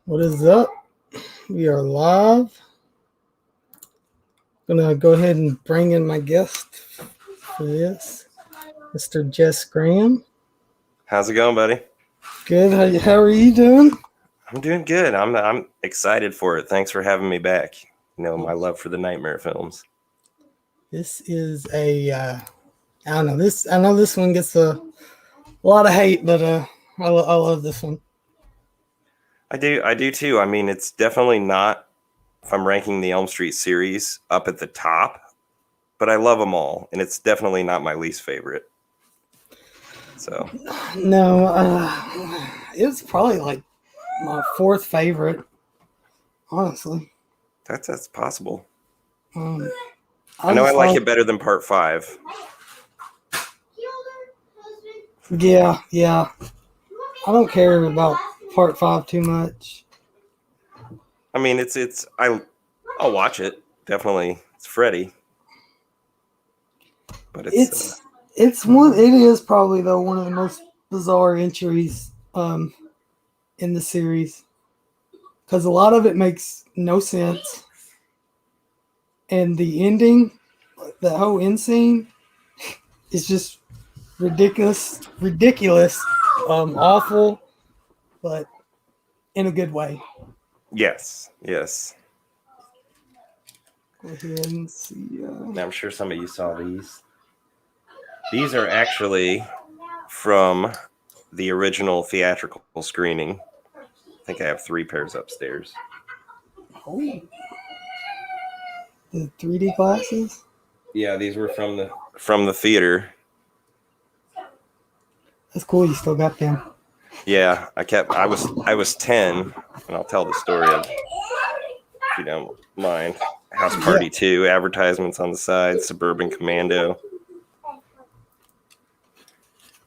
What is up? We are live. Gonna go ahead and bring in my guest for this, Mr. Jess Graham. How's it going, buddy? Good. How are you doing? I'm doing good. I'm excited for it. Thanks for having me back. You know, my love for the nightmare films. This is I don't know. I know this one gets a lot of hate, but I love this one. I do too. I mean, it's definitely not, if I'm ranking the Elm Street series, up at the top, but I love them all, and it's definitely not my least favorite. So No, it's probably like my fourth favorite, honestly. that's possible. Um, I know I like it better than Part 5. Yeah. I don't care about Part 5 too much. I mean, I'll watch it. Definitely, it's Freddy. But It is probably though one of the most bizarre entries in the series, because a lot of it makes no sense, and the ending, the whole end scene, is just ridiculous, awful, but in a good way. Yes. Go ahead and see. I'm sure some of you saw these. These are actually from the original theatrical screening. I think I have 3 pairs upstairs. Oh, the 3D glasses. Yeah, these were from the theater. That's cool. You still got them. Yeah, I was 10, and I'll tell the story of, if you don't mind. House Party 2, advertisements on the side, Suburban Commando.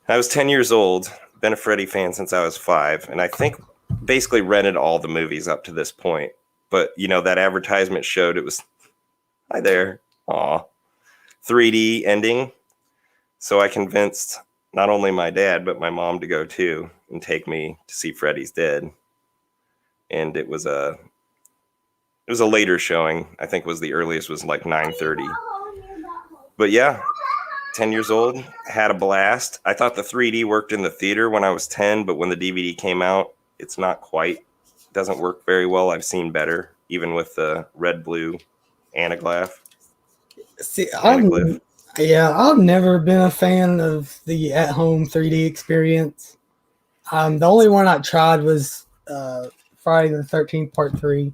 I was 10 years old, been a Freddy fan since I was 5, and I think basically rented all the movies up to this point. But, you know, that advertisement showed it was, hi there, aw, 3D ending. So I convinced not only my dad, but my mom to go too and take me to see Freddy's Dead. And it was a later showing. I think was the earliest was like 9:30. But yeah, 10 years old, had a blast. I thought the 3D worked in the theater when I was 10, but when the DVD came out, it's not quite, doesn't work very well. I've seen better, even with the red-blue anaglyph. See, I've never been a fan of the at-home 3D experience. The only one I tried was Friday the 13th Part 3,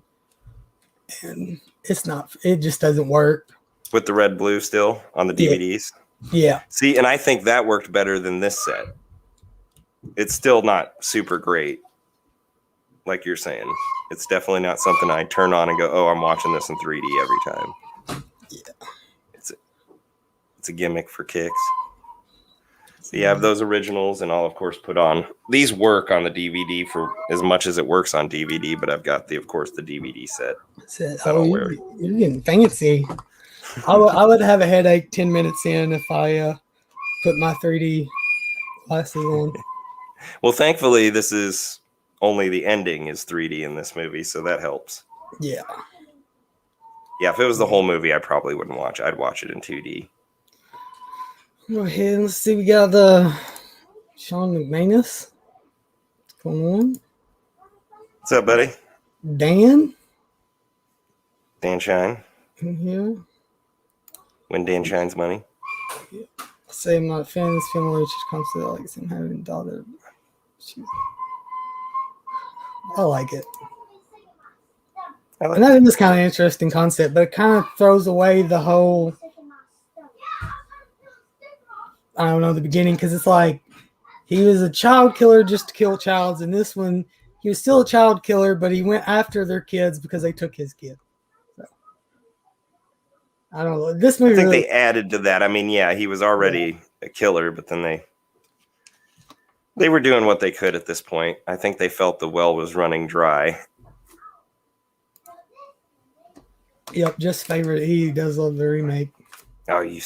and it just doesn't work. With the red-blue still on the DVDs? Yeah. See, and I think that worked better than this set. It's still not super great, like you're saying. It's definitely not something I turn on and go, oh, I'm watching this in 3D every time. Yeah. It's a gimmick for kicks. So you have those originals, and I'll, of course, put on... These work on the DVD for as much as it works on DVD, but I've got, of course, the DVD set. You're getting fancy. I would have a headache 10 minutes in if I put my 3D glasses on. Well, thankfully, this is only the ending is 3D in this movie, so that helps. Yeah. Yeah, if it was the whole movie, I probably wouldn't watch it. I'd watch it in 2D. Go ahead. Let's see. We got the Sean McManus. What's going on? What's up, buddy? Dan Shine. Yeah. When Dan Shine's money. Yeah. I say I'm not a fan of this film where it just comes to that, like some having daughter. I like it. And I think it's kind of an interesting concept, but it kind of throws away the whole, I don't know, the beginning, because it's like he was a child killer just to kill childs. In this one, he was still a child killer, but he went after their kids because they took his kid. So, I don't know. This movie, I think they added to that. I mean, yeah, he was already a killer, but then they were doing what they could at this point. I think they felt the well was running dry. Yep, just favorite. He does love the remake. Oh, you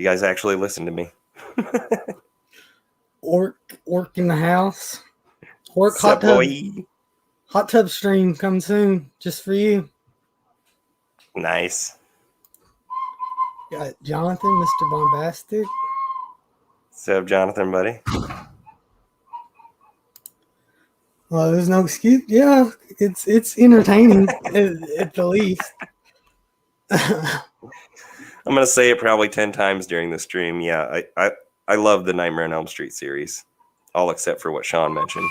guys actually listen to me. Orc in the house. Orc hot tub. Hot tub stream coming soon, just for you. Nice. Got Jonathan, Mr. Bombastic. What's up, Jonathan, buddy? Well, there's no excuse. Yeah, it's entertaining at the least. I'm gonna say it probably 10 times during the stream. Yeah, I love the Nightmare on Elm Street series, all except for what Sean mentioned.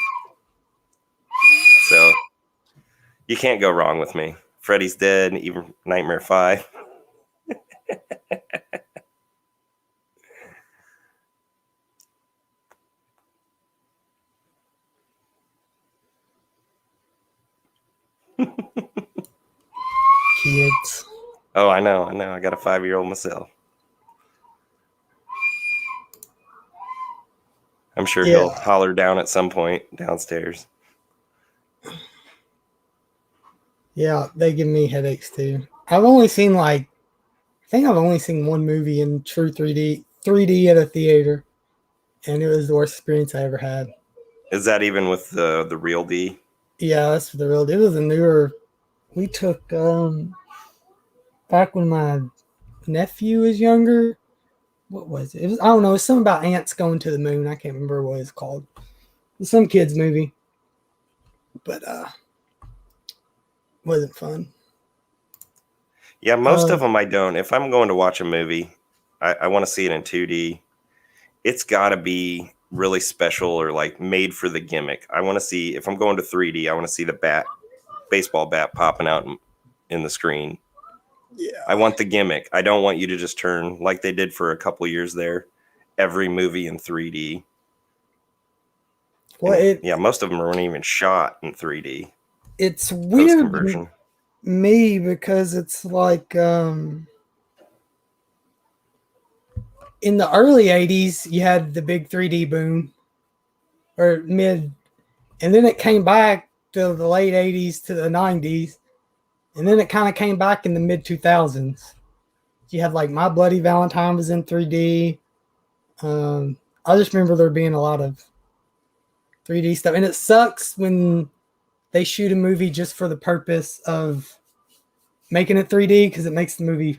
So you can't go wrong with me. Freddy's Dead, even Nightmare 5. Kids. Oh, I know. I got a 5-year-old myself. I'm sure he'll holler down at some point downstairs. Yeah, they give me headaches too. I've only seen I think I've only seen one movie in true 3D at a theater, and it was the worst experience I ever had. Is that even with the real D? Yeah, that's the real. It was a newer. We took back when my nephew was younger. What was it? It was, I don't know. It's something about ants going to the moon. I can't remember what it's called. It's some kids movie, but wasn't fun. Yeah, most of them I don't. If I'm going to watch a movie, I want to see it in 2D. It's got to be really special or like made for the gimmick. I want to see, if I'm going to 3D, I want to see the baseball bat popping out in the screen. Yeah, I want the gimmick. I don't want you to just turn, like they did for a couple of years there, every movie in 3D. well, most of them weren't even shot in 3D. It's weird Post-conversion. Me because it's like in the early 80s you had the big 3D boom, or mid, and then it came back to the late 80s to the 90s, and then it kind of came back in the mid 2000s. You had like My Bloody Valentine was in 3D. I just remember there being a lot of 3D stuff, and it sucks when they shoot a movie just for the purpose of making it 3D, because it makes the movie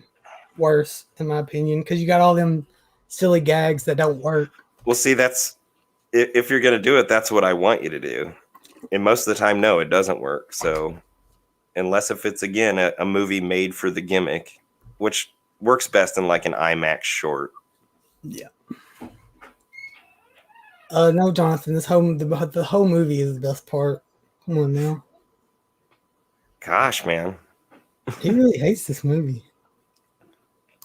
worse, in my opinion, because you got all them silly gags that don't work. Well, see, that's, if you're going to do it, that's what I want you to do. And most of the time, no, it doesn't work. So unless if it's, again, a movie made for the gimmick, which works best in like an IMAX short. Yeah. No, Jonathan, the whole movie is the best part. Come on now. Gosh, man. He really hates this movie.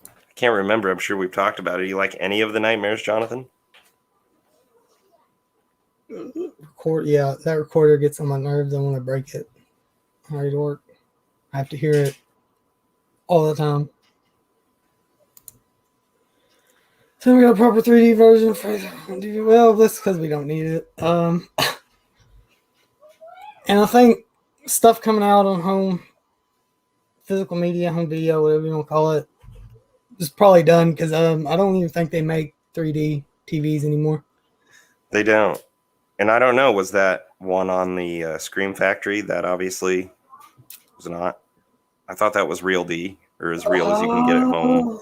I can't remember. I'm sure we've talked about it. Do you like any of the nightmares, Jonathan? Yeah, that recorder gets on my nerves. I want to break it. Hard work. I have to hear it all the time. So we got a proper 3D version for well, that's because we don't need it. And I think stuff coming out on home physical media, home video, whatever you want to call it, is probably done, because I don't even think they make 3D TVs anymore. They don't. And I don't know, was that one on the Scream Factory? That obviously was not. I thought that was real D, or as real as you can get at home.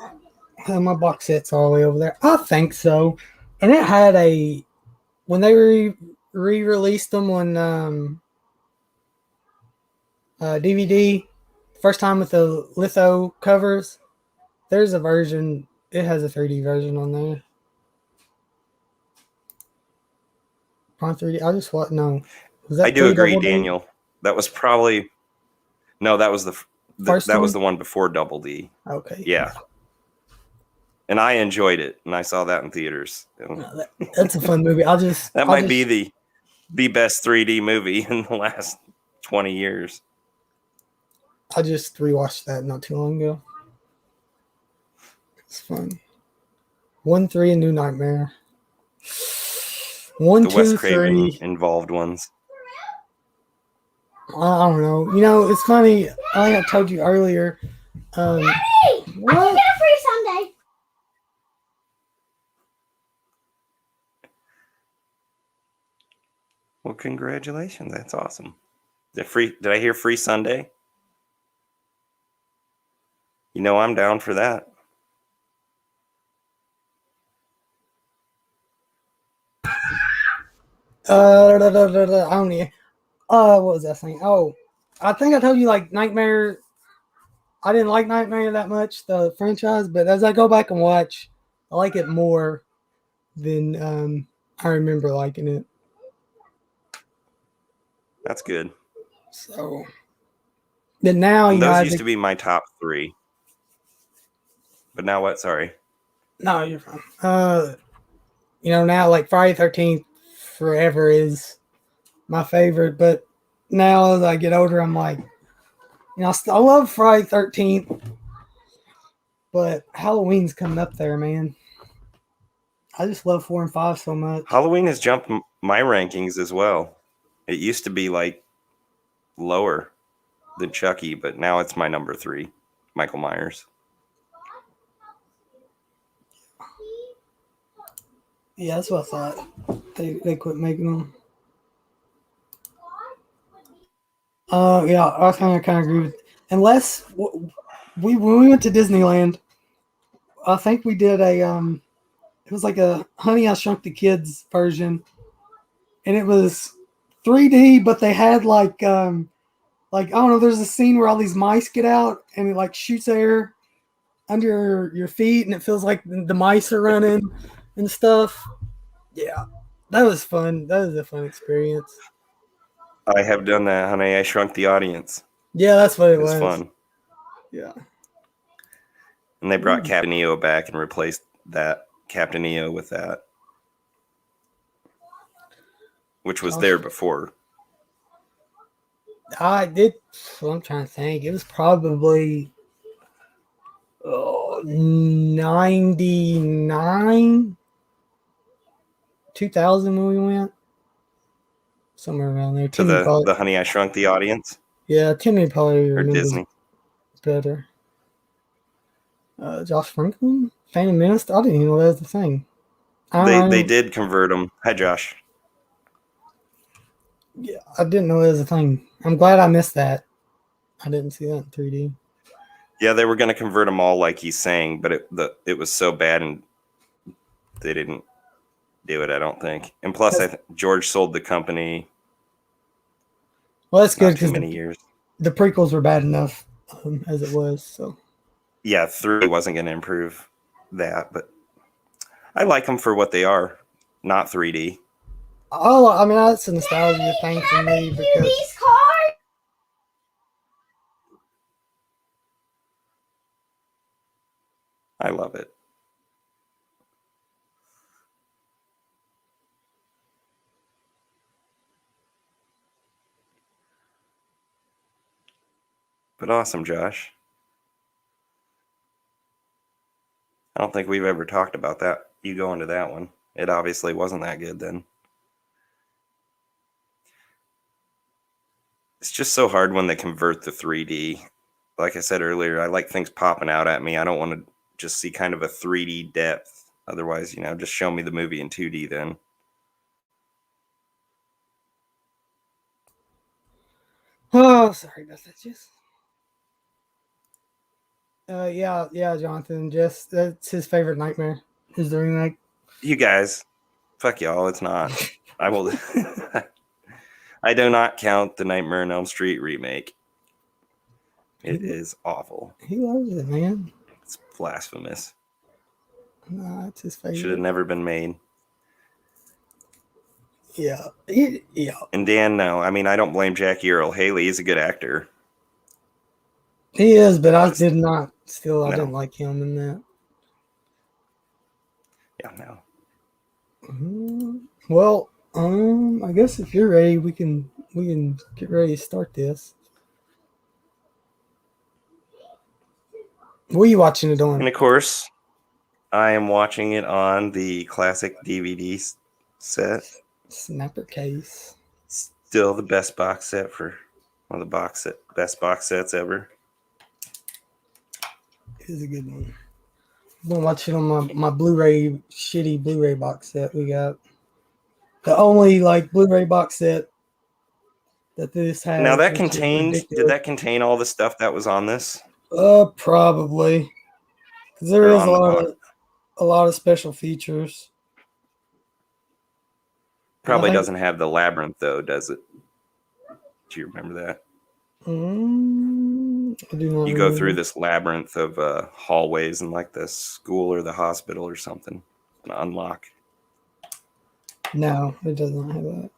My box set's all the way over there. I think so. And it had when they re-released them on DVD, first time with the litho covers, there's a version, it has a 3D version on there. On 3D, I just what? No. Was that I do agree, Daniel. That was probably, no, that was that was the one before Double D. Okay. Yeah. And I enjoyed it, and I saw that in theaters. No, that's a fun movie. That might be the best 3D movie in the last 20 years. I just rewatched that not too long ago. It's fun. 1, 3, and New Nightmare. 1, the 2, Wes Craven 3 involved ones. I don't know. You know, it's funny. I think I told you earlier. What? What? I get a free Sunday. Well, congratulations. That's awesome. Did I hear free Sunday? You know I'm down for that. I don't know. What was that thing? Oh, I think I told you like Nightmare. I didn't like Nightmare that much, the franchise, but as I go back and watch, I like it more than I remember liking it. That's good. So, but now you know, Those I used think, to be my top 3. But now what? Sorry. no, you're fine. You know, now like Friday 13th forever is my favorite, but now as I get older, I'm like, you know, I love Friday 13th, but Halloween's coming up there, man. I just love 4 and 5 so much. Halloween has jumped my rankings as well. It used to be like lower than Chucky, but now it's my number 3, Michael Myers. Yeah, that's what I thought. They quit making them. Yeah, I kind of agree with. Unless when we went to Disneyland, I think we did a it was like a Honey I Shrunk the Kids version, and it was 3D, but they had like I don't know. There's a scene where all these mice get out, and it like shoots air under your feet, and it feels like the mice are running and stuff. Yeah, that was fun. That was a fun experience. I have done that, honey. I Shrunk the Audience. Yeah, that's what it It was was. fun. Yeah. And they brought Captain EO back and replaced that Captain EO with that, which was there before. I did. Well, I'm trying to think. It was probably 99, 2000 when we went. Somewhere around there. To the Honey I Shrunk the Audience? Yeah, Timmy probably Or remembers Disney? better. Josh Franklin? Phantom Menace? I didn't even know that was the thing. They did convert them. Hi, Josh. Yeah, I didn't know that was a thing. I'm glad I missed that. I didn't see that in 3D. Yeah, they were going to convert them all like he's saying, but it was so bad and they didn't do it, I don't think. And plus, George sold the company. Well, that's good because because years. The prequels were bad enough as it was. So yeah, 3 wasn't going to improve that, but I like them for what they are, not 3D. Oh, I mean, that's a nostalgia thing for me because I love it. But awesome, Josh. I don't think we've ever talked about that. You go into that one. It obviously wasn't that good then. It's just so hard when they convert the 3D. Like I said earlier, I like things popping out at me. I don't want to just see kind of a 3D depth. Otherwise, just show me the movie in 2D then. oh, sorry about that, Jess. Yeah, Jonathan. Just that's his favorite nightmare. Is the remake. You guys, fuck y'all. It's not. I will. I do not count the Nightmare on Elm Street remake. It is awful. He loves it, man. It's blasphemous. No, it's his favorite. Should have never been made. Yeah. And Dan, no. I mean, I don't blame Jackie Earl Haley. He's a good actor. He is, but I did not. Still, I didn't like him in that. Yeah, no. Well, I guess if you're ready, we can get ready to start this. What are you watching it on? And of course, I am watching it on the classic DVD set. Snapper case. Still the best box set for one of the best box sets ever. It is a good one. I'm gonna watch it on my Blu-ray, shitty Blu-ray box set we got. The only Blu-ray box set that this has. Now that which is contained, did ridiculous. that contain all the stuff that was on this? Probably. 'Cause there Or is on the box? a lot of special features. And I Probably think, doesn't have the labyrinth though, does it? Do you remember that? I do not You go through remember. this labyrinth of hallways in like the school or the hospital or something and unlock. No, it does not have that.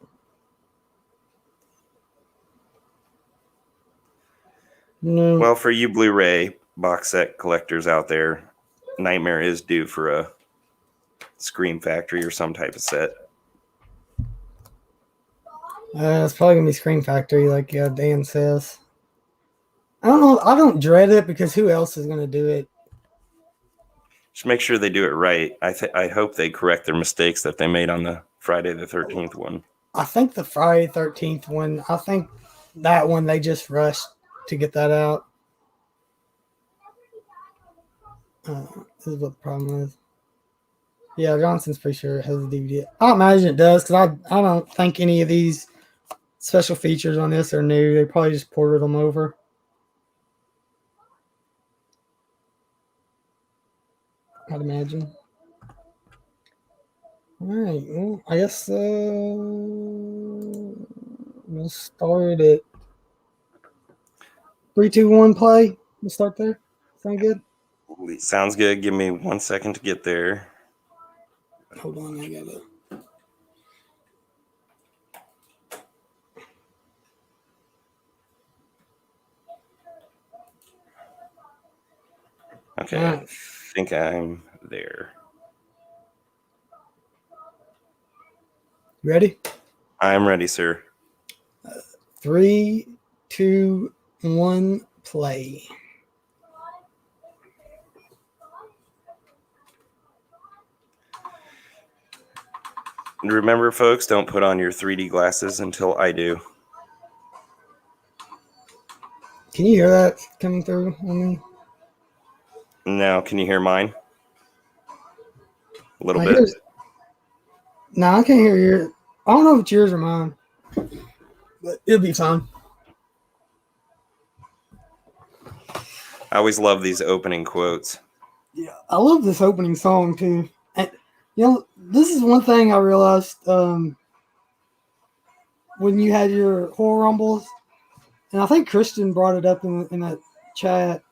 No. Well, for you Blu-ray box set collectors out there, Nightmare is due for a Scream Factory or some type of set. It's probably gonna be Scream Factory, like Dan says. I don't know. I don't dread it because who else is gonna do it? Just make sure they do it right. I hope they correct their mistakes that they made on the Friday the 13th one. I think the Friday 13th one. I think that one they just rushed to get that out. This is what the problem is. Yeah, Johnson's pretty sure it has a DVD. I imagine it does because I don't think any of these special features on this are new. They probably just ported them over. I'd imagine. All right. Well, I guess we'll start at 3, 2, 1. Play. We'll start there. Sound good? Sounds good. Give me 1 second to get there. Hold on, I got it. Okay, I think I'm there. You ready? I'm ready, sir. 3, 2, 1. Play. And remember, folks, don't put on your 3D glasses until I do. Can you hear that coming through on me? Now, can you hear mine? A little I bit. hear. No, I can't hear yours. I don't know if it's yours or mine, but it'll be fine. I always love these opening quotes. Yeah, I love this opening song too. And this is one thing I realized when you had your horror rumbles, and I think Christian brought it up in that chat.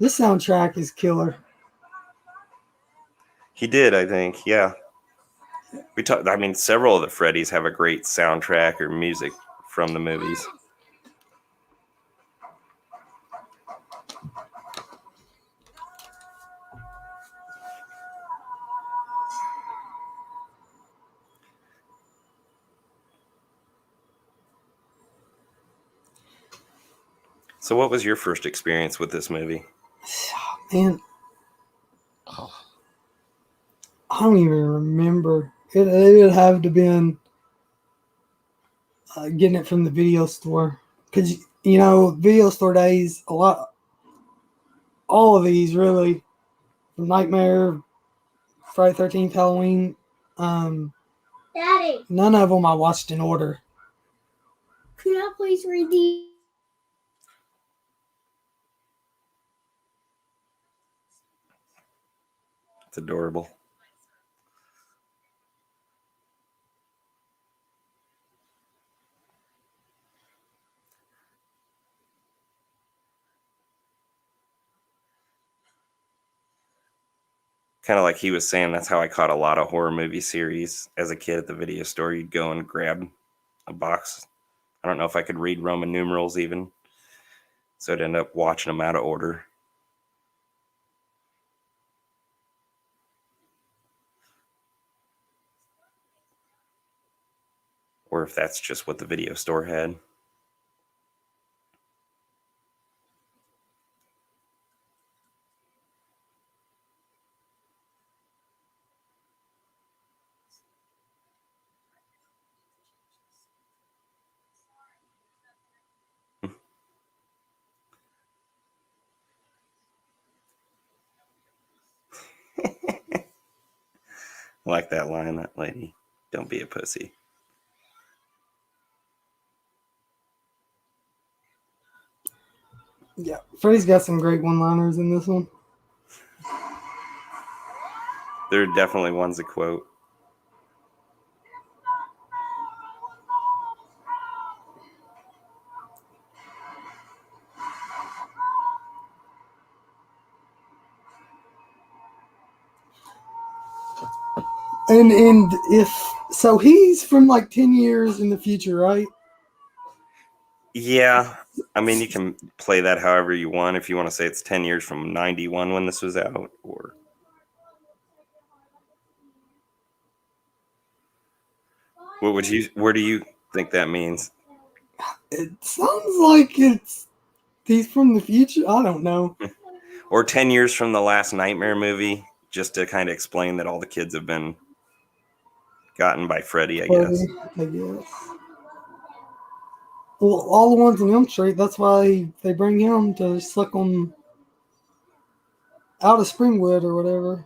This soundtrack is killer. He did, I think. Yeah. We talked. I mean, several of the Freddys have a great soundtrack or music from the movies. So, what was your first experience with this movie? Man, I don't even remember. It would have to been getting it from the video store because video store days. All of these really, from Nightmare, Friday 13th, Halloween. Daddy, None of them I watched in order. could I please read these? It's adorable. Kind of like he was saying, that's how I caught a lot of horror movie series as a kid at the video store. You'd go and grab a box. I don't know if I could read Roman numerals even. So I'd end up watching them out of order. Or if that's just what the video store had. I like that line, that lady. Don't be a pussy. Yeah, Freddy's got some great one-liners in this one. There are definitely ones that quote. And if so, he's from like 10 years in the future, right? Yeah, I mean, you can play that however you want. If you want to say it's 10 years from 91 when this was out, or where do you think that means? It sounds like he's from the future. I don't know. Or 10 years from the last Nightmare movie, just to kind of explain that all the kids have been gotten by Freddy, I guess. I guess. Well, all the ones in Elm Street. That's why they bring him to suck them out of Springwood or whatever.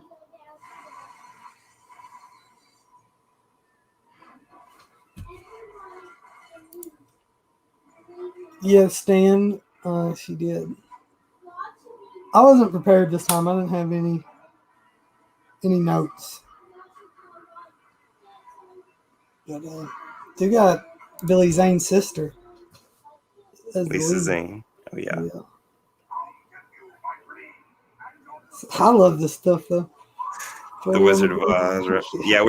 Yeah, Stan. She did. I wasn't prepared this time. I didn't have any notes. But they got Billy Zane's sister as the Lisa lead. Zane. Oh, yeah. Yeah. I love this stuff though. The Wizard of Oz. Right? Yeah,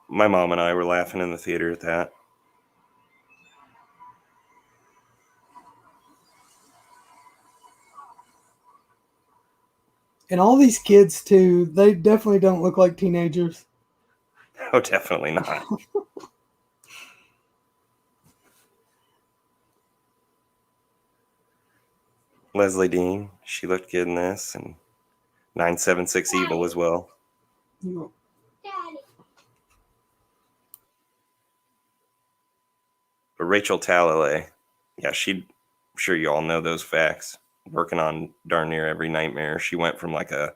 my mom and I were laughing in the theater at that. And all these kids too, they definitely don't look like teenagers. Oh, definitely not. Leslie Dean, she looked good in this, and 976 Evil as well. But Rachel Talalay, yeah, I'm sure you all know those facts. Working on darn near every Nightmare. She went from like a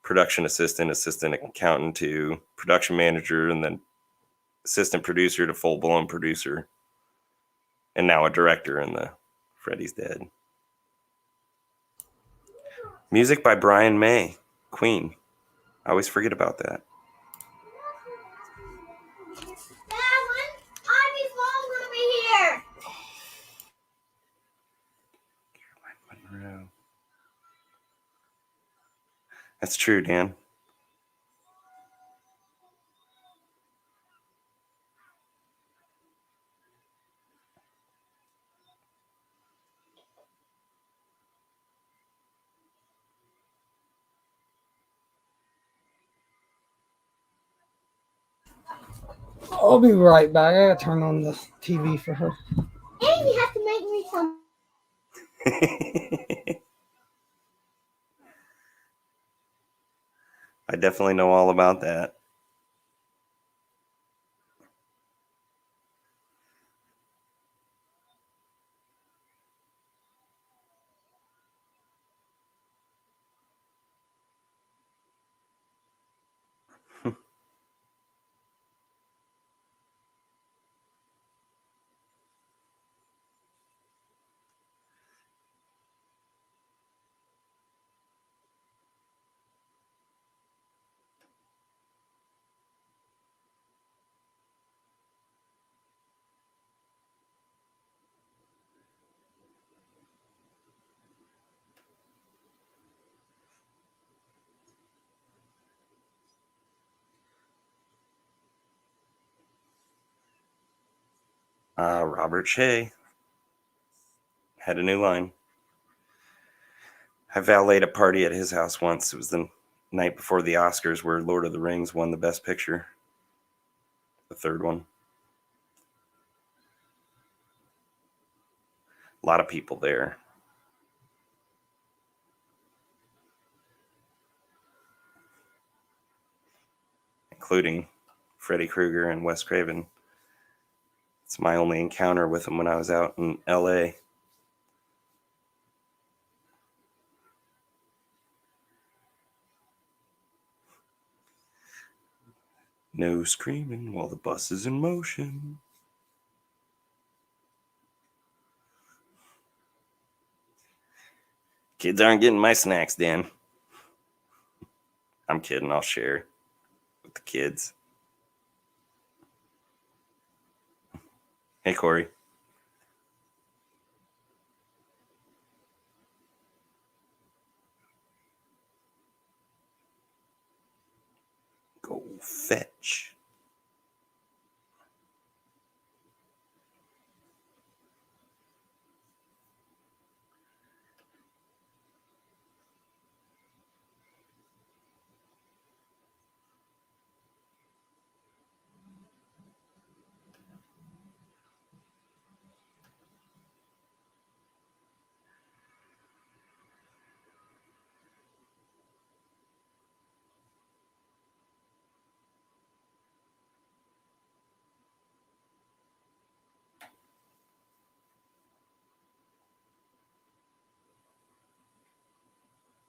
production assistant accountant to production manager, and then assistant producer to full-blown producer, and now a director in the Freddy's Dead. Music by Brian May, Queen. I always forget about that. Monroe. That's true, Dan. I'll be right back. I gotta turn on the TV for her. And you have to make me some. I definitely know all about that. Robert Shea had a new line. I valeted a party at his house once. It was the night before the Oscars where Lord of the Rings won the Best Picture. The third one. A lot of people there. Including Freddy Krueger and Wes Craven. It's my only encounter with him when I was out in LA. No screaming while the bus is in motion. Kids aren't getting my snacks, Dan. I'm kidding. I'll share with the kids. Hey, Corey. Go fetch.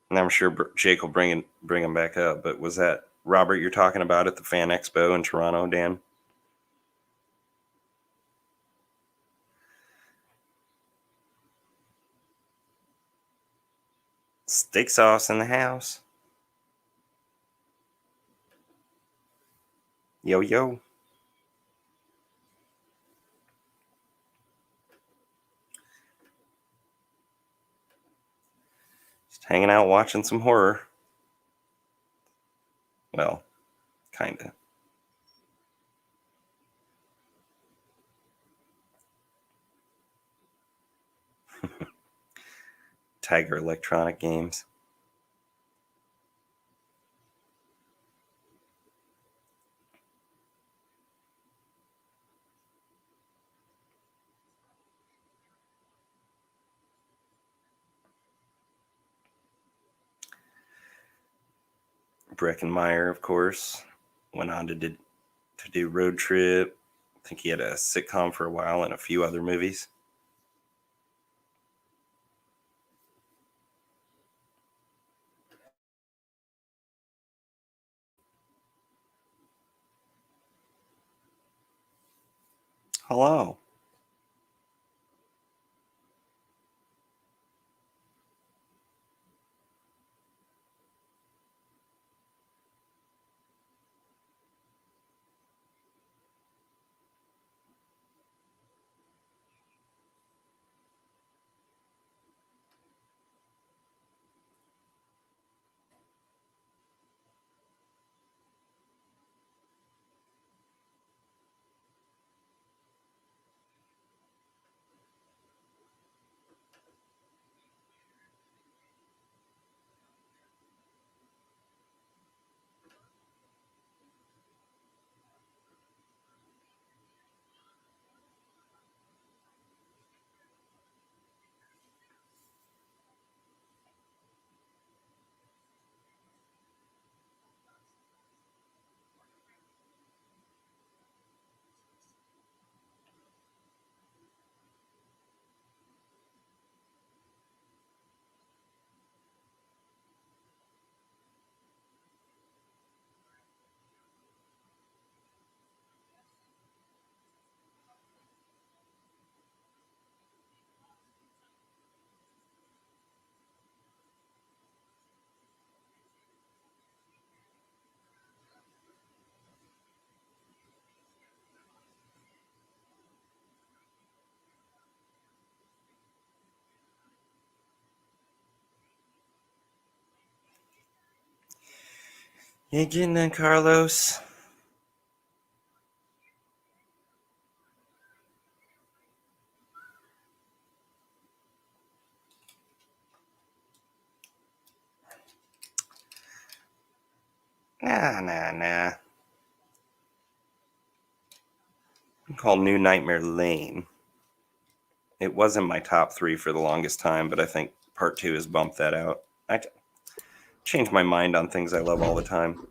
And I'm sure Jake will bring him back up. But was that Robert you're talking about at the Fan Expo in Toronto, Dan? Steak sauce in the house. Yo, yo. Just hanging out watching some horror. Well, kind of. Tiger Electronic Games. Breckenmeyer, of course, went on to do Road Trip. I think he had a sitcom for a while and a few other movies. Hello. You getting in, Carlos? Nah. Called New Nightmare Lane. It was in my top 3 for the longest time, but I think part 2 has bumped that out. I change my mind on things I love all the time.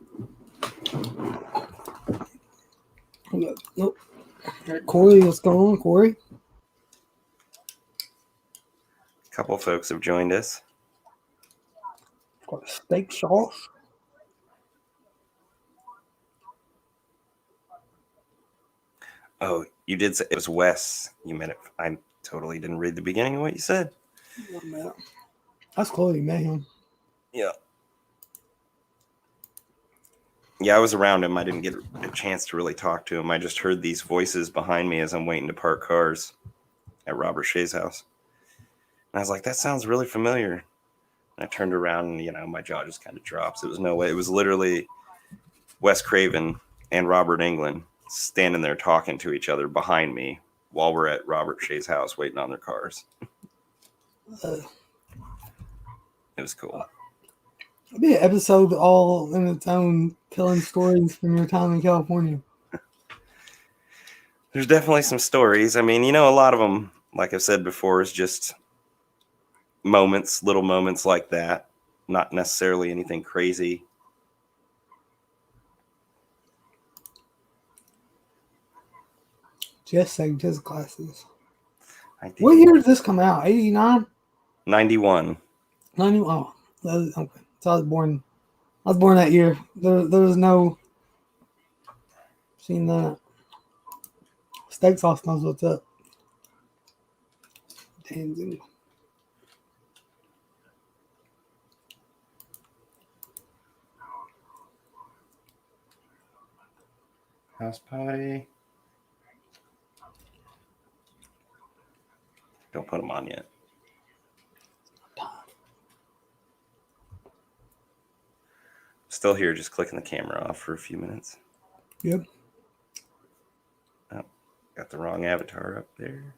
Nope. Corey, what's going on, Corey? A couple folks have joined us. Got steak sauce. Oh, you did say it was Wes. You meant it. I totally didn't read the beginning of what you said. That's cool. You met him. Yeah. Yeah, I was around him. I didn't get a chance to really talk to him. I just heard these voices behind me as I'm waiting to park cars at Robert Shea's house. And I was like, that sounds really familiar. And I turned around and, my jaw just kind of drops. It was no way. It was literally Wes Craven and Robert Englund standing there talking to each other behind me while we're at Robert Shea's house waiting on their cars. It was cool. It'd be an episode all in its own, telling stories from your time in California. There's definitely some stories. I mean, a lot of them, like I've said before, is just moments, little moments like that. Not necessarily anything crazy. Jess saved his glasses. I did. What year did this come out? 89? 91. 90? Oh, okay. So I was born that year. There was no seen that. Steak sauce knows what's up. Damn. House party. Don't put them on yet. Still here, just clicking the camera off for a few minutes. Yep. Oh, got the wrong avatar up there.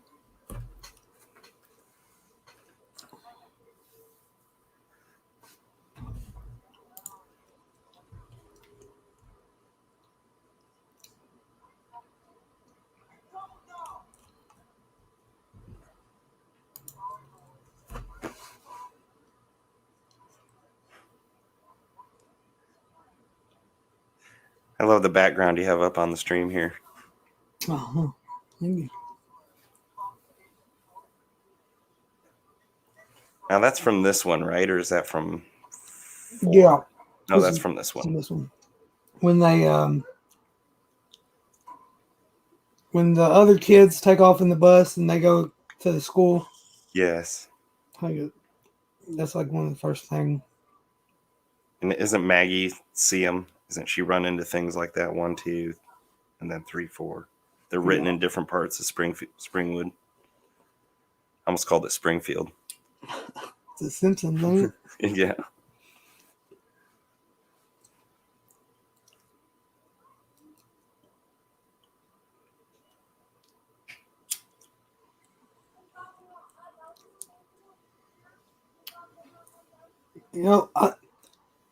I love the background you have up on the stream here. Uh-huh. Maybe. Now that's from this one, right? Or is that from 4? Yeah. No, that's from this one. This one. When they when the other kids take off in the bus and they go to the school. Yes. That's like one of the first things. And isn't Maggie see them? Isn't she run into things like that? 1, 2, and then 3, 4. They're written in different parts of Springwood. I almost called it Springfield. It's a Simpsons, ain't it? Yeah.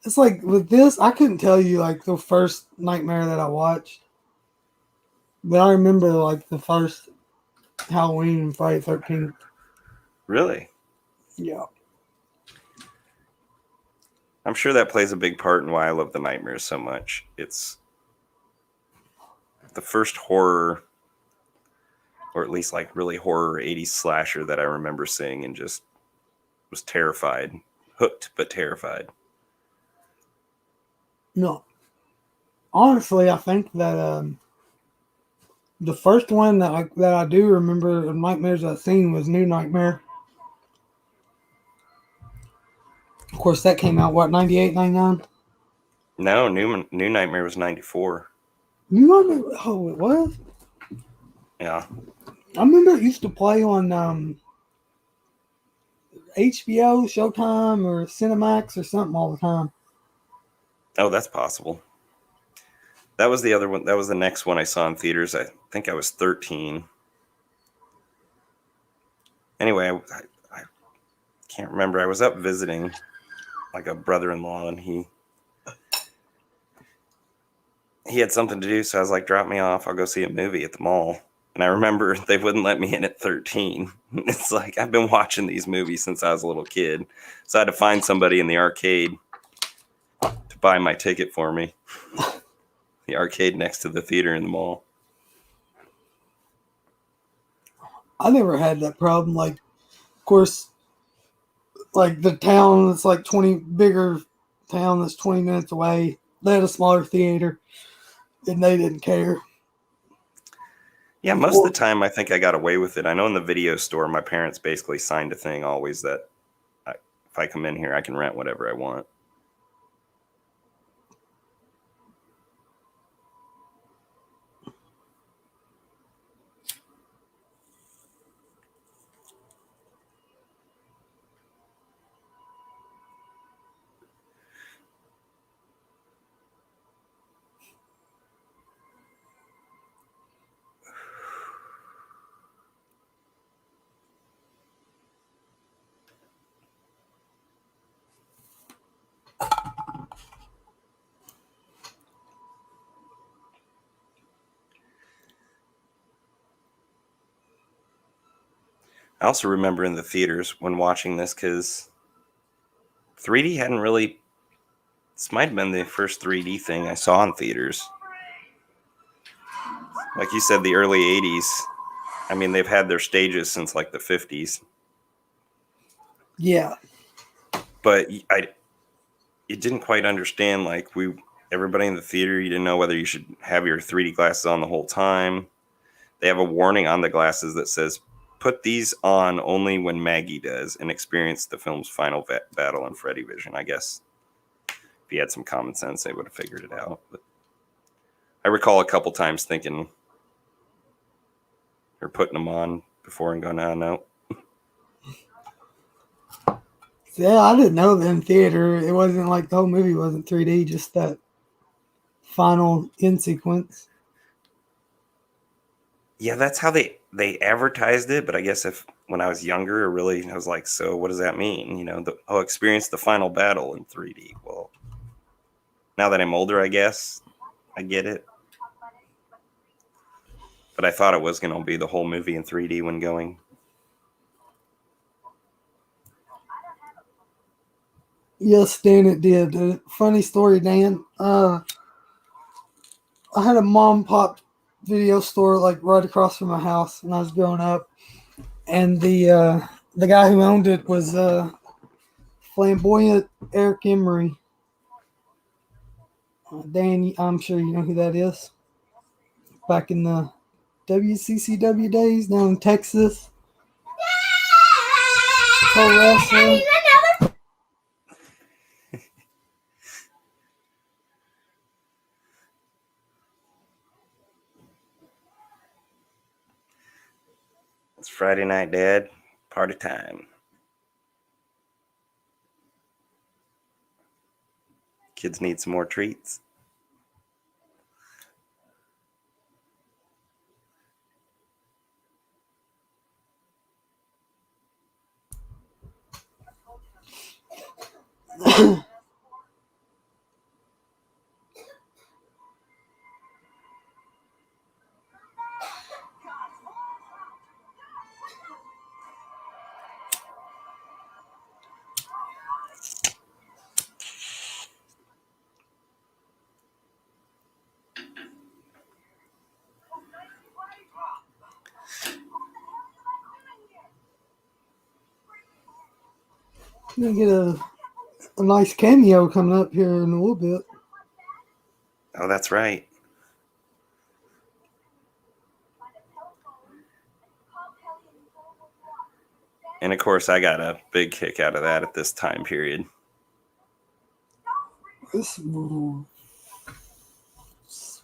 It's like with this, I couldn't tell you like the first Nightmare that I watched, but I remember like the first Halloween and Friday 13th. Really? Yeah. I'm sure that plays a big part in why I love the Nightmares so much. It's the first horror, or at least like really horror 80s slasher that I remember seeing and just was terrified. Hooked, but terrified. No. Honestly, I think that the first one that I do remember of Nightmares I've seen was New Nightmare. Of course, that came out, 98, 99? No, New Nightmare was 94. New Nightmare? Oh, it was? Yeah. I remember it used to play on HBO, Showtime, or Cinemax or something all the time. Oh, that's possible. That was the other one. That was the next one I saw in theaters. I think I was 13. Anyway, I can't remember. I was up visiting like a brother-in-law, and he had something to do, so I was like, drop me off. I'll go see a movie at the mall. And I remember they wouldn't let me in at 13. It's like, I've been watching these movies since I was a little kid. So I had to find somebody in the arcade to buy my ticket for me. The arcade next to the theater in the mall. I never had that problem. Like, of course, like the town that's like bigger town that's 20 minutes away, they had a smaller theater and they didn't care. Yeah, most of the time I think I got away with it. I know in the video store, my parents basically signed a thing always that if I come in here, I can rent whatever I want. I also remember in the theaters when watching this, because 3D hadn't really... This might have been the first 3D thing I saw in theaters. Like you said, the early 80s. I mean, they've had their stages since like the 50s. Yeah. But you didn't quite understand, like, everybody in the theater, you didn't know whether you should have your 3D glasses on the whole time. They have a warning on the glasses that says, put these on only when Maggie does and experience the film's final battle in Freddy vision. I guess if you had some common sense, they would have figured it out. But I recall a couple times thinking, or putting them on before and going, oh, no. Yeah, I didn't know that in theater. It wasn't like the whole movie wasn't 3D, just that final end sequence. Yeah, that's how they advertised it. But I guess when I was younger, I was like, so what does that mean? You know, experience the final battle in 3D. Well, now that I'm older, I guess I get it. But I thought it was going to be the whole movie in 3D when going. Yes, Dan, it did. Funny story, Dan. I had a mom pop video store like right across from my house when I was growing up, and the guy who owned it was flamboyant Eric Emery. Dan, I'm sure you know who that is. Back in the WCCW days down in Texas. Pro wrestler. It's Friday night, Dad. Party time. Kids need some more treats. Gonna get a nice cameo coming up here in a little bit. Oh, that's right. And of course, I got a big kick out of that at this time period. Is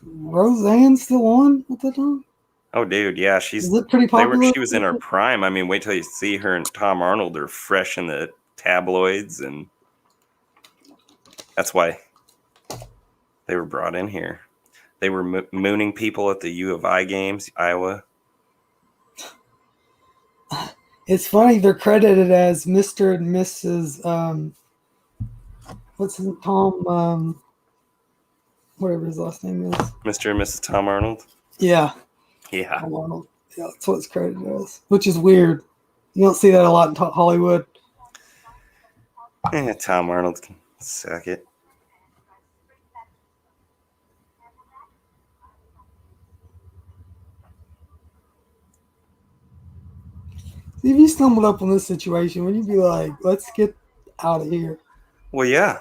Roseanne still on at the time? Oh, dude, yeah, Is it pretty popular? She was in her prime. I mean, wait till you see her and Tom Arnold are fresh in the tabloids, and that's why they were brought in here. They were mooning people at the U of I games, Iowa. It's funny, they're credited as Mr. and Mrs. What's his Tom? Whatever his last name is. Mr. and Mrs. Tom Arnold. Yeah. Yeah. Tom Arnold. Yeah, that's what it's credited as, which is weird. You don't see that a lot in Hollywood. Tom Arnold can suck it. If you stumbled up on this situation, would you be like, let's get out of here? Well, yeah.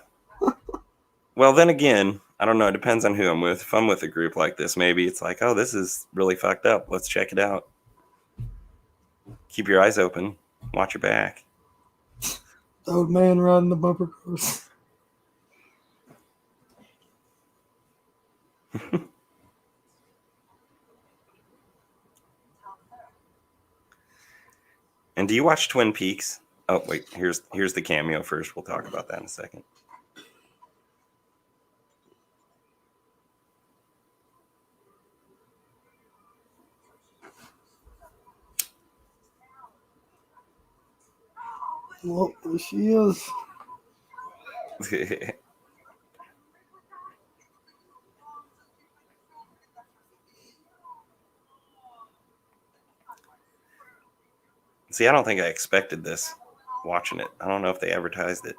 Well, then again, I don't know. It depends on who I'm with. If I'm with a group like this, maybe it's like, oh, this is really fucked up. Let's check it out. Keep your eyes open. Watch your back. The old man riding the bumper cars. And do you watch Twin Peaks? Oh wait, here's the cameo first. We'll talk about that in a second. Well, there she is. See, I don't think I expected this watching it. I don't know if they advertised it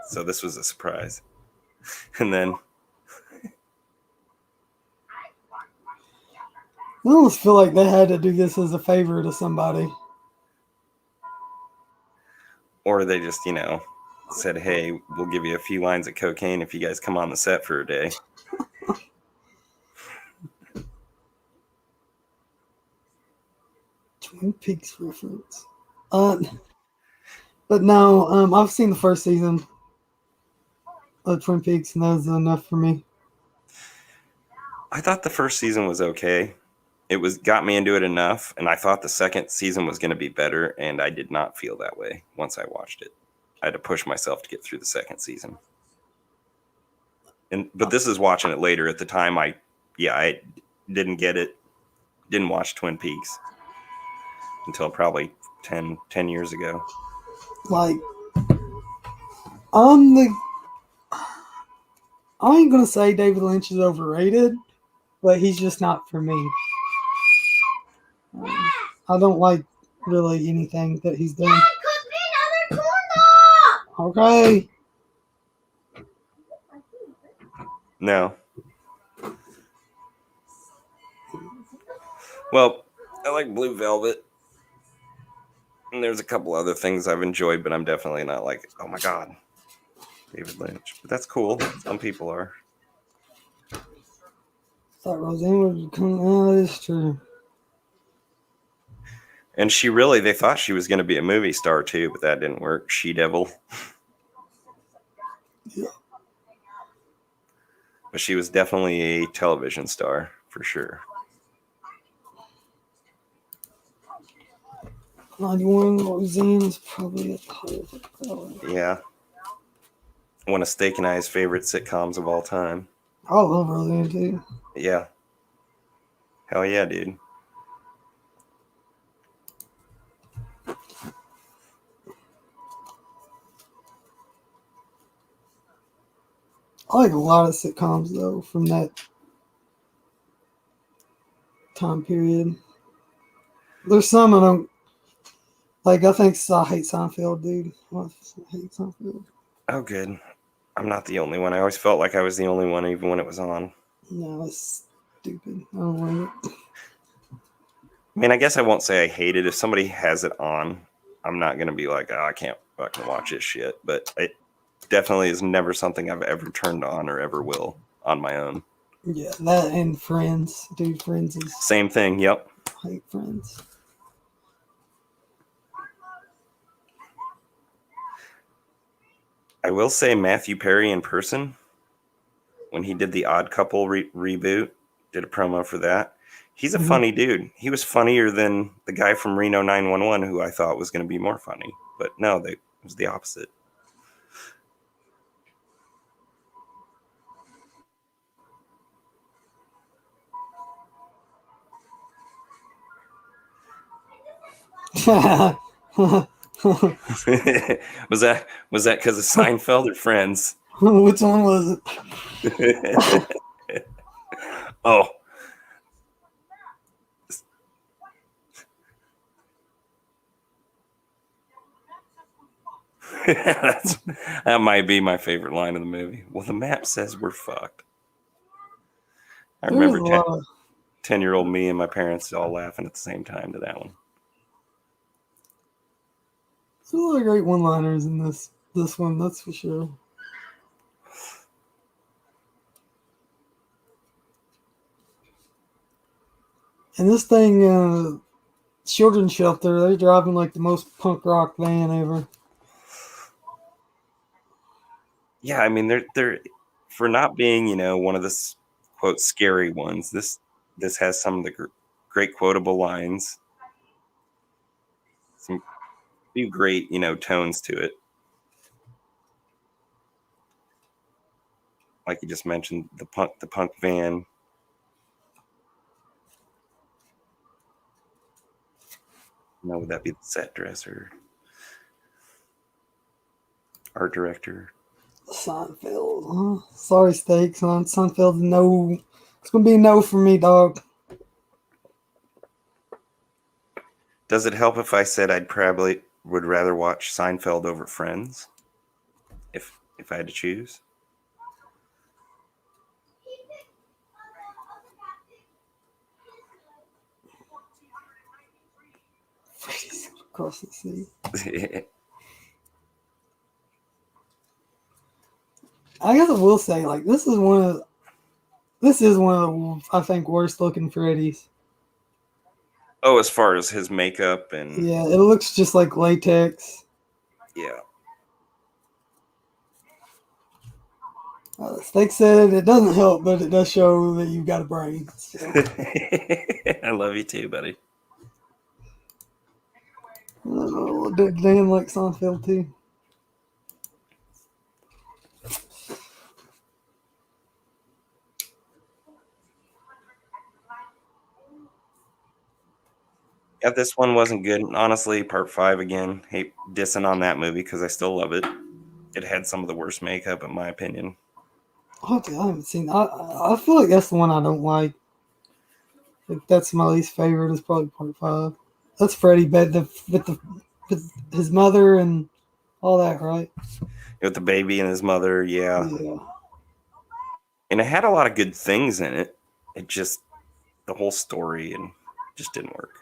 so this was a surprise. And then I almost feel like they had to do this as a favor to somebody. or they just, said, "Hey, we'll give you a few lines of cocaine if you guys come on the set for a day." Twin Peaks reference. But no, I've seen the first season of Twin Peaks, and that was enough for me. I thought the first season was okay. It got me into it enough, and I thought the second season was going to be better, and I did not feel that way once I watched it. I had to push myself to get through the second season. But this is watching it later. At the time, I didn't get it. Didn't watch Twin Peaks until probably 10 years ago. Like, I ain't gonna say David Lynch is overrated, but he's just not for me. I don't like really anything that he's done. Cook me another corn dog! Okay. No. Well, I like Blue Velvet. And there's a couple other things I've enjoyed, but I'm definitely not like, oh my God, David Lynch. But that's cool. Some people are. Thought Roseanne would come. Oh, that is true. And they thought she was going to be a movie star too, but that didn't work. She-Devil. Yeah. But she was definitely a television star for sure. 91 Roseanne's probably a top. Yeah. One of Steak and I's favorite sitcoms of all time. I love Roseanne too. Yeah. Hell yeah, dude. I like a lot of sitcoms though from that time period. There's some I don't like. I think I hate Seinfeld, dude. I hate Seinfeld. Oh, good. I'm not the only one. I always felt like I was the only one, even when it was on. No, it's stupid. I don't like it. I mean, I guess I won't say I hate it. If somebody has it on, I'm not going to be like, oh, I can't fucking watch this shit. But it definitely is never something I've ever turned on or ever will on my own. Yeah, that and Friends. Dude, Friends is... Same thing, yep. I hate Friends. I will say Matthew Perry in person, when he did the Odd Couple reboot, did a promo for that. He's a funny dude. He was funnier than the guy from Reno 911, who I thought was going to be more funny. But no, it was the opposite. was that because of Seinfeld or Friends? Which one was it? Oh. That might be my favorite line of the movie. Well, the map says we're fucked. I remember 10-year-old me and my parents all laughing at the same time to that one. There's a lot of great one-liners in this one, that's for sure. And this thing, children's shelter, they're driving like the most punk rock van ever. Yeah, I mean, they're for not being, one of the quote scary ones. This has some of the great quotable lines, some few great, tones to it. Like you just mentioned, the punk van. Would that be the set dresser, art director? Seinfeld. Huh? Sorry, Steaks. Seinfeld, no. It's gonna be a no for me, dog. Does it help if I said I'd probably would rather watch Seinfeld over Friends? If I had to choose? Freddy's across the sea. I guess I will say, like, this is one of the, I think, worst looking Freddy's. Oh, as far as his makeup and Yeah, it looks just like latex. yeah. Steak said it doesn't help, but it does show that you've got a brain. So. I love you too, buddy. Dan like Seinfeld too. Yeah, this one wasn't good. Honestly, part 5 again. Hate dissing on that movie because I still love it. It had some of the worst makeup, in my opinion. Okay, I haven't seen. I feel like that's the one I don't like. Like, that's my least favorite. Is probably part 5. That's Freddy, but with his mother and all that, right? With the baby and his mother, yeah. Yeah. And it had a lot of good things in it. It just the whole story and just didn't work.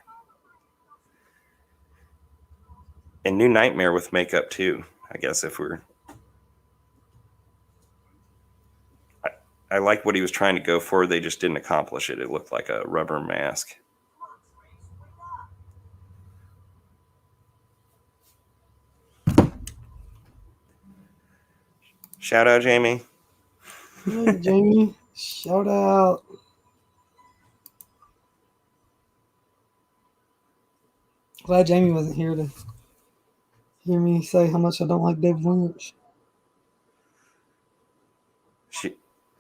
And New Nightmare with makeup too. I guess if we're I like what he was trying to go for. They just didn't accomplish it. It looked like a rubber mask. Shout out, Jamie. Hey, Jamie, shout out. Glad Jamie wasn't here to hear me say how much I don't like David Lynch.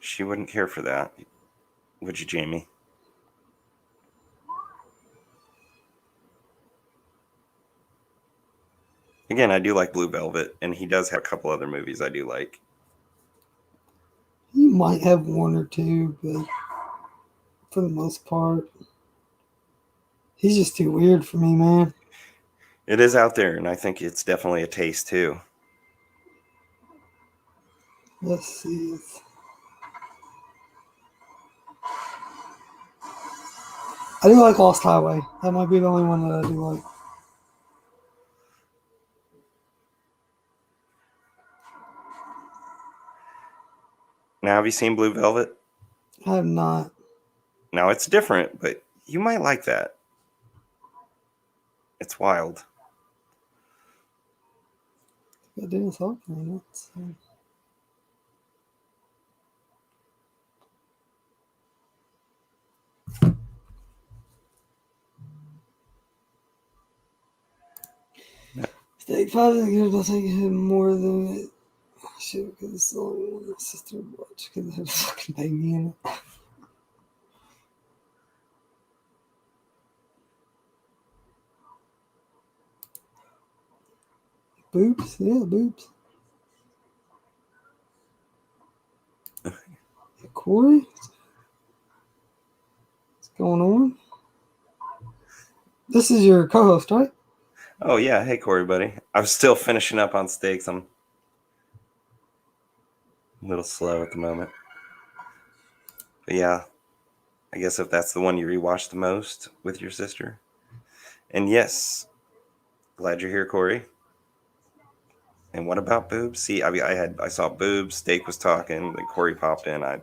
She wouldn't care for that, would you, Jamie? Again, I do like Blue Velvet, and he does have a couple other movies I do like. You might have one or two, but for the most part, he's just too weird for me, man. It is out there, and I think it's definitely a taste too. Let's see. I do like Lost Highway. That might be the only one that I do like. Now, have you seen Blue Velvet? I have not. Now, it's different, but you might like that. It's wild. Got Dennis Hopper in it. So. State 5 is good, but I think it had more than it should because it's the only one that sister watched because it had a fucking baby in it. Boobs? Yeah, boobs. Hey, Corey? What's going on? This is your co host, right? Oh, yeah. Hey, Corey, buddy. I'm still finishing up on steaks. I'm a little slow at the moment. But yeah, I guess if that's the one you rewatch the most with your sister. And yes, glad you're here, Corey. And what about boobs? See, I saw boobs. Steak was talking. Then Corey popped in. I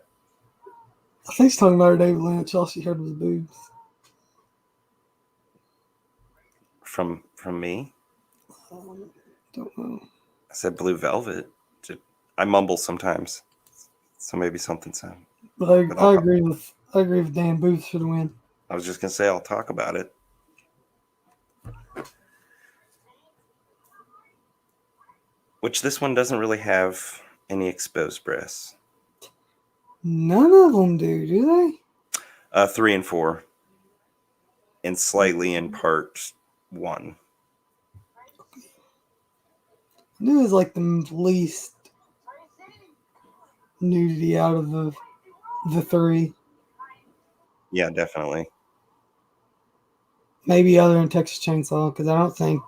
think she's talking about her David Lynch. All she heard was boobs. From me. Don't know. I said Blue Velvet. I mumble sometimes, so maybe something sound. But I agree with Dan Booth for the win. I was just gonna say I'll talk about it. Which this one doesn't really have any exposed breasts. None of them do they? 3 and 4, and slightly in part 1. I knew it was like the least nudity out of the 3. Yeah, definitely. Maybe other than Texas Chainsaw, because I don't think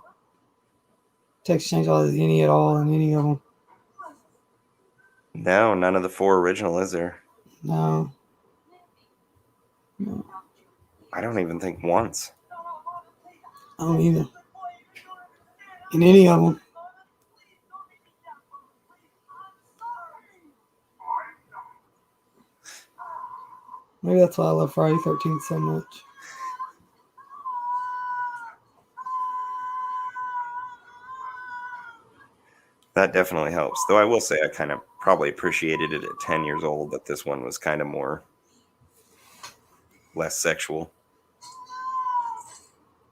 Texas Chainsaw has any at all in any of them. No, none of the 4 original, is there? No. I don't even think once. I don't either. In any of them. Maybe that's why I love Friday 13th so much. That definitely helps. Though I will say I kind of probably appreciated it at 10 years old that this one was kind of less sexual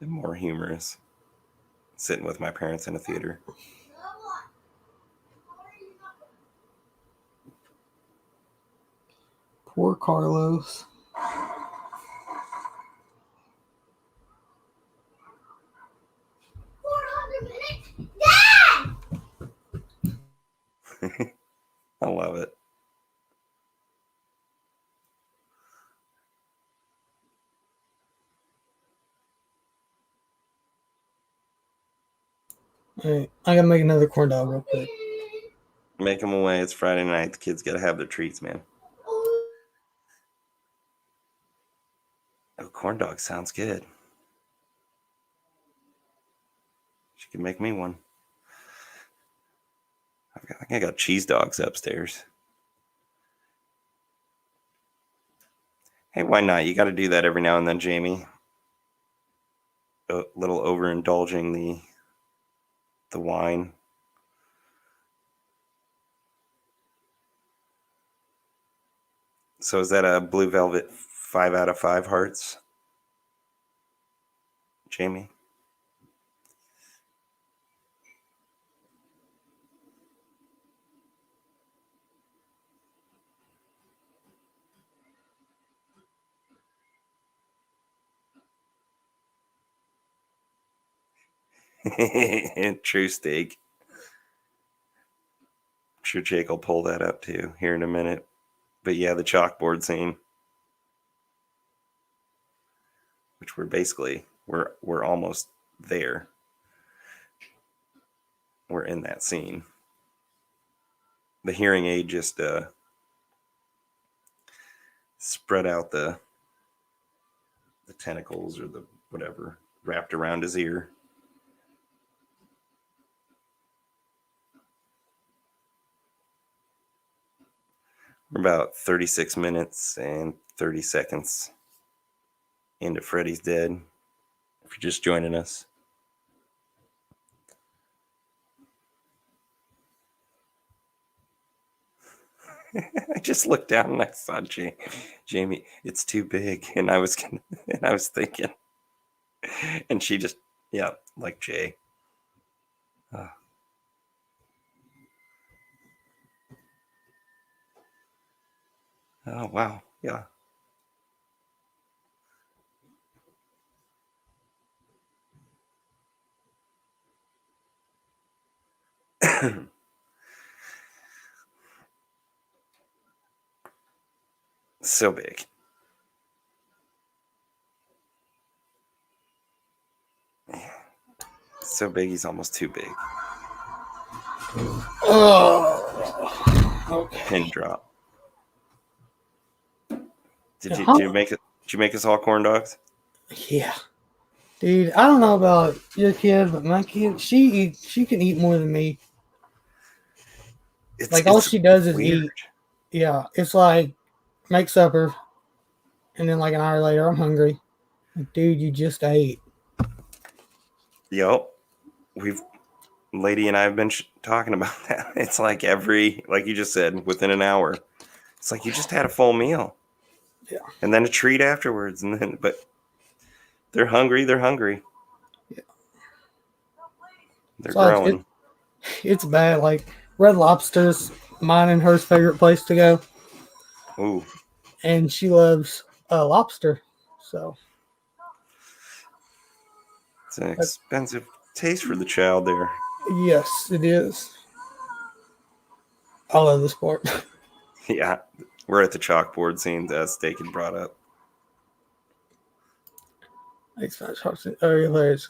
and more humorous. Sitting with my parents in a theater. Poor Carlos. I love it. All right, I gotta make another corn dog real quick. Make them away. It's Friday night. The kids got to have their treats, man. Oh, corn dog sounds good. She can make me one. I think I got cheese dogs upstairs. Hey, why not? You got to do that every now and then, Jamie. A little overindulging the wine. So is that a Blue Velvet 5 out of 5 hearts, Jamie? True steak. I'm sure Jake will pull that up too here in a minute. But yeah, the chalkboard scene, which we're almost there. We're in that scene. The hearing aid just spread out the tentacles or the whatever wrapped around his ear. We're about 36 minutes and 30 seconds into Freddy's Dead. If you're just joining us. I just looked down and I saw Jamie. It's too big, and I was thinking, and she just like Jay. Oh wow, yeah. So big. So big, he's almost too big. Oh, okay. Pin drop. Did you make us all corn dogs? Yeah, dude. I don't know about your kid, but my kid, she can eat more than me. Like all she does is weird. eat. Yeah, it's like make supper, and then like an hour later, I'm hungry. Like, dude, you just ate. Yep. We've Lady and I have been talking about that. It's like like you just said, within an hour. It's like you just had a full meal. Yeah. And then a treat afterwards. But they're hungry. They're hungry. Yeah. They're So like, growing. it's bad. Like Red Lobster's mine and her's favorite place to go. Ooh. And she loves lobster. So It's an expensive taste for the child there. yes, it is. I love this part. Yeah. We're at the chalkboard scene that Steak had brought up. Hilarious.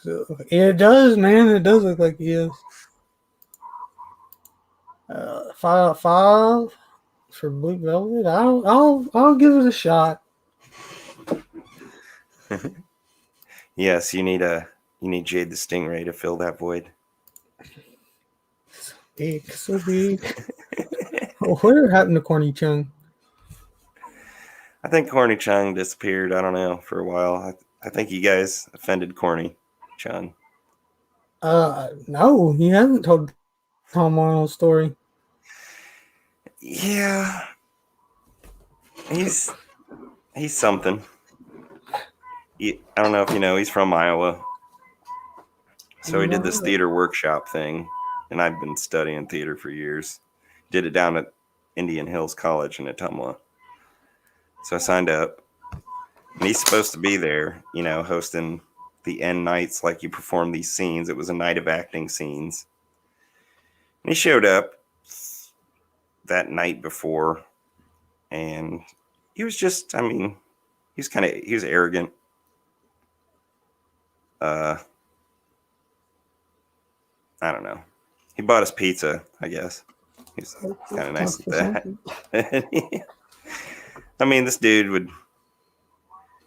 Yeah, it does, man. It does look like he is. 5 5 for Blue Velvet. I'll give it a shot. Yes, you need Jade the Stingray to fill that void. So big. Whatever happened to Corny Chung? I think Corny Chung disappeared. I don't know, for a while. I think you guys offended Corny Chung. No, he hasn't told Tom Arnold's story. Yeah, he's something. I don't know if you know, he's from Iowa. So he did this theater workshop thing, and I've been studying theater for years. Did it down at Indian Hills College in Ottumwa. So I signed up, and he's supposed to be there, hosting the end nights, like you perform these scenes. It was a night of acting scenes. And he showed up that night before, and he was just, he was arrogant. I don't know. He bought us pizza, I guess. He's kind of nice at that. This dude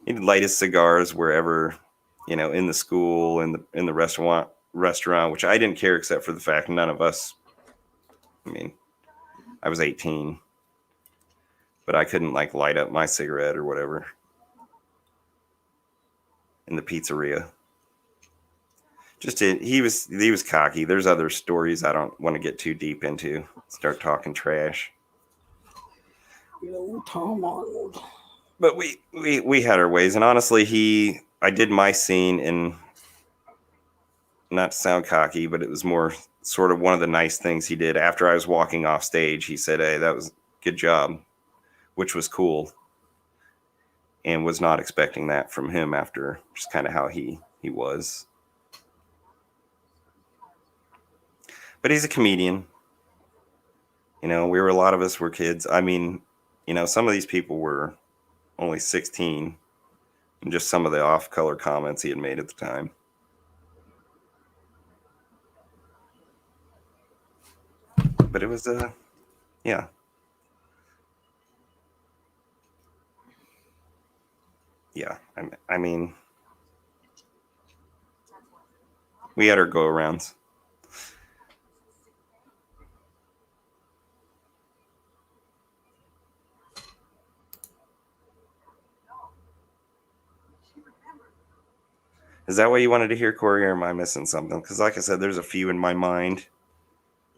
he'd light his cigars wherever, in the school, in the restaurant, which I didn't care, except for the fact none of us, I was 18, but I couldn't light up my cigarette or whatever in the pizzeria. He was cocky. There's other stories I don't want to get too deep into. Start talking trash. Tom Arnold. But we had our ways, and honestly, I did my scene in, not to sound cocky, but it was more sort of one of the nice things he did. After I was walking off stage, he said, "Hey, that was a good job," which was cool, and was not expecting that from him after just kind of how he was. But he's a comedian. A lot of us were kids. Some of these people were only 16, and just some of the off-color comments he had made at the time. But it was, yeah. Yeah, we had our go-arounds. Is that what you wanted to hear, Corey, or am I missing something? Because like I said, there's a few in my mind.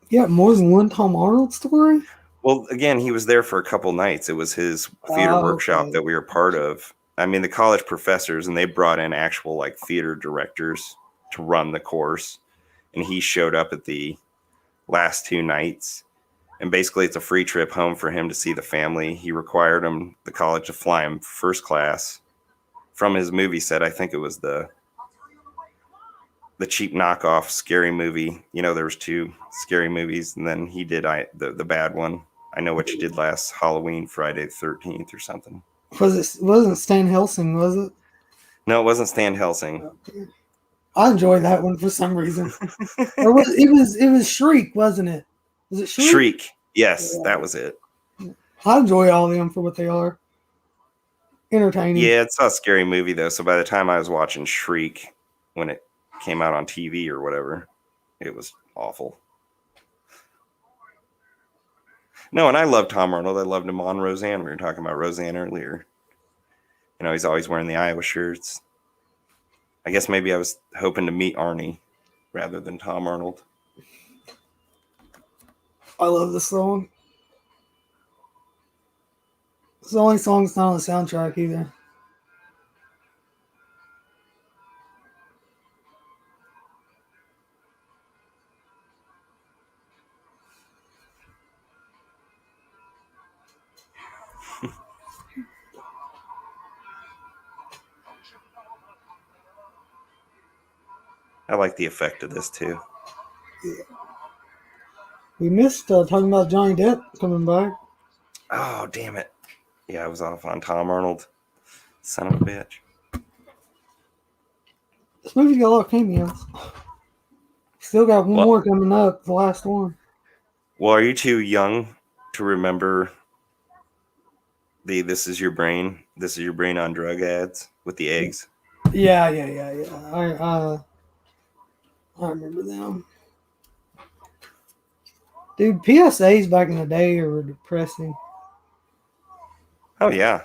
Yeah, more than one Tom Arnold story? Well, again, he was there for a couple nights. It was his theater workshop that we were part of. The college professors, and they brought in actual theater directors to run the course. And he showed up at the last 2 nights. And basically, it's a free trip home for him to see the family. He required the college, to fly him first class from his movie set. I think it was the cheap knockoff Scary Movie. There was 2 scary movies, and then he did the bad one. I Know What You Did Last Halloween, Friday the 13th or something. Wasn't Stan Helsing, was it? No, it wasn't Stan Helsing. Okay. I enjoyed that one for some reason. It was Shriek, wasn't it? Was it Shriek? Shriek. Yes, yeah. That was it. I enjoy all of them for what they are. Entertaining. Yeah, it's not a scary movie though. So by the time I was watching Shriek, when it came out on TV or whatever, it was awful. No, and I love Tom Arnold. I loved him on Roseanne. We were talking about Roseanne earlier. He's always wearing the Iowa shirts. I guess maybe I was hoping to meet Arnie rather than Tom Arnold. I love this song. It's the only song that's not on the soundtrack either. I like the effect of this too. We missed talking about Johnny Depp coming back. Oh, damn it. Yeah, I was off on Tom Arnold. Son of a bitch. This movie got a lot of cameos. Still got one more coming up, the last one. Well, are you too young to remember the "This is your brain on drug" ads with the eggs? Yeah. I remember them. Dude, PSAs back in the day were depressing. Oh yeah.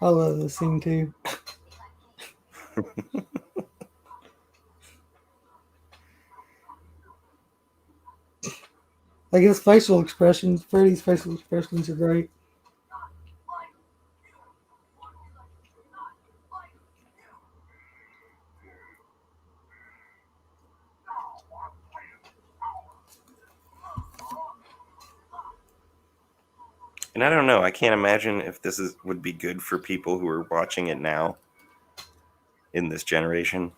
I love this scene too. Like his facial expressions, Freddy's facial expressions are great. And I don't know. I can't imagine if this would be good for people who are watching it now in this generation.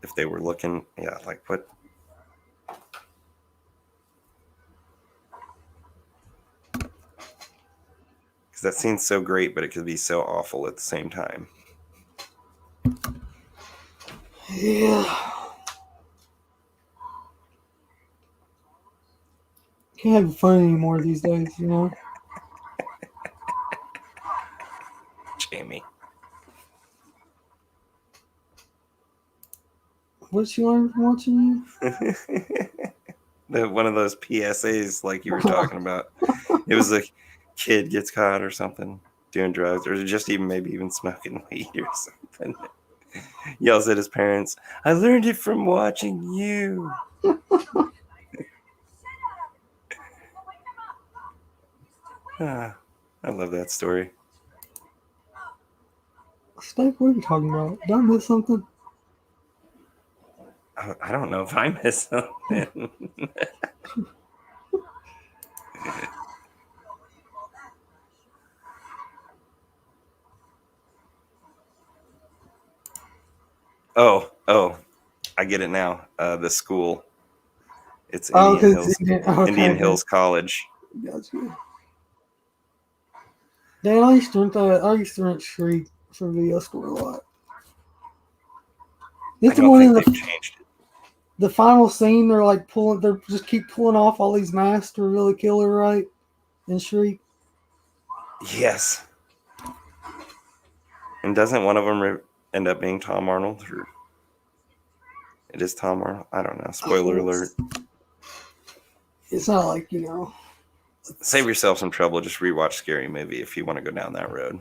If they were looking, yeah, like what? Because that scene's so great, but it could be so awful at the same time. Yeah. Can't have fun anymore these days, you know? Jamie. What'd she learn from watching you? One of those PSAs like you were talking about. It was a kid gets caught or something doing drugs, or just even maybe even smoking weed or something. Yells at his parents, "I learned it from watching you." I love that story. Steve, what are you talking about? Did I miss something? I don't know if I missed something. Oh, I get it now. The school. It's Indian Hills. Indian Hills College. Gotcha. Dan, I used to rent Shriek for video store a lot. This the one in they've changed it. The final scene, they're like pulling, they're just keep pulling off all these masks to reveal the killer, right? In Shriek. Yes. And doesn't one of them end up being Tom Arnold? Or it is Tom Arnold? I don't know. Spoiler alert. It's not like, you know. Save yourself some trouble. Just rewatch Scary Movie if you want to go down that road.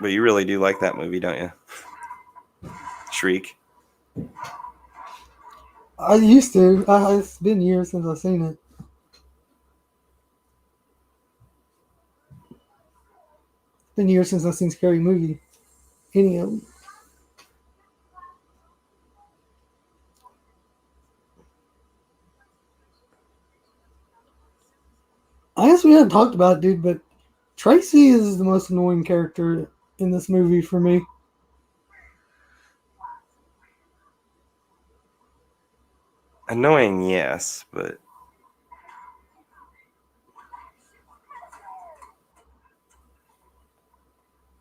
But you really do like that movie, don't you? Shriek. I used to. It's been years since I've seen it. It's been years since I've seen Scary Movie. Any of them. I guess we haven't talked about it, dude, but Tracy is the most annoying character in this movie for me. Annoying, yes, but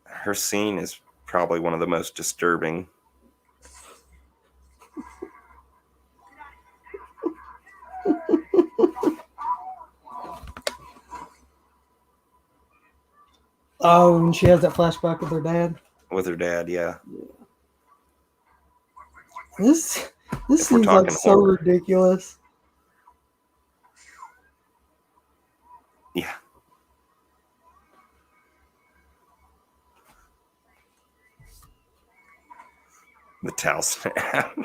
her scene is probably one of the most disturbing. Oh, and she has that flashback with her dad. With her dad, yeah. This seems like so ridiculous. Yeah. The towel snap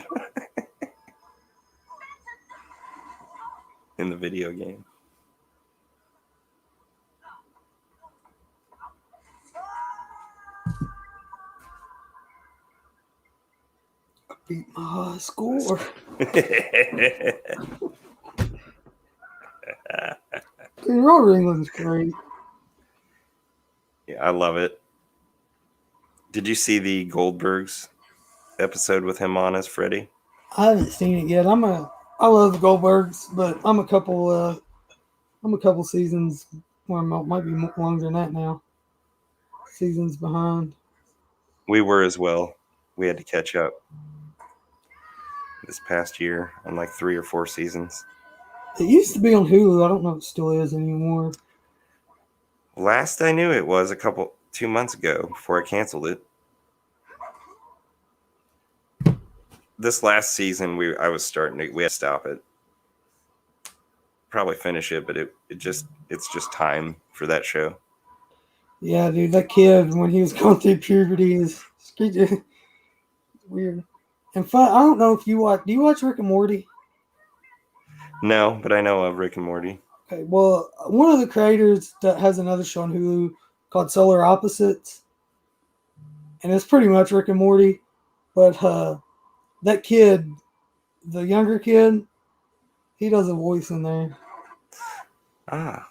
in the video game. Beat my high score. Robert England's great. Yeah, I love it. Did you see the Goldbergs episode with him on as Freddy? I haven't seen it yet. I love the Goldbergs, but I'm a couple seasons, or might be longer than that now. Seasons behind. We were as well. We had to catch up this past year on like 3 or 4 seasons. It used to be on Hulu. I don't know if it still is anymore. Last I knew, it was 2 months ago before I canceled it. This last season, we had to stop it. Probably finish it, but it's just time for that show. Yeah, dude, that kid when he was going through puberty is weird. And fun. I don't know if you watch. Do you watch Rick and Morty? No, but I know of Rick and Morty. Okay, well, one of the creators that has another show on Hulu called Solar Opposites, and it's pretty much Rick and Morty, but that kid, the younger kid, he does a voice in there. Ah.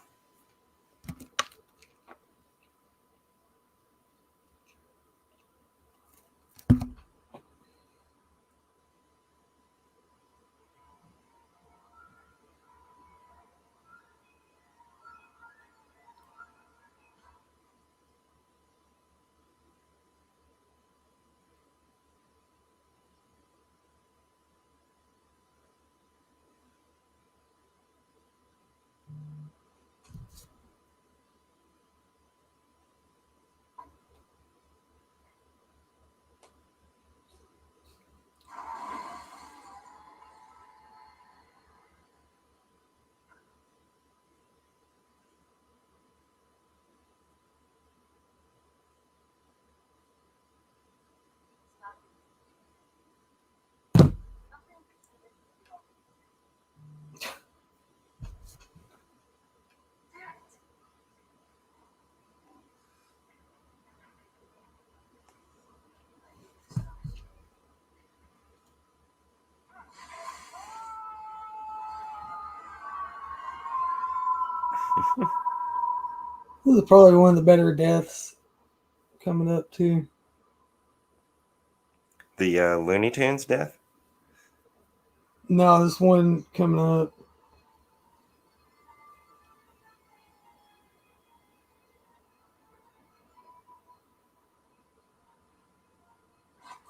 This is probably one of the better deaths coming up too. The Looney Tunes death? No, this one coming up.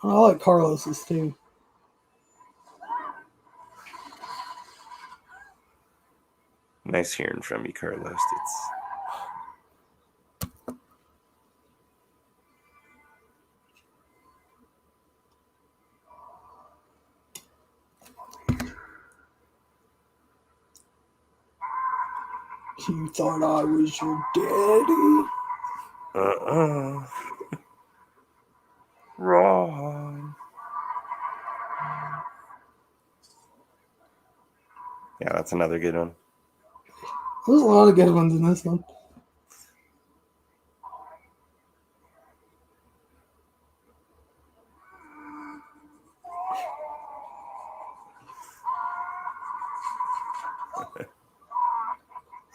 I like Carlos's too. Nice hearing from you, Carlos. You thought I was your daddy? Wrong. Yeah, that's another good one. There's a lot of good ones in this one.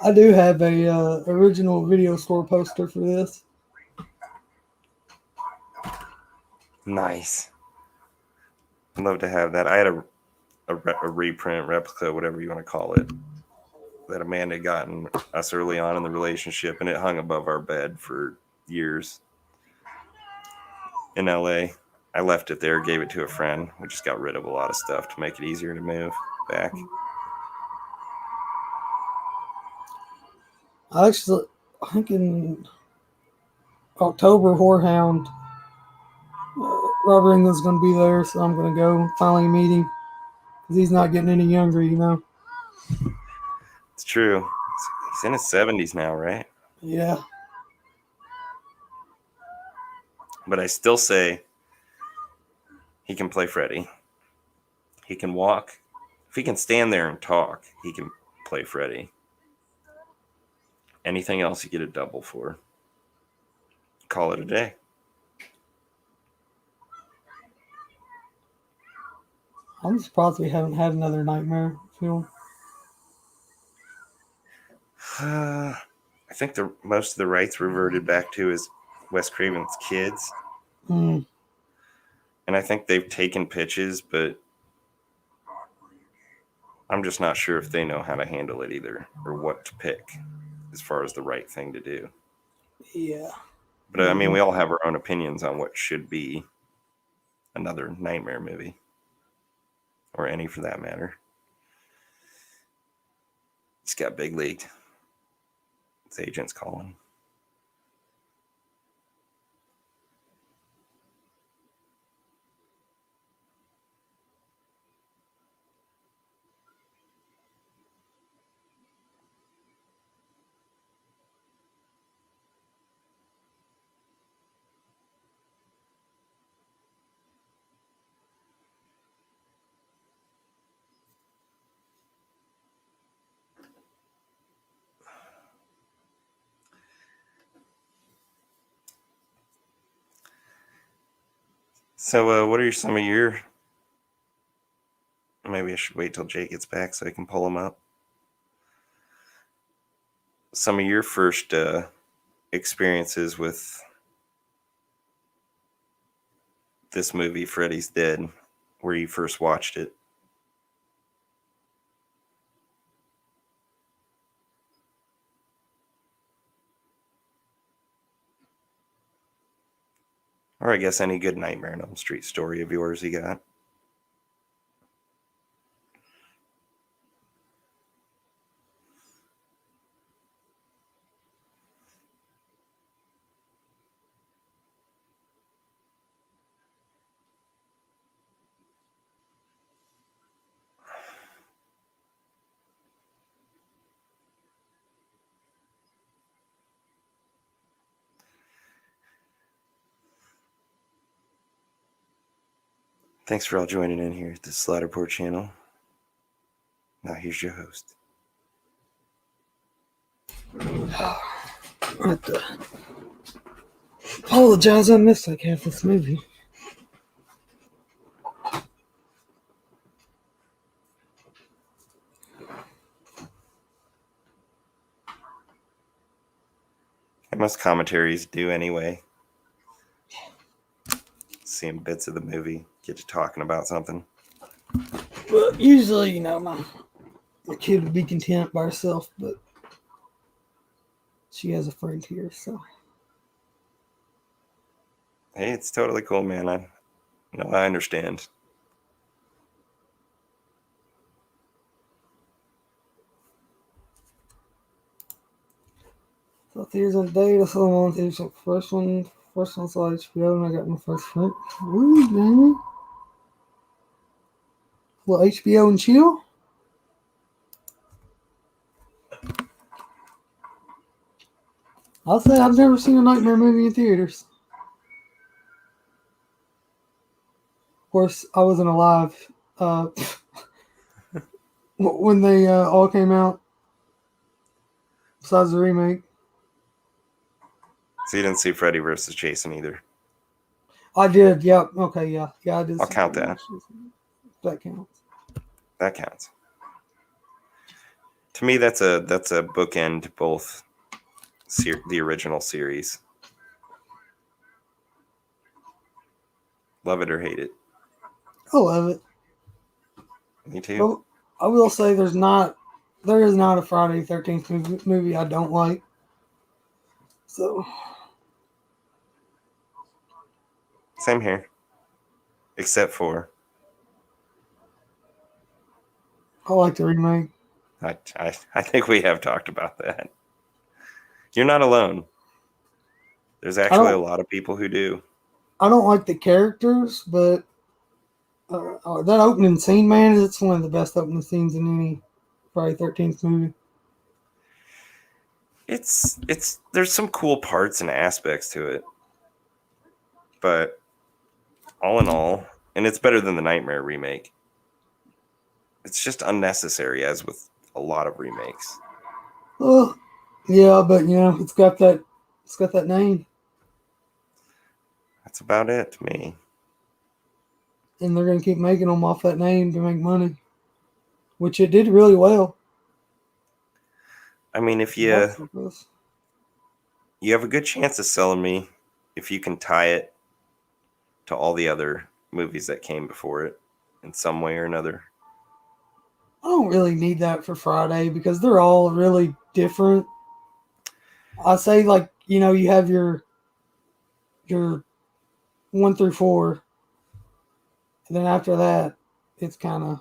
I do have a original video store poster for this. Nice. I'd love to have that. I had a reprint, replica, whatever you want to call it, that Amanda had gotten us early on in the relationship, and it hung above our bed for years in LA. I left it there, gave it to a friend. We just got rid of a lot of stuff to make it easier to move back. I think in October, Whorehound, Robert England's going to be there, so I'm going to go finally meet him. Because he's not getting any younger, you know. It's true. He's in his 70s now, right? Yeah. But I still say he can play Freddy. He can walk. If he can stand there and talk, he can play Freddy. Anything else you get a double for. Call it a day. I'm surprised we haven't had another Nightmare film. I think most of the rights reverted back to is Wes Craven's kids. Mm. And I think they've taken pitches, but I'm just not sure if they know how to handle it either, or what to pick as far as the right thing to do. Yeah. But I mean, we all have our own opinions on what should be another Nightmare movie, or any for that matter. It's got big leagued. It's agents calling. So, what are some of your... Maybe I should wait till Jake gets back so I can pull him up. Some of your first experiences with this movie, Freddy's Dead, where you first watched it. Or I guess any good Nightmare on Elm Street story of yours you got. Thanks for all joining in here at the Slatterport channel. Now here's your host. I have to apologize, I missed like half this movie. And most commentaries do anyway. Seeing bits of the movie, get to talking about something. But usually, you know, my kid would be content by herself, but she has a friend here, so. Hey, it's totally cool, man. I understand. So theaters on day, that's the one theaters. First one's on HBO, and I got my first friend. Ooh, damn it. Well, HBO and chill. I'll say I've never seen a Nightmare movie in theaters. Of course, I wasn't alive when they all came out. Besides the remake. So you didn't see Freddy versus Jason either. I did, yep. Okay, yeah. Yeah, I did. I'll count that. That counts. That counts. To me, that's a bookend to both the original series. Love it or hate it. I love it. Me too. But I will say there is not a Friday the 13th movie I don't like. So. Same here. Except for... I like the remake. I think we have talked about that. You're not alone. There's actually a lot of people who do. I don't like the characters, but that opening scene, man, it's one of the best opening scenes in any Friday 13th movie. It's there's some cool parts and aspects to it. But all in all, And it's better than the Nightmare remake. It's just unnecessary, as with a lot of remakes. Oh, yeah, but it's got that name, That's about it to me. and they're gonna keep making them off that name to make money, which it did really well. I mean, if you have a good chance of selling me, if you can tie it to all the other movies that came before it in some way or another. I don't really need that for Friday because they're all really different. I say you have your 1 through 4, and then after that, it's kind of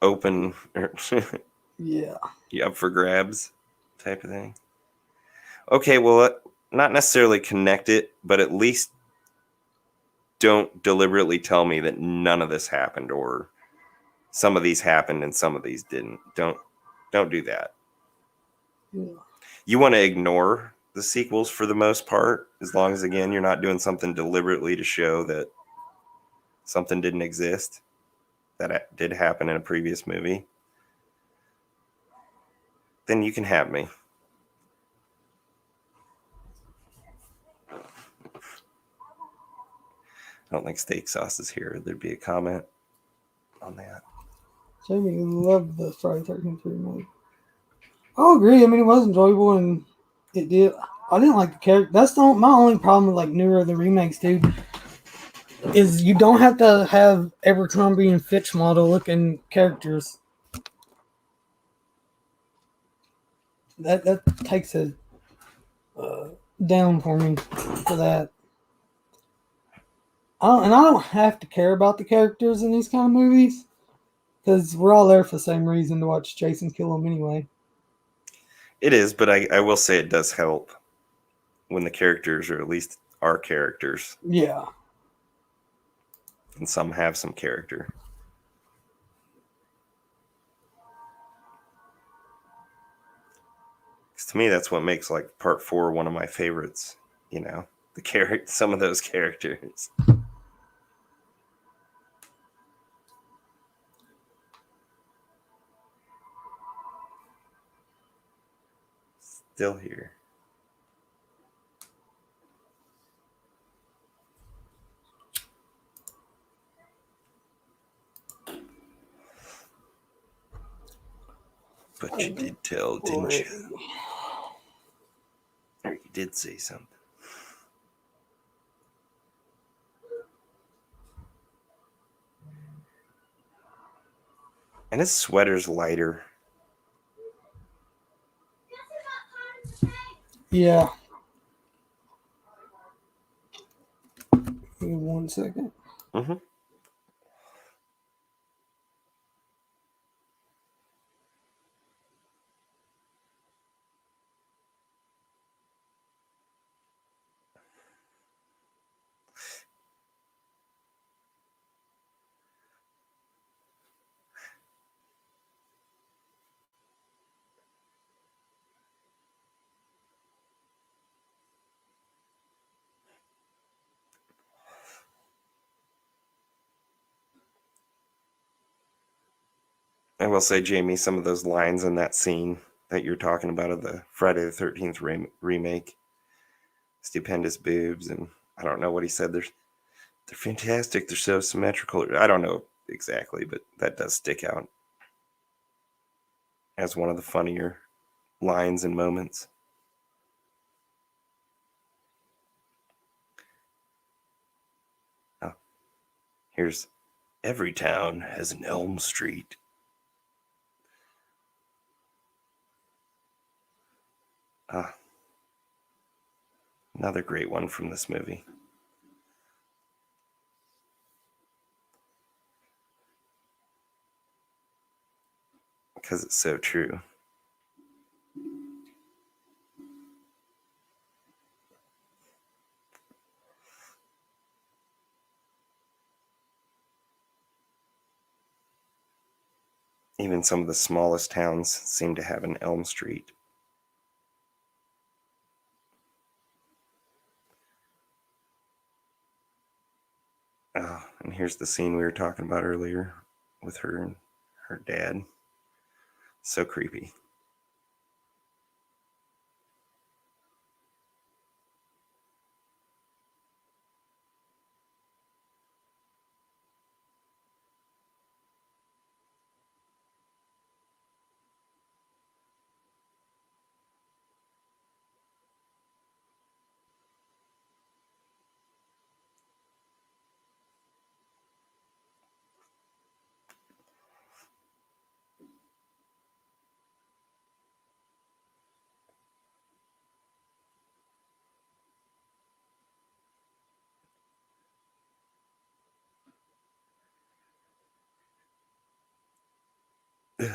Open, yeah. you up for grabs type of thing. Okay, well, not necessarily connect it, but at least don't deliberately tell me that none of this happened, or some of these happened and some of these didn't. Don't do that. Yeah. You want to ignore the sequels for the most part, as long as, again, you're not doing something deliberately to show that something didn't exist that did happen in a previous movie. Then you can have me. I don't think steak sauce is here. There'd be a comment on that. Jamie loved the Friday 13th remake. I'll agree. I mean, it was enjoyable, and it did. I didn't like the character. That's my only problem with newer of the remakes, dude. Is you don't have to have Abercrombie and Fitch model looking characters. That takes a down for me for that. I don't have to care about the characters in these kind of movies because we're all there for the same reason, to watch Jason kill them anyway. It is, but I will say it does help when the characters, or at least our characters, Yeah. and some have some character. Because to me, that's what makes part 4 one of my favorites. Some of those characters. Still here. But you did tell, didn't you? Or you did say something. And his sweater's lighter. Yeah. Give me 1 second. Mm-hmm. I will say, Jamie, some of those lines in that scene that you're talking about of the Friday the 13th remake, stupendous boobs, and I don't know what he said. They're fantastic. They're so symmetrical. I don't know exactly, but that does stick out as one of the funnier lines and moments. Oh, here's every town has an Elm Street. Another great one from this movie. Because it's so true. Even some of the smallest towns seem to have an Elm Street. And here's the scene we were talking about earlier with her and her dad. So creepy. Ugh.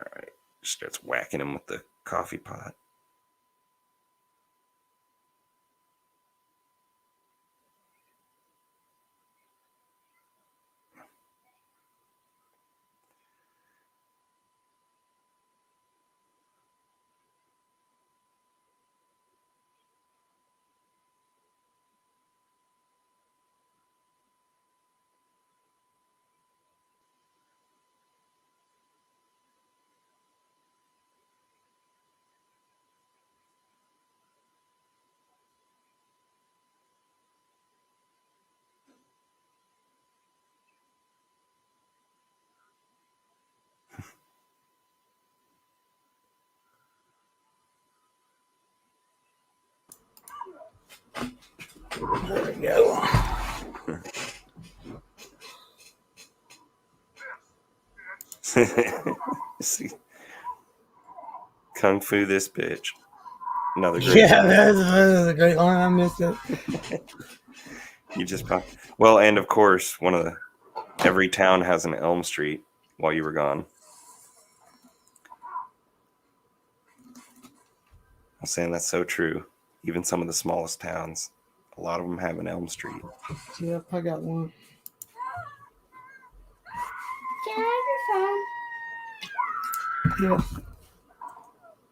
All right. Starts whacking him with the coffee pot. There we go. See, Kung Fu this bitch. Another great Yeah, line. that's a great line. I missed it. You just pop. Well, and of course, every town has an Elm Street while you were gone. I'm saying that's so true. Even some of the smallest towns, a lot of them have an Elm Street. Yep, I got one. Can I have your phone? Yeah.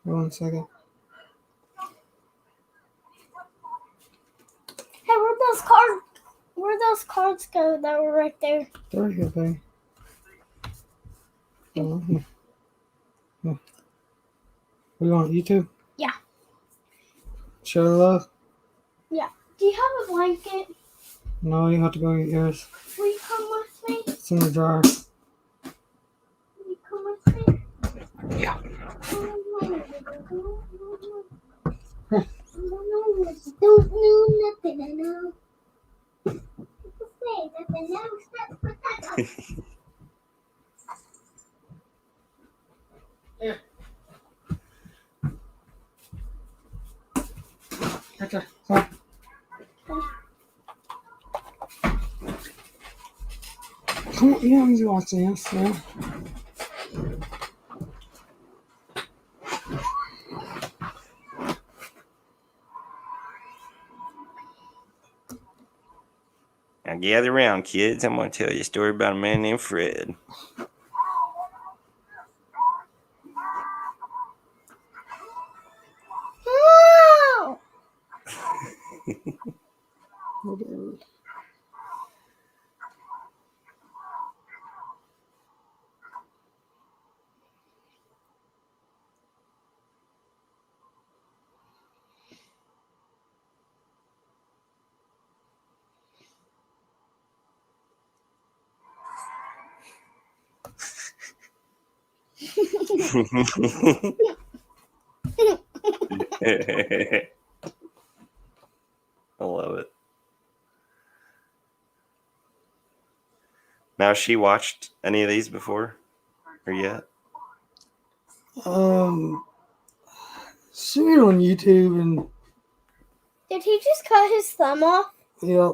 One second. Hey, where'd those cards go that were right there? There you go, baby. Here. We on YouTube? Yeah. Show the love? Yeah. Do you have a blanket? No, you have to go get yours. Will you come with me? It's in the jar. Will you come with me? Yeah. Don't know nothing, I know. People say that they never step foot that Yeah. Okay. Come on, you don't need to watch this, man. Now gather around, kids. I'm going to tell you a story about a man named Fred. No! Whatever. I love it. Now, she watched any of these before or yet? See it on YouTube and Did he just cut his thumb off? yep,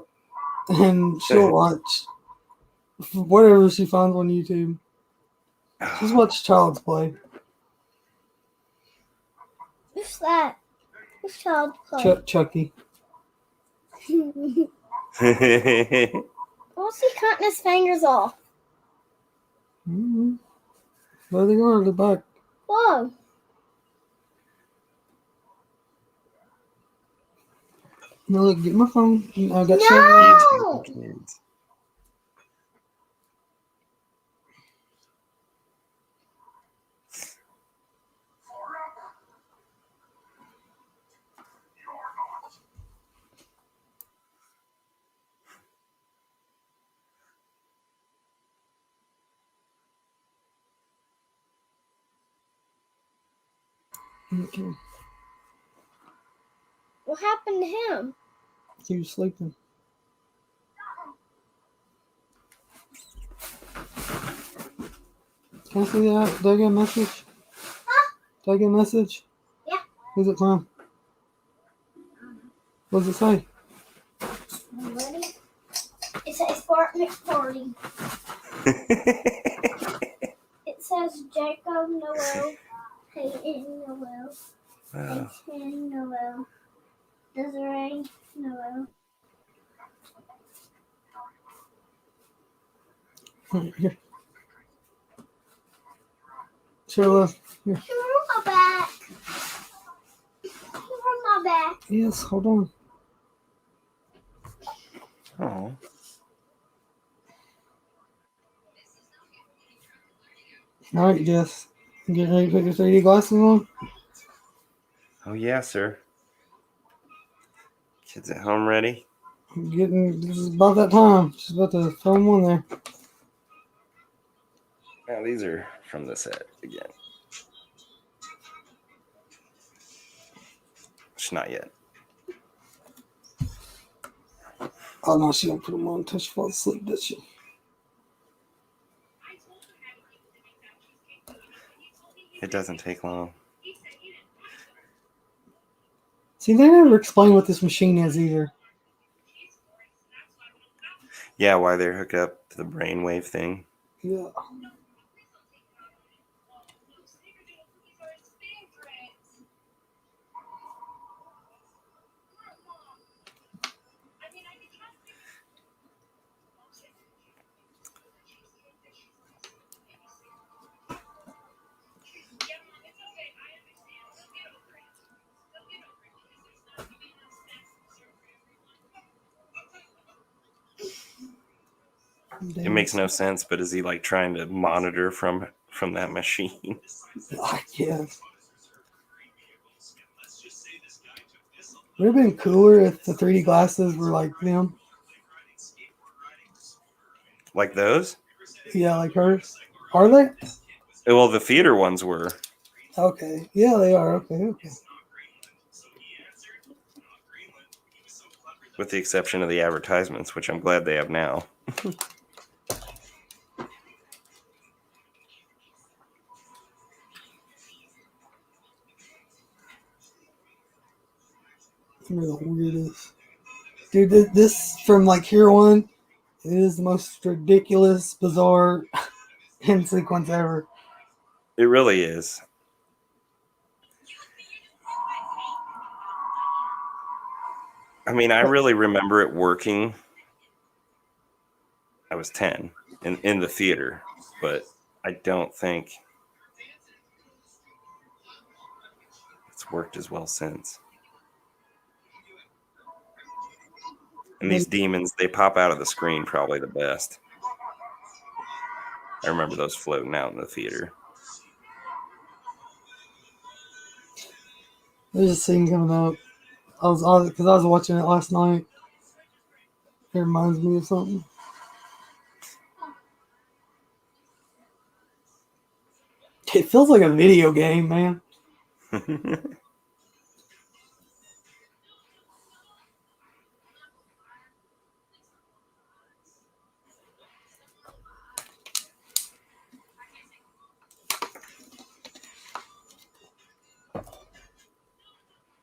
and she'll watch whatever she finds on YouTube. She's watched Child's Play. Who's that? Who's Child's Play? Chucky. What's he cutting his fingers off? Mm-hmm. There they are. They're back. Whoa. No, look, get my phone. I got No! Kids. Okay. What happened to him? He was sleeping. Can I see that? Did I get a message? Did I get a message? Yeah. Who's it from? What does it say? Ready? It says Fort McFarty. It says Jacob Noel, Peyton Noel, Ethan Noel, Desiree Noel. Here. Sheila. Here. She ruined my back. She ruined my back. Yes, hold on. Oh. All right, Jess. You getting ready to put your 3D glasses on? Oh yeah, sir. Kids at home ready? This is about that time. She's about to throw them on there. Now these are from the set again. It's not yet. Oh no, she don't put them on until she falls asleep, does she? It doesn't take long. See, they never explain what this machine is either. Yeah, why they're hooked up to the brainwave thing. Yeah. It makes no sense, but is he like trying to monitor from that machine? I guess. Would have been cooler if the 3D glasses were like them. Like those? Yeah, like hers. Are they? Well, the theater ones were. Okay. Yeah, they are. Okay. With the exception of the advertisements, which I'm glad they have now. You're the weirdest. Dude, this from like here on is the most ridiculous, bizarre end sequence ever. It really is. I mean, I really remember it working. I was 10 in the theater, but I don't think it's worked as well since. And these demons, they pop out of the screen probably the best. I remember those floating out in the theater. There's a scene coming up. I was watching it last night. It reminds me of something. It feels like a video game, man.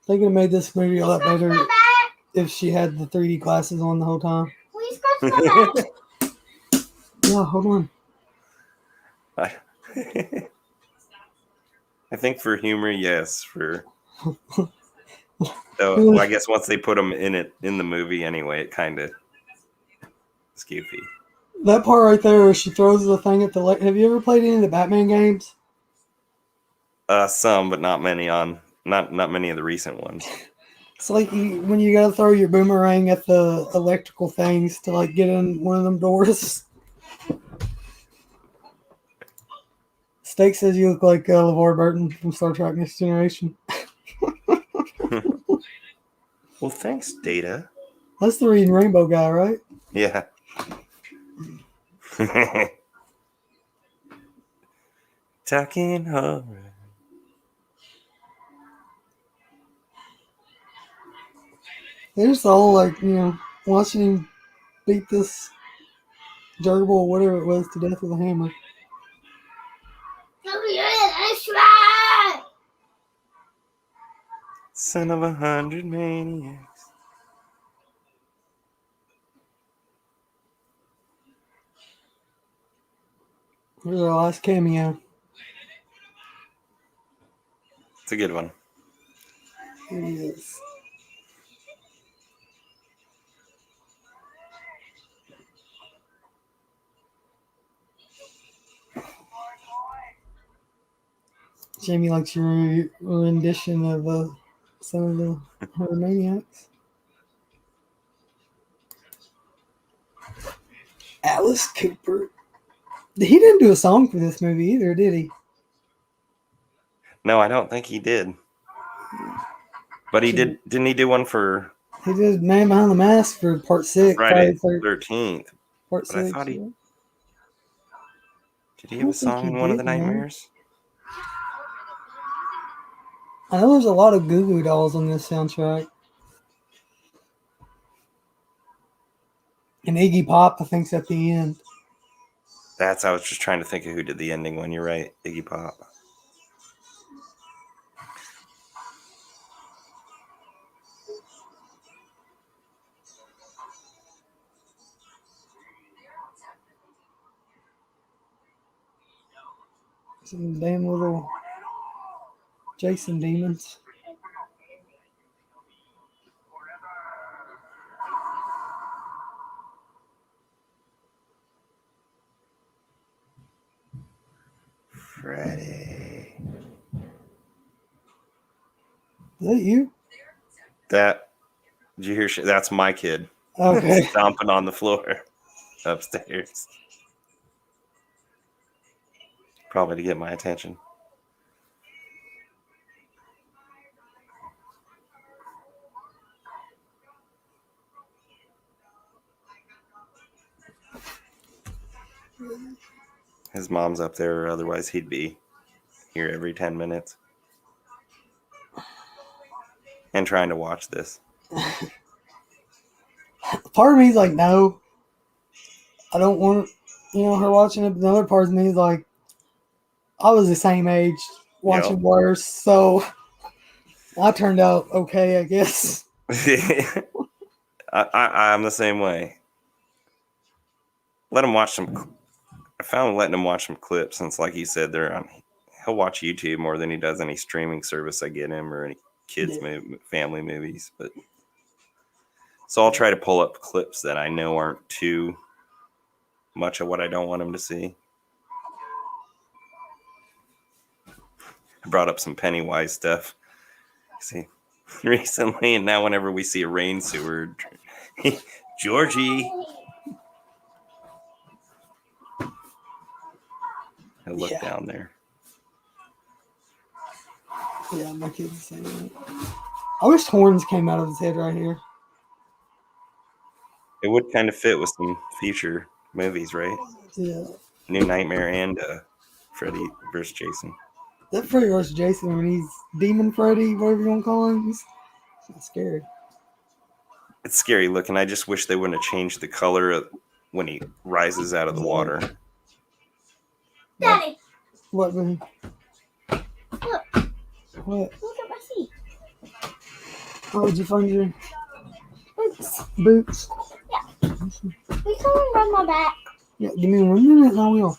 They could have made this movie a lot better if she had the 3D glasses on the whole time. Will you scratch my back? Yeah, hold on. I think for humor, yes. Well, I guess once they put them in the movie anyway, it kind of is goofy. That part right there where she throws the thing at the lake. Have you ever played any of the Batman games? Some, but not many not many of the recent ones. It's like when you gotta throw your boomerang at the electrical things to like get in one of them doors. Steak says you look like LeVar Burton from Star Trek Next Generation. Well, thanks, Data. That's the Reading Rainbow guy, right? Yeah. Talking horror. They're just all like, watching him beat this gerbil or whatever it was to death with a hammer. Son of 100 maniacs. Here's our last cameo. It's a good one. Here he is. Jamie likes your rendition of some of the horror maniacs. Alice Cooper. He didn't do a song for this movie either, did he? No, I don't think he did. But he did. Didn't he do one for He did Man Behind the Mask for part 6. Friday the 13th? Part But 6. I thought he yeah. did. He have a song in one of the Nightmares? I know there's a lot of Goo Goo Dolls on this soundtrack. And Iggy Pop, I think's at the end. I was just trying to think of who did the ending one. You're right, Iggy Pop. Some damn little Jason demons. Freddy. Is that you? Did you hear? That's my kid. Okay. Stomping on the floor upstairs. Probably to get my attention. His mom's up there, or otherwise he'd be here every 10 minutes. And trying to watch this. Part of me is like, no. I don't want, her watching it. But the other part of me is like, I was the same age watching worse. So I turned out okay, I guess. I'm the same way. Let him watch some. I found letting him watch some clips since, like you said, he'll watch YouTube more than he does any streaming service I get him or any kids' family movies. But so I'll try to pull up clips that I know aren't too much of what I don't want him to see. I brought up some Pennywise stuff. See, recently, and now whenever we see a rain sewer, Georgie. He'll look down there. Yeah, my kid's saying that. I wish horns came out of his head right here. It would kind of fit with some future movies, right? Yeah. New Nightmare and Freddy vs. Jason. That Freddy vs. Jason, when he's Demon Freddy, whatever you want to call him, he's scary. It's scary looking. I just wish they wouldn't have changed the color when he rises out of the water. Daddy, What, man? look. What? Look at my feet. Oh, did you find your Boots. boots? Yeah. We come and rub my back. Yeah, give me 1 minute and I will.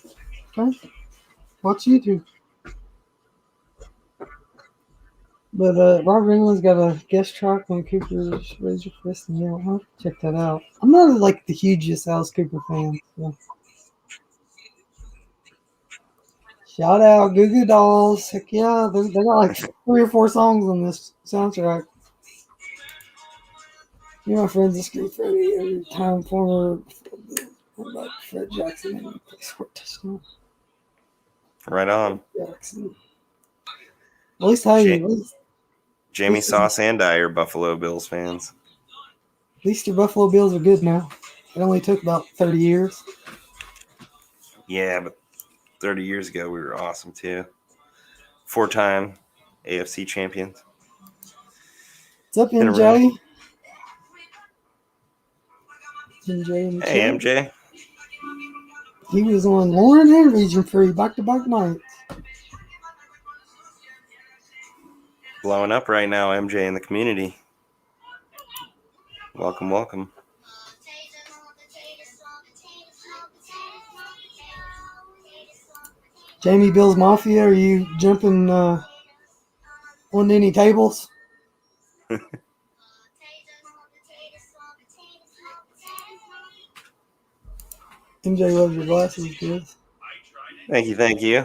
Okay? Watch YouTube. But Robert England's got a guest track on Cooper's Razor Fist, and I'll have to check that out. I'm not like the hugest Alice Cooper fan. So. Shout out Goo Goo Dolls. Heck yeah, they got like 3 or 4 songs on this soundtrack. You know, my friends at Street Freddy every time former like Fred Jackson and play squirt touchdown. Right on. Jackson. At least hey, Jamie Sauce and I are Buffalo Bills fans. at least your Buffalo Bills are good now. It only took about 30 years. Yeah, but 30 years ago we were awesome too. 4-time AFC champions. What's up, Been MJ? around. MJ in the Hey, chat. MJ. He was on Lauren and Region Free back-to-back nights. Blowing up right now, MJ in the community. Welcome, welcome. Jamie Bill's Mafia, are you jumping on any tables? MJ loves your glasses, good. Thank you, thank you.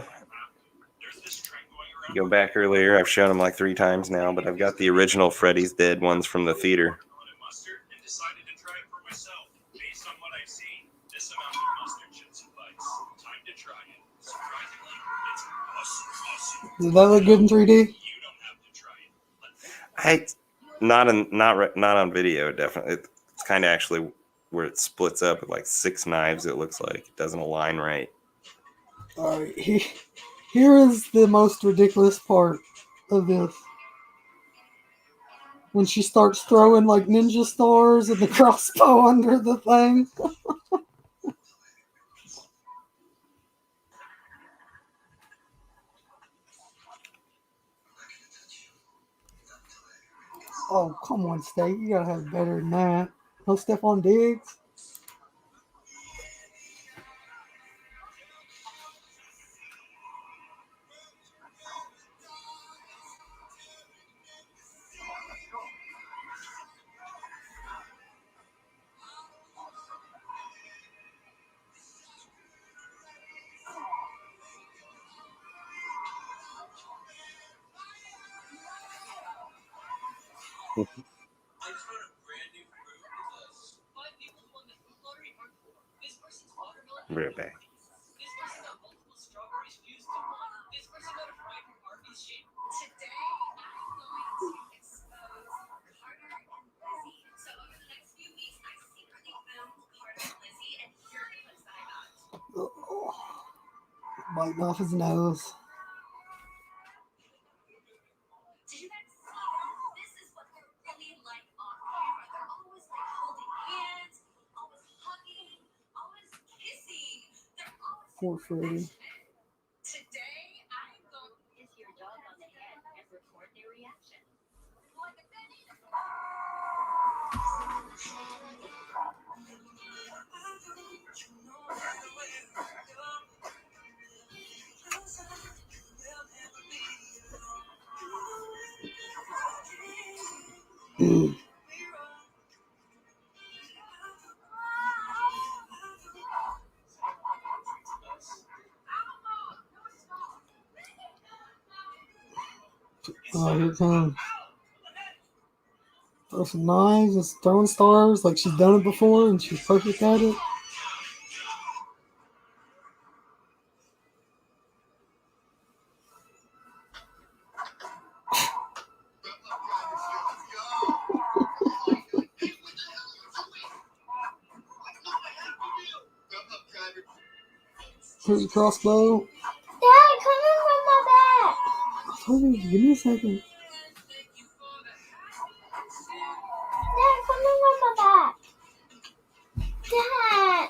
You go back earlier, I've shown them like 3 times now, but I've got the original Freddy's Dead ones from the theater. Does that look good in 3D? Not on video, definitely. It's kind of actually where it splits up with like 6 knives. It looks like it doesn't align right. All right, here is the most ridiculous part of this. When she starts throwing like ninja stars and the crossbow under the thing. Oh, come on, State. You gotta have better than that. No Stephon Diggs. Be right back. Oh, biting off his nose. Poor Freddy. Oh, here it comes. Throw some knives and throwing stars like she's done it before and she's perfect at it. Here's the crossbow. Dad, come and rub my back. I told you, give me a second. Dad, come and rub my back. Dad.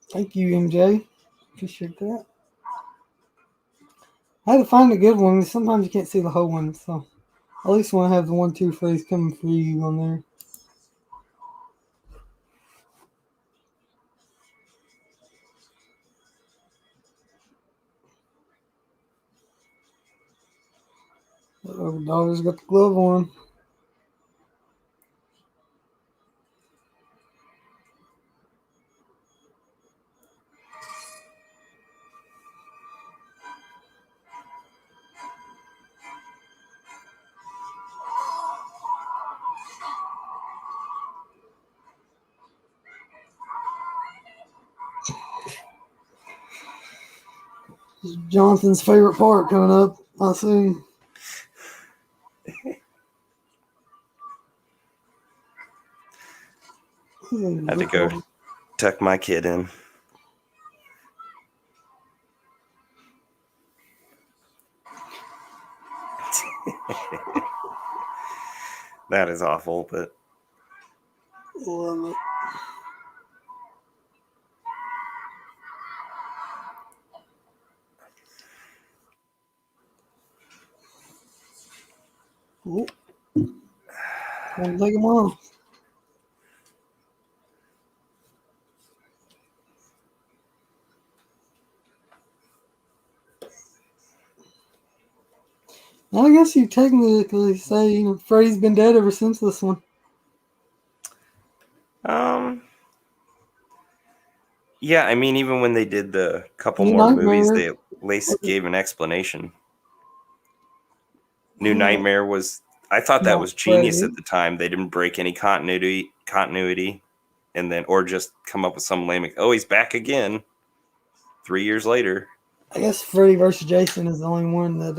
Thank you, MJ. Appreciate that. I had to find a good one. Sometimes you can't see the whole one, so I at least want to have the 1-2 phrase coming for you on there. Oh, daughter's got the glove on. This is Jonathan's favorite part coming up, I assume. Had to go tuck my kid in. That is awful, but Love it. Oh. Want to take him off. I guess you technically say Freddy's been dead ever since this one. yeah, I mean, even when they did the couple New more Nightmare. movies, they at least gave an explanation. New Nightmare was, I thought that Not was genius Freddy. at the time. They didn't break any continuity, and then or just come up with some lame. Oh, he's back again. 3 years later. I guess Freddy versus Jason is the only one that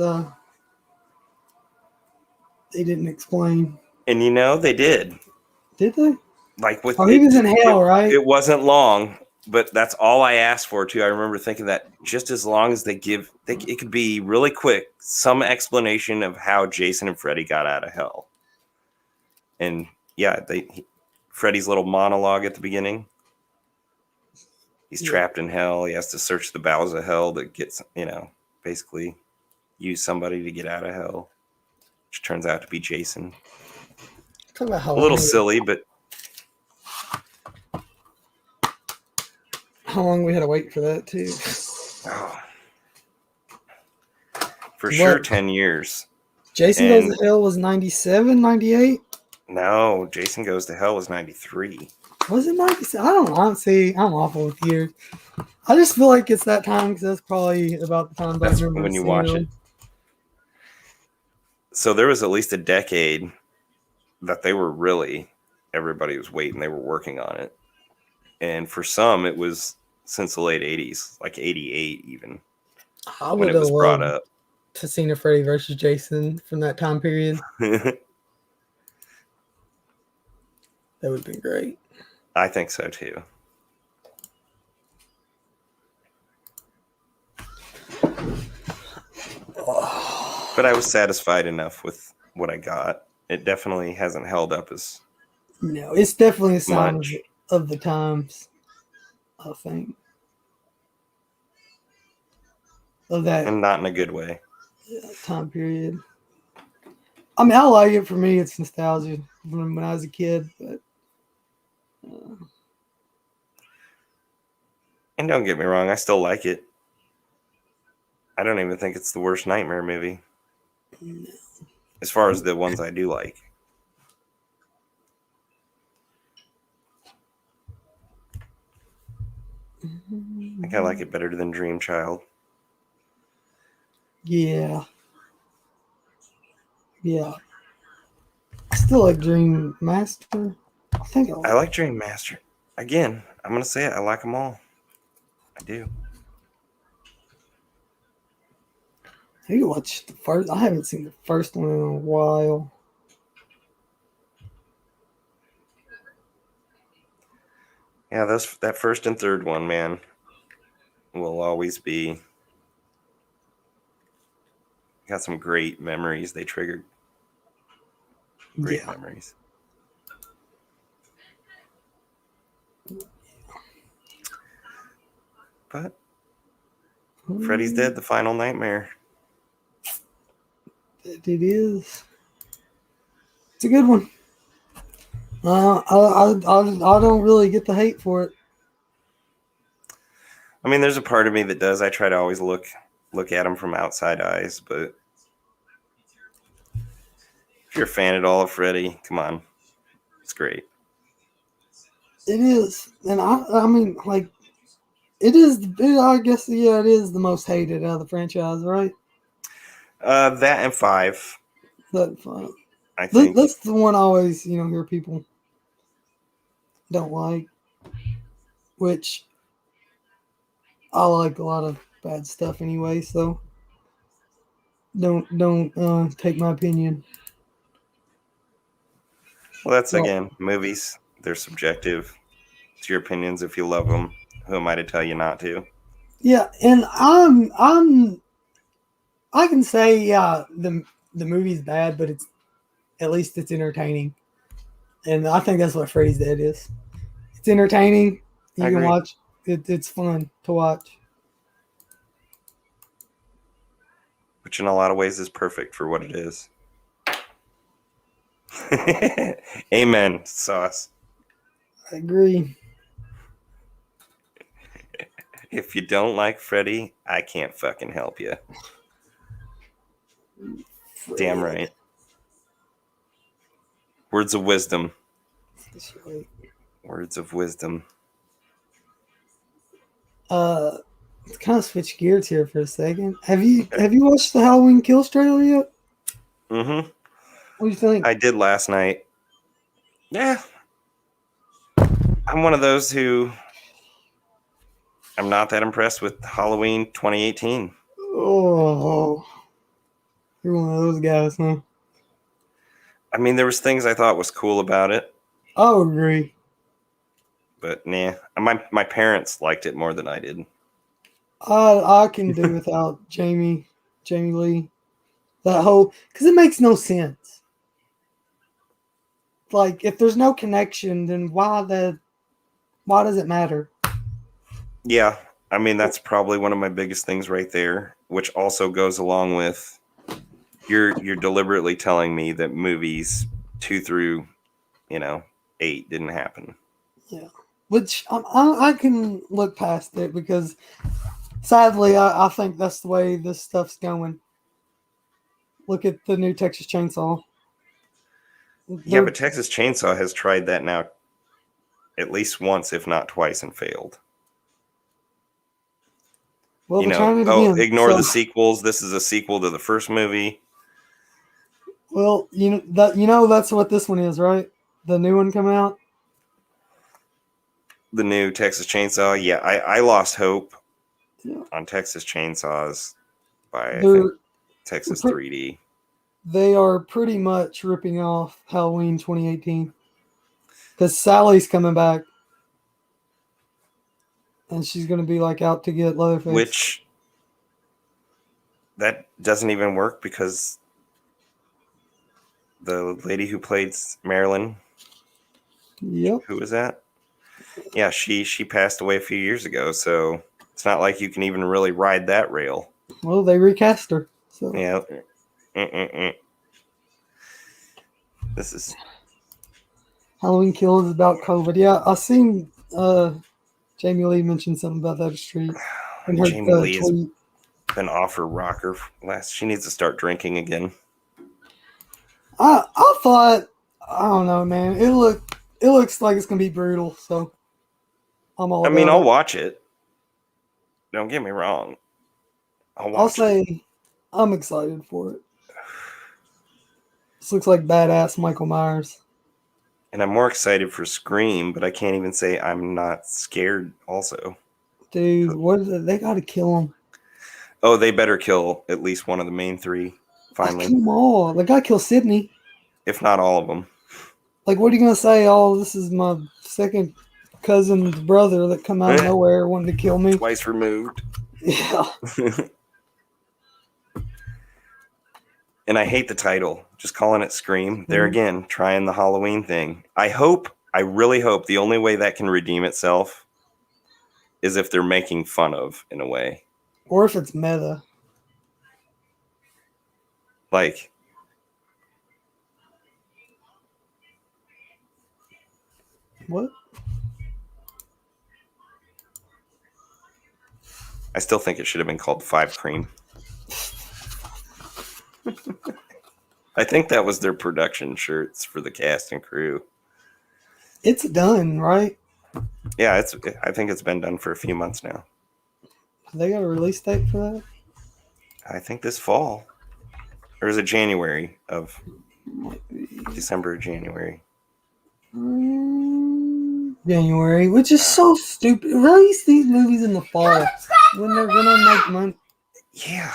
they didn't explain. And they did. Did they? Like with Oh, he was in hell, right? It wasn't long, but that's all I asked for too. I remember thinking that just as long as it could be really quick, some explanation of how Jason and Freddy got out of hell. And yeah, Freddy's little monologue at the beginning. He's trapped in hell. He has to search the bowels of hell to get, basically use somebody to get out of hell, which turns out to be Jason. Talk about how A little silly, but how long we had to wait for that too. For sure 10 years. Jason Goes to Hell was 97, 98? No, Jason Goes to Hell was 93. Was it 97? I don't know. See, I'm awful with years. I just feel like it's that time because that's probably about the time That's I remember when you seeing watch them. it. So there was at least a decade that everybody was waiting. They were working on it. And for some, it was since the late 80s, like 88 even, I when would it have was brought loved up. to see a Freddy versus Jason from that time period. That would have been great. I think so too. But I was satisfied enough with what I got. It definitely hasn't held up as No, it's definitely a sign much. of the times, I think. Of that And not in a good way. time period. I mean, I like it. For me, it's nostalgia from when I was a kid. But And don't get me wrong, I still like it. I don't even think it's the worst Nightmare movie. no. As far as the ones I do like. I think I like it better than Dream Child. Yeah. I still like Dream Master. I like Dream Master. Again, I'm going to say it. I like them all. I do. I need to watch the first. I haven't seen the first one in a while. Yeah, that first and third one, man, will always be. Got some great memories. They triggered great memories. But Freddy's Dead, the final nightmare. It is. It's a good one. I don't really get the hate for it. I mean, there's a part of me that does. I try to always look at them from outside eyes, but if you're a fan at all of Freddy, come on, it's great. It is, and I mean, like, it is. I guess, yeah, it is the most hated out of the franchise, right? That and 5, That I think. that's the one I always hear people don't like, which I like a lot of bad stuff anyway. So don't take my opinion. Well, that's Well, again, movies. They're subjective. It's your opinions. If you love them, who am I to tell you not to? yeah, and I can say, yeah, the movie's bad, but at least it's entertaining, and I think that's what Freddy's Dead is. It's entertaining. I You can agree. watch it. It's fun to watch. Which in a lot of ways is perfect for what it is. Amen, sauce. I agree. If you don't like Freddy, I can't fucking help you. Damn right. Words of wisdom. That's right. Words of wisdom. Let's kind of switch gears here for a second. Have you watched the Halloween Kills trailer yet? Mm-hmm. What do you think? I did last night. Yeah. I'm one of those who I'm not that impressed with Halloween 2018. Oh, you're one of those guys, huh? I mean, there was things I thought was cool about it, I would agree. but nah. My parents liked it more than I did. I can do without Jamie Lee. That whole, because it makes no sense. Like, if there's no connection, then why does it matter? Yeah, I mean that's probably one of my biggest things right there, which also goes along with you're deliberately telling me that movies 2 through 8 didn't happen. Yeah, which I can look past it because sadly I think that's the way this stuff's going. Look at the new Texas Chainsaw. Yeah, They're but Texas Chainsaw has tried that now at least once, if not twice, and failed. well, they're trying it Oh, again. ignore the sequels. This is a sequel to the first movie. Well, that's what this one is, right? The new one coming out. The new Texas Chainsaw. Yeah, I lost hope Yeah. on Texas Chainsaws by I think They're Texas 3D. they are pretty much ripping off Halloween 2018 because Sally's coming back and she's gonna be like out to get Leatherface. Which that doesn't even work because the lady who played Marilyn, Yep. who was that? Yeah, she passed away a few years ago, so it's not like you can even really ride that rail. Well, they recast her. So Yeah. This is Halloween Kills is about COVID. Yeah, I seen Jamie Lee mention something about that street in her Jamie Lee has tweet. been off her rocker last. She needs to start drinking again. I thought, I don't know, man. It looks like it's gonna be brutal. So I'm all. I mean, about I'll it. watch it. Don't get me wrong. I'll say I'm excited for it. This looks like badass Michael Myers. And I'm more excited for Scream, but I can't even say I'm not scared also. Dude, what is it? They gotta kill him. Oh, they better kill at least one of the main 3, finally. Kill them all. They gotta kill Sydney. If not all of them. Like, what are you gonna say? Oh, this is my second cousin's brother that come out of nowhere wanting to kill me. Twice removed. Yeah. And I hate the title. Just calling it Scream. There again, trying the Halloween thing. I really hope the only way that can redeem itself is if they're making fun of, in a way. Or if it's meta. Like, What? I still think it should have been called Five Cream. I think that was their production shirts for the cast and crew. It's done, right? Yeah, I think it's been done for a few months now. They got a release date for that? I think this fall. Or is it January of Might be. December or January? January, which is so stupid. Release these movies in the fall when they're gonna make money. Yeah.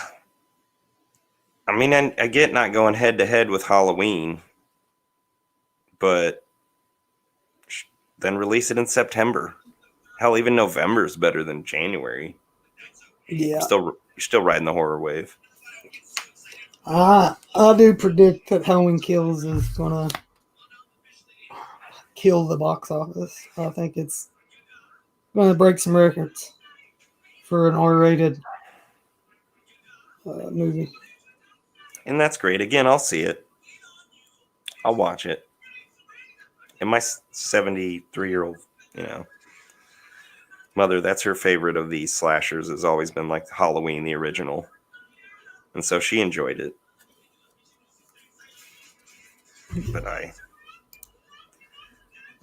I mean, I get not going head to head with Halloween, but then release it in September. Hell, even November is better than January. Yeah. You're still riding the horror wave. I do predict that Halloween Kills is gonna kill the box office. I think it's gonna break some records for an R-rated movie. And that's great. Again, I'll see it. I'll watch it. And my 73-year-old, mother, that's her favorite of these slashers, has always been like Halloween, the original. And so she enjoyed it. But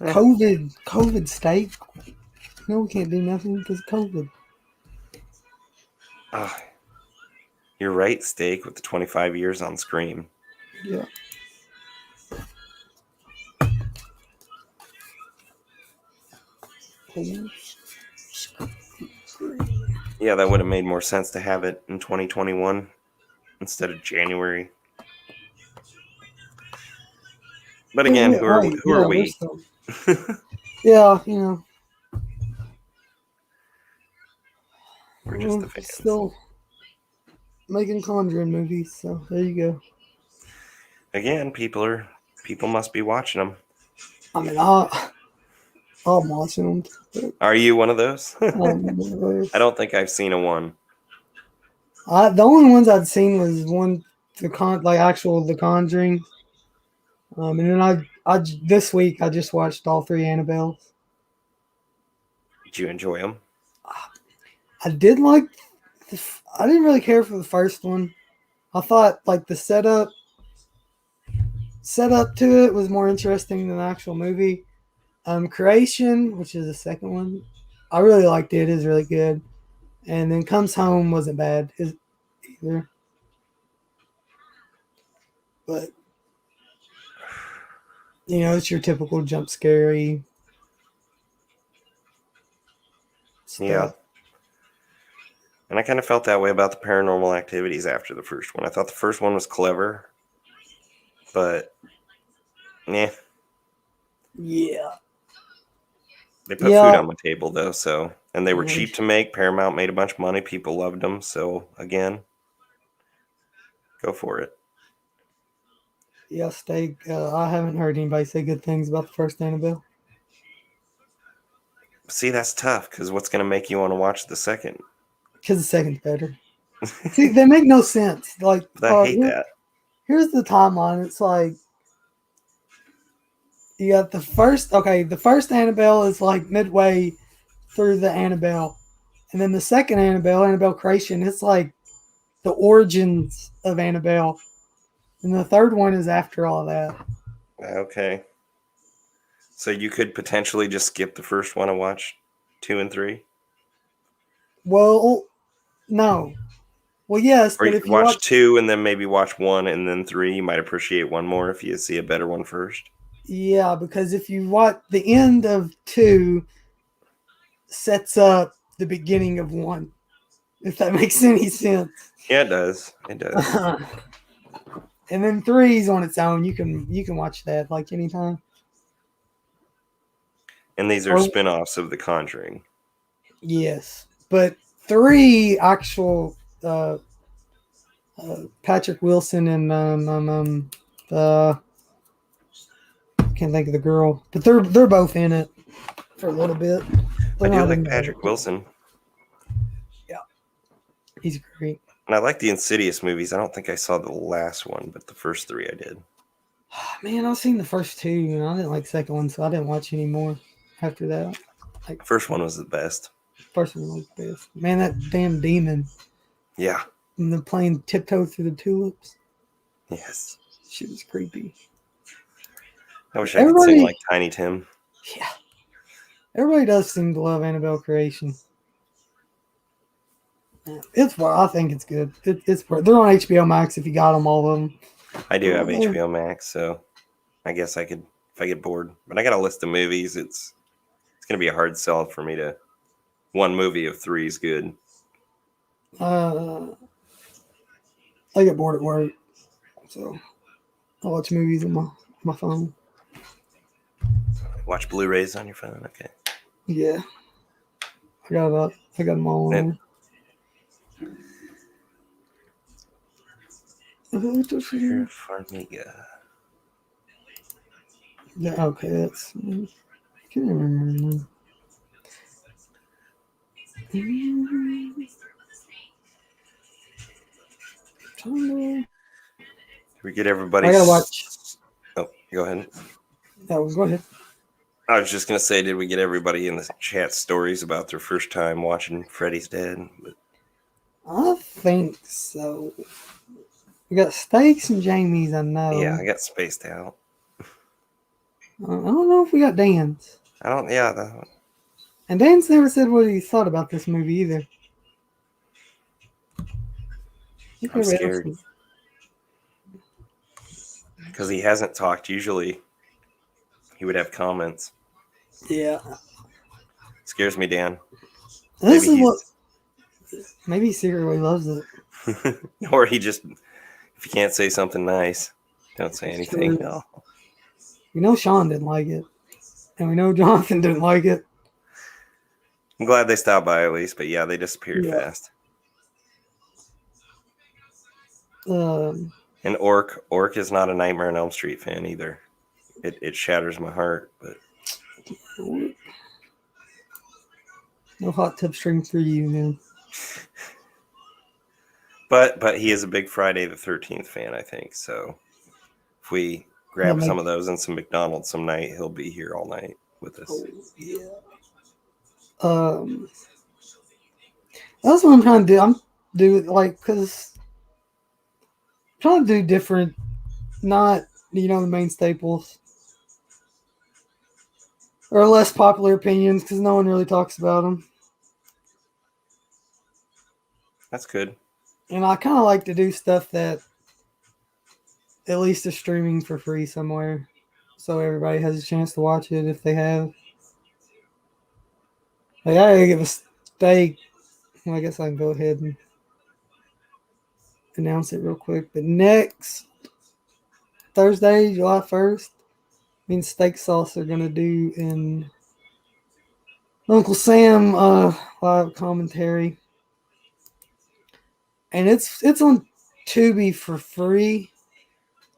COVID steak. No, we can't do nothing because of COVID. You're right, Steak, with the 25 years on Scream. Yeah. Yeah, that would have made more sense to have it in 2021 instead of January. But again, who are we? Yeah, We're just the fans. Still making Conjuring movies, so there you go. Again, people must be watching them. I mean, I'm watching them. Are you one of those? I'm one of those. I don't think I've seen a one. The only ones I'd seen was The Conjuring. And then I this week I just watched all three Annabelles. Did you enjoy them? I didn't really care for the first one. I thought like the setup to it was more interesting than the actual movie. Creation, which is the second one, I really liked it. It is really good. And then Comes Home wasn't bad either. But it's your typical jump scary stuff. Yeah. And I kind of felt that way about the Paranormal Activities after the first one. I thought the first one was clever, but Yeah. They put food on the table though, and they were cheap to make. Paramount made a bunch of money. People loved them. So again, go for it. Yeah, Steak. I haven't heard anybody say good things about the first Annabelle. See, that's tough because what's going to make you want to watch the second? Because the second's better. See, they make no sense. Like, I hate that. Here's the timeline. It's like you got the first Annabelle is like midway through the Annabelle. And then the second Annabelle Creation, it's like the origins of Annabelle. And the third one is after all that. Okay. So you could potentially just skip the first one and watch 2 and 3? Well, no. Well, yes, or but you if could you watch watch 2 and then maybe watch 1 and then 3. You might appreciate 1 more if you see a better one first. Yeah, because if you watch the end of 2 sets up the beginning of 1, if that makes any sense. Yeah, it does. It does. And then 3 is on its own. You can watch that like anytime. And these are spin-offs of The Conjuring. Yes, but 3 actual Patrick Wilson and I can't think of the girl, but they're both in it for a little bit. I do like Patrick Wilson. Yeah, he's great. And I like the Insidious movies. I don't think I saw the last one, but the first 3 I did. Man, I've seen the first 2, and I didn't like the second one, so I didn't watch any more. after that. First one was the best. First one was the best. Man, that damn demon. Yeah. And the plane tiptoe through the tulips. Yes. She was creepy. I wish I could sing Everybody- like Tiny Tim. Yeah. Everybody does seem to love Annabelle Creation. It's I think it's good. It's they're on HBO Max if you got them, all of them. I do have Oh. HBO Max, so I guess I could if I get bored. But I got a list of movies. It's gonna be a hard sell for me to. One movie of 3 is good. I get bored at work, so I watch movies on my phone. Watch Blu-rays on your phone. Okay. Yeah, I got them all on. Here, Farmiga. Yeah, okay, that's. I can't remember. Did we get everybody? I gotta watch. Oh, go ahead. Go ahead. I was just gonna say, did we get everybody in the chat stories about their first time watching Freddy's Dead? But I think so. We got Steaks and Jamie's, I know. yeah, I got spaced out. I don't know if we got Dan's. I don't. Yeah, that, And Dan's never said what he thought about this movie either. I'm scared because he hasn't talked. Usually, he would have comments. Yeah. Scares me, Dan. This is what. Maybe he secretly loves it. Or he just, if you can't say something nice, don't say anything. No. We know Sean didn't like it. And we know Jonathan didn't like it. I'm glad they stopped by at least, but yeah, they disappeared fast. And Orc is not a Nightmare on Elm Street fan either. It shatters my heart, but no hot tub stream for you, man. But he is a big Friday the 13th fan, I think. So if we grab some of those and some McDonald's some night, he'll be here all night with us. Oh, yeah. That's what I'm trying to do. I'm doing because trying to do different, not the main staples or less popular opinions because no one really talks about them. That's good. And I kind of like to do stuff that at least is streaming for free somewhere, so everybody has a chance to watch it if they have. Like I gotta give a steak. Well, I guess I can go ahead and announce it real quick. But next Thursday, July 1st, me and Steak Sauce are gonna do in Uncle Sam live commentary. And it's on Tubi for free.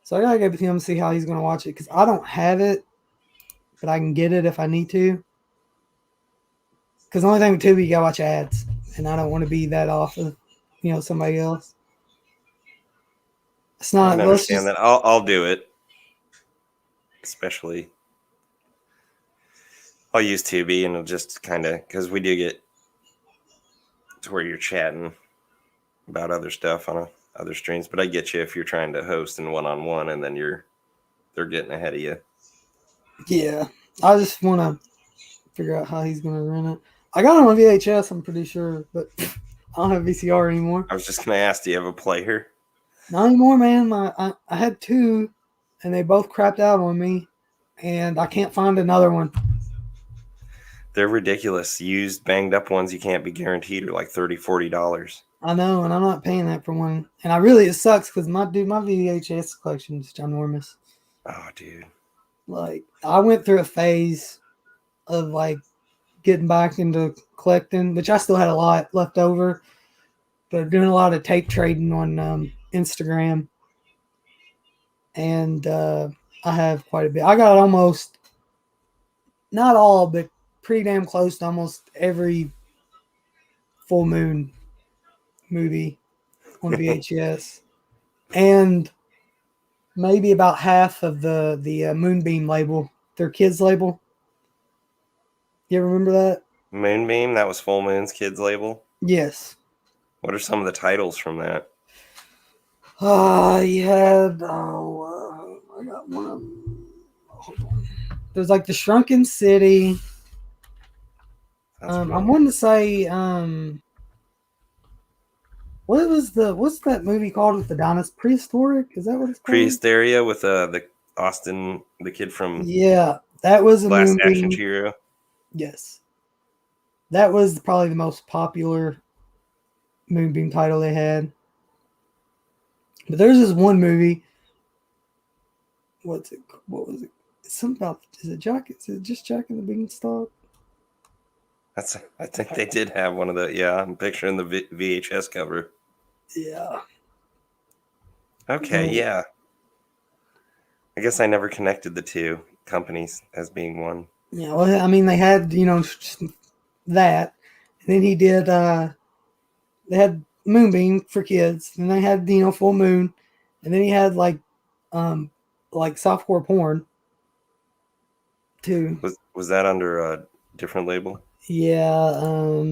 So I gotta get with him and see how he's gonna watch it because I don't have it, but I can get it if I need to. Because the only thing with Tubi, you gotta watch ads, and I don't want to be that off of, somebody else. It's not. I can understand that. I'll do it. Especially, I'll use Tubi and it'll just kind of because we do get to where you're chatting about other stuff on other streams. But I get you if you're trying to host in one-on-one and then they're getting ahead of you. Yeah, I just want to figure out how he's gonna run it. I got it on VHS, I'm pretty sure, but I don't have VCR anymore. I was just gonna ask, do you have a player? Not anymore, man. I had 2, and they both crapped out on me, and I can't find another one. They're ridiculous. Used, banged up ones you can't be guaranteed are like $30, $40. I know, and I'm not paying that for one. And it sucks because my VHS collection is ginormous. Oh, dude. Like, I went through a phase of like getting back into collecting, which I still had a lot left over, but doing a lot of tape trading on Instagram. And I have quite a bit. I got almost, not all, but pretty damn close to almost every full moon movie on VHS. And maybe about half of the Moonbeam label, their kids label. You ever remember that? Moonbeam, that was Full Moon's kids label. Yes. What are some of the titles from that? You had I got one of them. Hold on. There's like the Shrunken City. Sounds I'm familiar. wanting to say what's that movie called with the dinosaur? Prehistoric? Is that what it's called? Prehysteria with the Austin, the kid from Yeah, that was a Last Action Moonbeam. Hero. Yes, that was probably the most popular Moonbeam title they had. But there's this one movie. What's it? What was it? It's something about. Is it Jack? Is it just Jack and the Beanstalk? I think they did have one of the. Yeah, I'm picturing the VHS cover. Yeah. Okay, Oh, yeah. I guess I never connected the two companies as being one. yeah. Well, I mean, they had just that, and then he did. They had Moonbeam for kids, and they had Full Moon, and then he had like softcore porn too. Was that under a different label? Yeah. Hold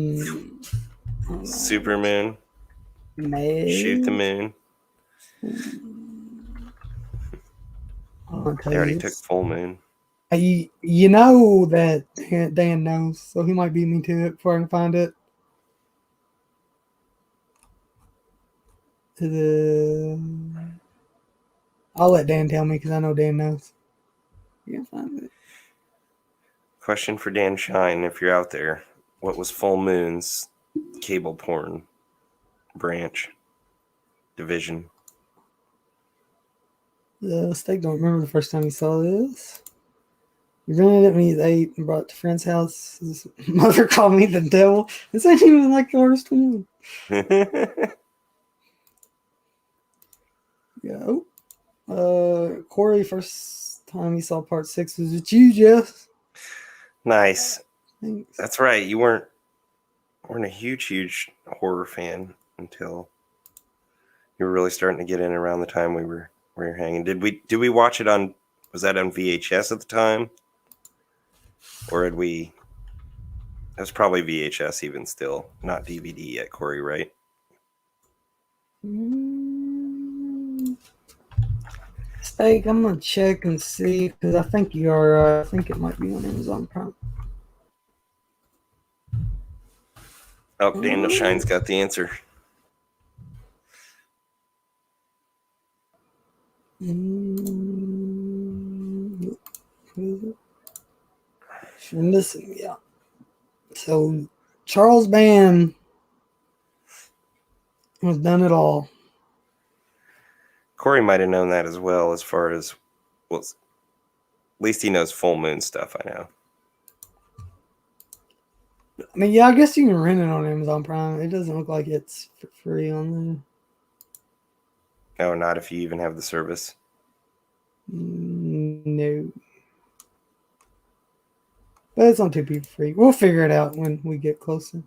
Super Moon, Shoot the May. Moon. I'll tell They already you took this. Full Moon. You know that Dan knows, so he might beat me to it before I can find it. I'll let Dan tell me because I know Dan knows. You can find it. Question for Dan Shine, if you're out there. What was Full Moon's cable porn branch division? Steak don't remember the first time he saw this. He rented it when he was 8 and brought it to a friend's house. His mother called me the devil. This ain't even like the worst one. Yeah. Corey, first time he saw part 6 was with you, Jeff. Nice. Thanks. That's right. You weren't a huge horror fan until you were really starting to get in around the time we were hanging. Did we watch it on? Was that on VHS at the time, or had we? It was probably VHS even still, not DVD yet, Corey, right? Steak, I'm gonna check and see because I think you are. I think it might be on Amazon Prime. Oh, Daniel Shine's got the answer. If you're missing, yeah. So Charles Band has done it all. Corey might have known that as well, as far as well. At least he knows Full Moon stuff. I know. I mean, yeah, I guess you can rent it on Amazon Prime. It doesn't look like it's for free on No, not if you even have the service. there. No. But it's on 2 people free. We'll figure it out when we get closer.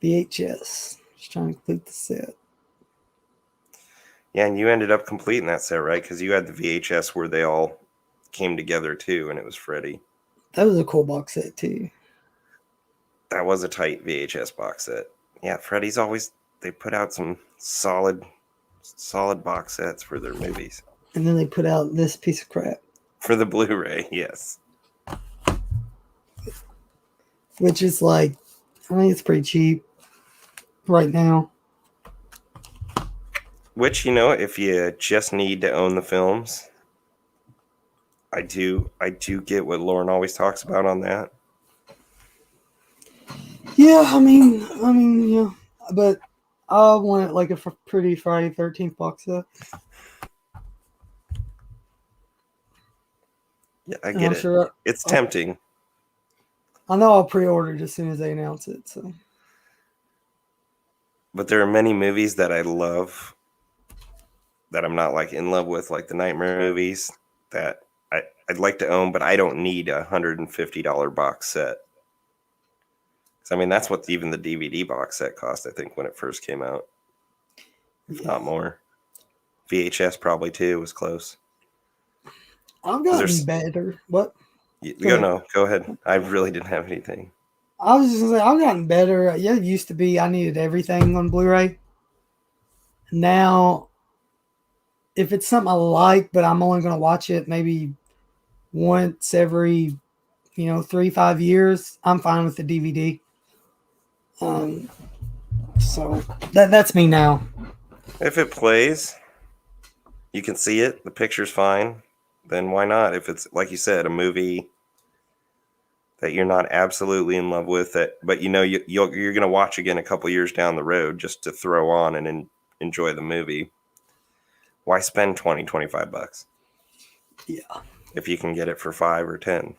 VHS. Just trying to complete the set. Yeah, and you ended up completing that set, right? Because you had the VHS where they all came together too, and it was Freddy. That was a cool box set too. That was a tight VHS box set. Yeah, Freddy's always, they put out some solid box sets for their movies. And then they put out this piece of crap. For the Blu-ray, yes. Which is like, I think it's pretty cheap right now. Which, if you just need to own the films, I do get what Lauren always talks about on that. Yeah, I mean, yeah. But I want like a pretty Friday 13th box set. Yeah, I get it. Sure It's tempting. I know I'll pre-order it as soon as they announce it. So, but there are many movies that I love that I'm not like in love with, like the Nightmare movies that I'd like to own, but I don't need a $150 box set. I mean, that's what even the DVD box set cost, I think, when it first came out. If not more. VHS probably too was close. I've gotten better. What? Go ahead. I really didn't have anything. I was just gonna say I've gotten better. Yeah, it used to be I needed everything on Blu-ray. Now, if it's something I like, but I'm only gonna watch it maybe once every 3-5 years, I'm fine with the DVD. So that's me now. If it plays, you can see it, the picture's fine, then why not? If it's, like you said, a movie that you're not absolutely in love with, but you're going to watch again a couple years down the road just to throw on and enjoy the movie, why spend $20-$25? Yeah. If you can get it for 5 or 10.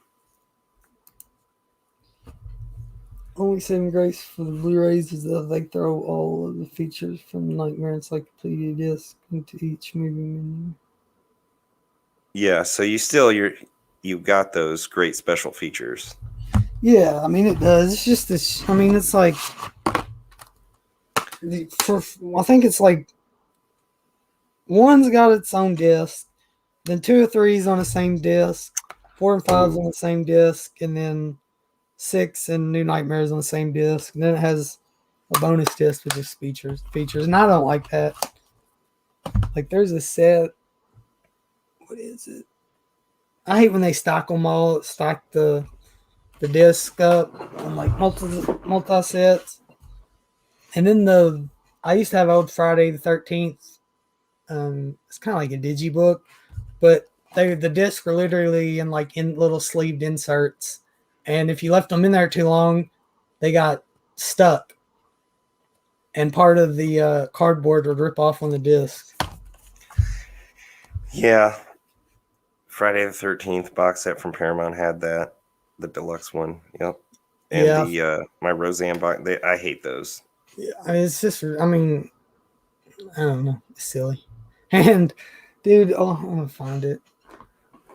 Only saving grace for the Blu-rays is that they throw all of the features from Nightmare Encyclopedia disc into each movie menu. Yeah, so you've got those great special features. Yeah, I mean it does. It's just this. I mean, it's like I think it's like one's got its own disc, then 2 or 3's on the same disc, 4 and 5's on the same disc, and then 6 and New Nightmares on the same disc, and then it has a bonus disc with just features, and I don't like that. Like, there's a set. What is it? I hate when they stack the disc up on like multi sets. And then I used to have old Friday the 13th. It's kind of like a digibook, but the discs were literally in little sleeved inserts, and if you left them in there too long, they got stuck, and part of the cardboard would rip off on the disc. Yeah, Friday the 13th box set from Paramount had that, the deluxe one. Yep, and the my Roseanne box. I hate those. Yeah, I mean, it's just. I mean, I don't know. It's silly. And dude, I'm gonna find it.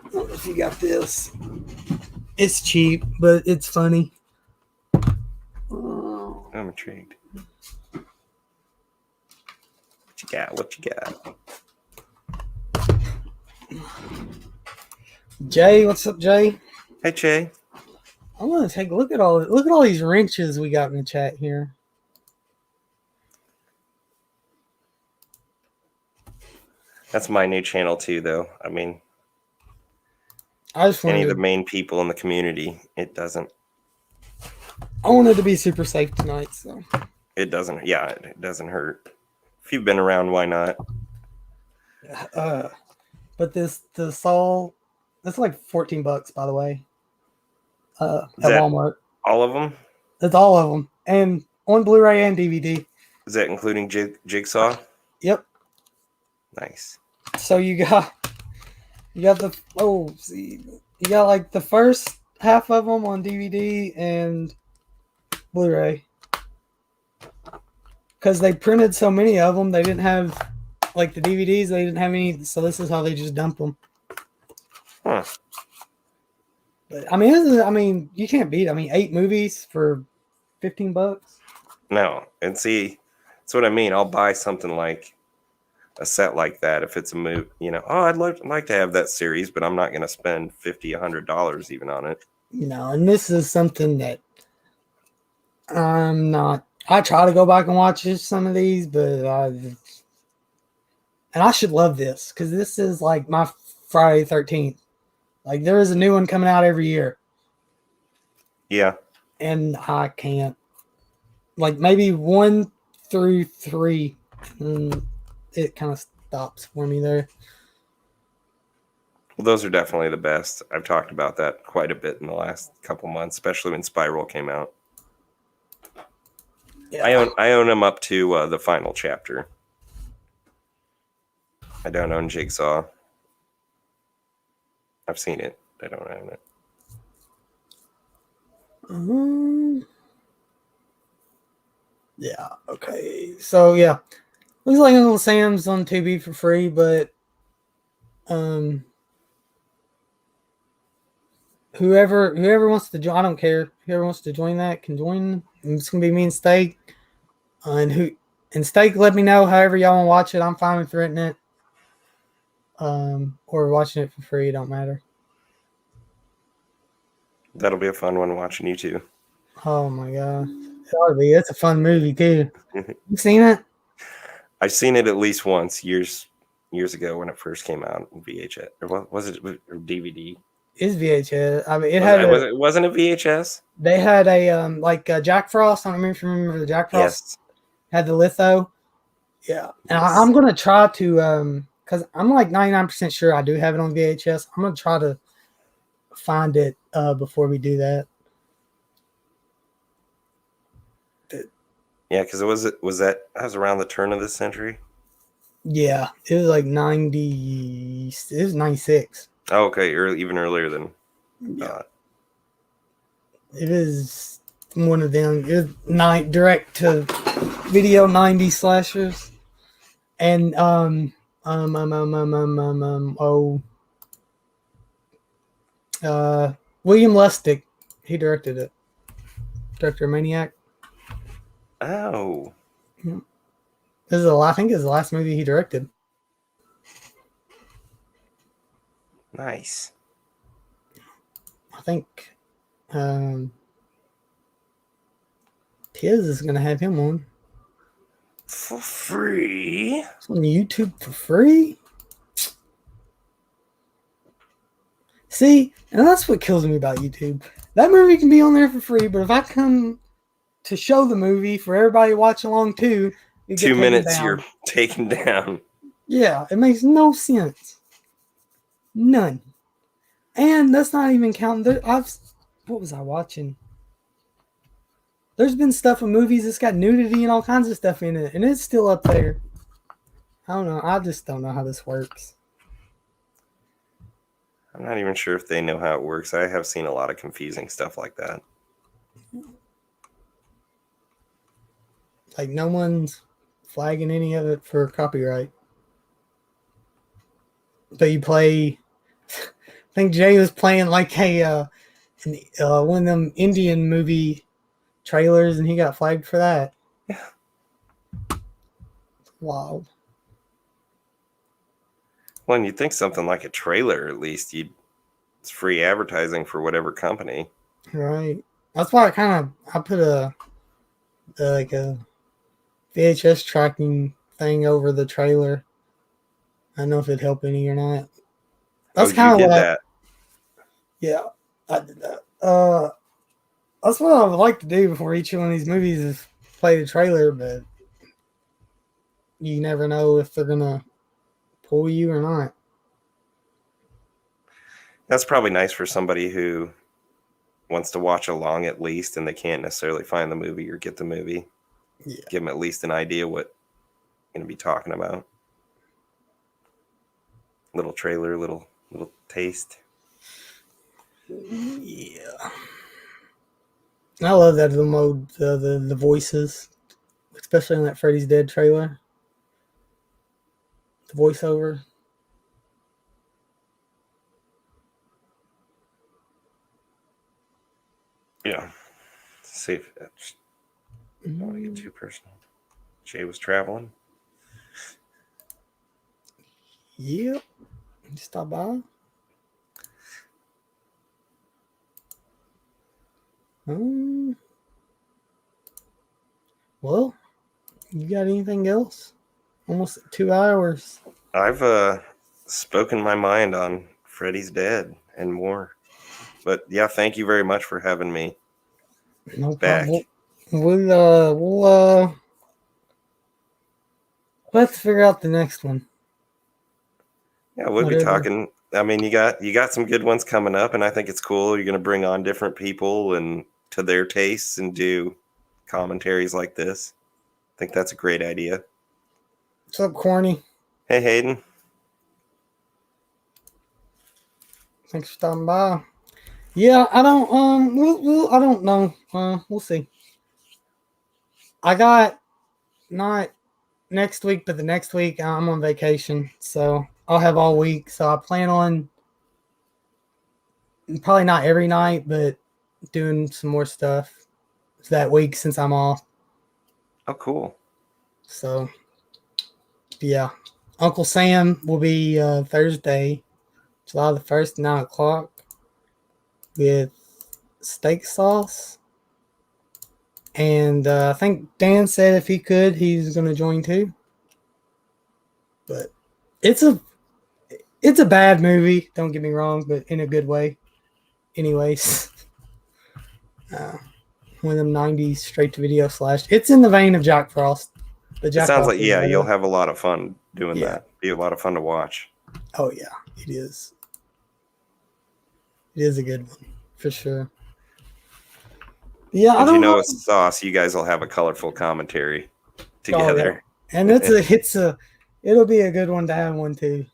I don't know if you got this. It's cheap, but it's funny. I'm intrigued. What you got? Jay, what's up, Jay? Hey, Jay. I want to take a look at all these wrenches we got in the chat here. That's my new channel too, though. I mean, I just any of the main people in the community, it doesn't. I wanted to be super safe tonight, so it doesn't. Yeah, it doesn't hurt. If you've been around, why not? But the Saw, that's like $14, by the way. At Walmart. All of them? It's all of them, and on Blu-ray and DVD. Is that including Jigsaw? Yep. Nice. So you got you got like the first half of them on DVD and Blu-ray, because they printed so many of them. They didn't have like the DVDs. They didn't have any, so this is how they just dump them. Huh. But I mean, you can't beat. 8 movies for $15. No, and see, that's what I mean. I'll buy something like a set like that if it's a movie. I'd like to have that series, but I'm not going to spend $50-$100 even on it. And this is something that I'm not. I try to go back and watch some of these, but I should love this because this is like my Friday 13th. Like, there is a new one coming out every year. Yeah. And I can't. Like, maybe 1 through 3. And it kind of stops for me there. Well, those are definitely the best. I've talked about that quite a bit in the last couple months, especially when Spiral came out. Yeah. I own them up to the final chapter. I don't own Jigsaw. I've seen it. I don't own it. Yeah. Okay. So yeah, looks like Uncle Sam's on Tubi for free, but whoever wants to join, I don't care. Whoever wants to join that can join. It's gonna be me and Steak, and Steak. Let me know however y'all want to watch it. I'm fine with renting it, or watching it for free. It don't matter. That'll be a fun one watching you two. Oh my god, it ought to be. It's a fun movie too. You seen it? I've seen it at least once years ago when it first came out in VHS. Or what was it? Or DVD? It's VHS. I mean, it Was had it, was a. it wasn't a VHS? They had a like Jack Frost. I don't remember if you remember the Jack Frost Yes. had the litho. Yeah, and Yes. I'm gonna try to because I'm like 99% sure I do have it on VHS. I'm gonna try to find it before we do that. Yeah, because that was around the turn of the century. Yeah, it was like 90. It was 96. Oh, okay, even earlier than Yeah, it is one of them. It was direct to video 90 slashers, and William Lustig, he directed it. Director of Maniac. Oh, This is I think it's the last movie he directed. nice. I think Tiz is gonna have him on. For free? It's on YouTube for free. See, and that's what kills me about YouTube. That movie can be on there for free, but if I come to show the movie for everybody to watch along too, you get 2 taken minutes down. you're taken down. Yeah, it makes no sense. None. And that's not even counting. What was I watching? There's been stuff in movies that's got nudity and all kinds of stuff in it, and it's still up there. I don't know. I just don't know how this works. I'm not even sure if they know how it works. I have seen a lot of confusing stuff like that. Like, no one's flagging any of it for copyright. But you play. I think Jay was playing like one of them Indian movie trailers, and he got flagged for that. Wow. Well, and you'd think something like a trailer, at least it's free advertising for whatever company. Right. That's why I put a VHS tracking thing over the trailer. I don't know if it'd help any or not. That's kind of you did what that. Yeah, I did that. That's what I would like to do before each one of these movies is play the trailer, but you never know if they're gonna pull you or not. That's probably nice for somebody who wants to watch along at least, and they can't necessarily find the movie or get the movie. Yeah. Give them at least an idea what you're going to be talking about. Little trailer, little taste. Yeah. I love that the voices, especially in that Freddy's Dead trailer. The voiceover. Yeah. See if I don't want to get too personal. Jay was traveling. Yep. Stop by. Well, you got anything else? Almost 2 hours. I've spoken my mind on Freddy's Dead and more. But yeah, thank you very much for having me No back. problem. We'll let's figure out the next one. Yeah, we'll be talking. I mean, you got some good ones coming up, and I think it's cool. You're going to bring on different people and to their tastes and do commentaries like this. I think that's a great idea. What's up, Corny? Hey, Hayden. Thanks for stopping by. Yeah, I don't I don't know. We'll see. I got not next week, but the next week I'm on vacation, so I'll have all week. So I plan on probably not every night, but doing some more stuff that week since I'm off. Oh, cool. So yeah, Uncle Sam will be Thursday, July the 1st, 9 o'clock with steak sauce. And I think Dan said if he could, he's going to join too. But it's a bad movie. Don't get me wrong, but in a good way. Anyways, one of them '90s straight to video slash. It's in the vein of Jack Frost. But It Jack sounds Frost like, is yeah, better. you'll have a lot of fun doing Yeah. that. Be a lot of fun to watch. Oh yeah, it is. It is a good one for sure. Yeah, I And don't you know, know. with Sauce, you guys will have a colorful commentary Oh, together. yeah. And it'll be a good one to have one too.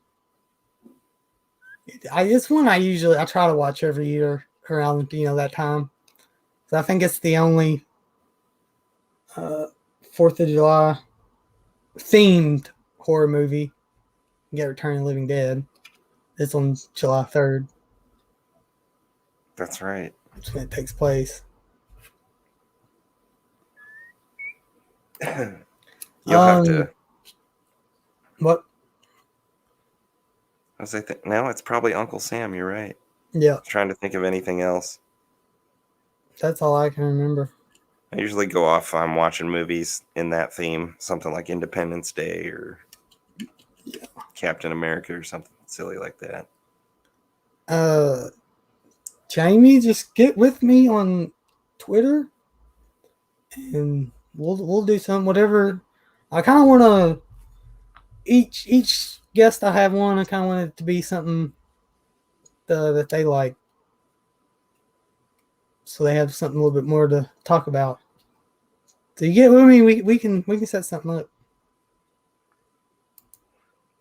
It's one I try to watch every year around that time. So I think it's the only 4th of July themed horror movie. Get Return of the Living Dead. It's on July 3rd. That's right. That's when it takes place. You'll have to. What? As I think now, it's probably Uncle Sam. You're right. Yeah, I was trying to think of anything else. that's all I can remember. I usually go off. I'm watching movies in that theme, something like Independence Day or Captain America or something silly like that. Jamie, just get with me on Twitter, and we'll do some whatever. I kind of want to each guest I have one. I kind of want it to be something that they like, so they have something a little bit more to talk about. So you get with me, we can set something up.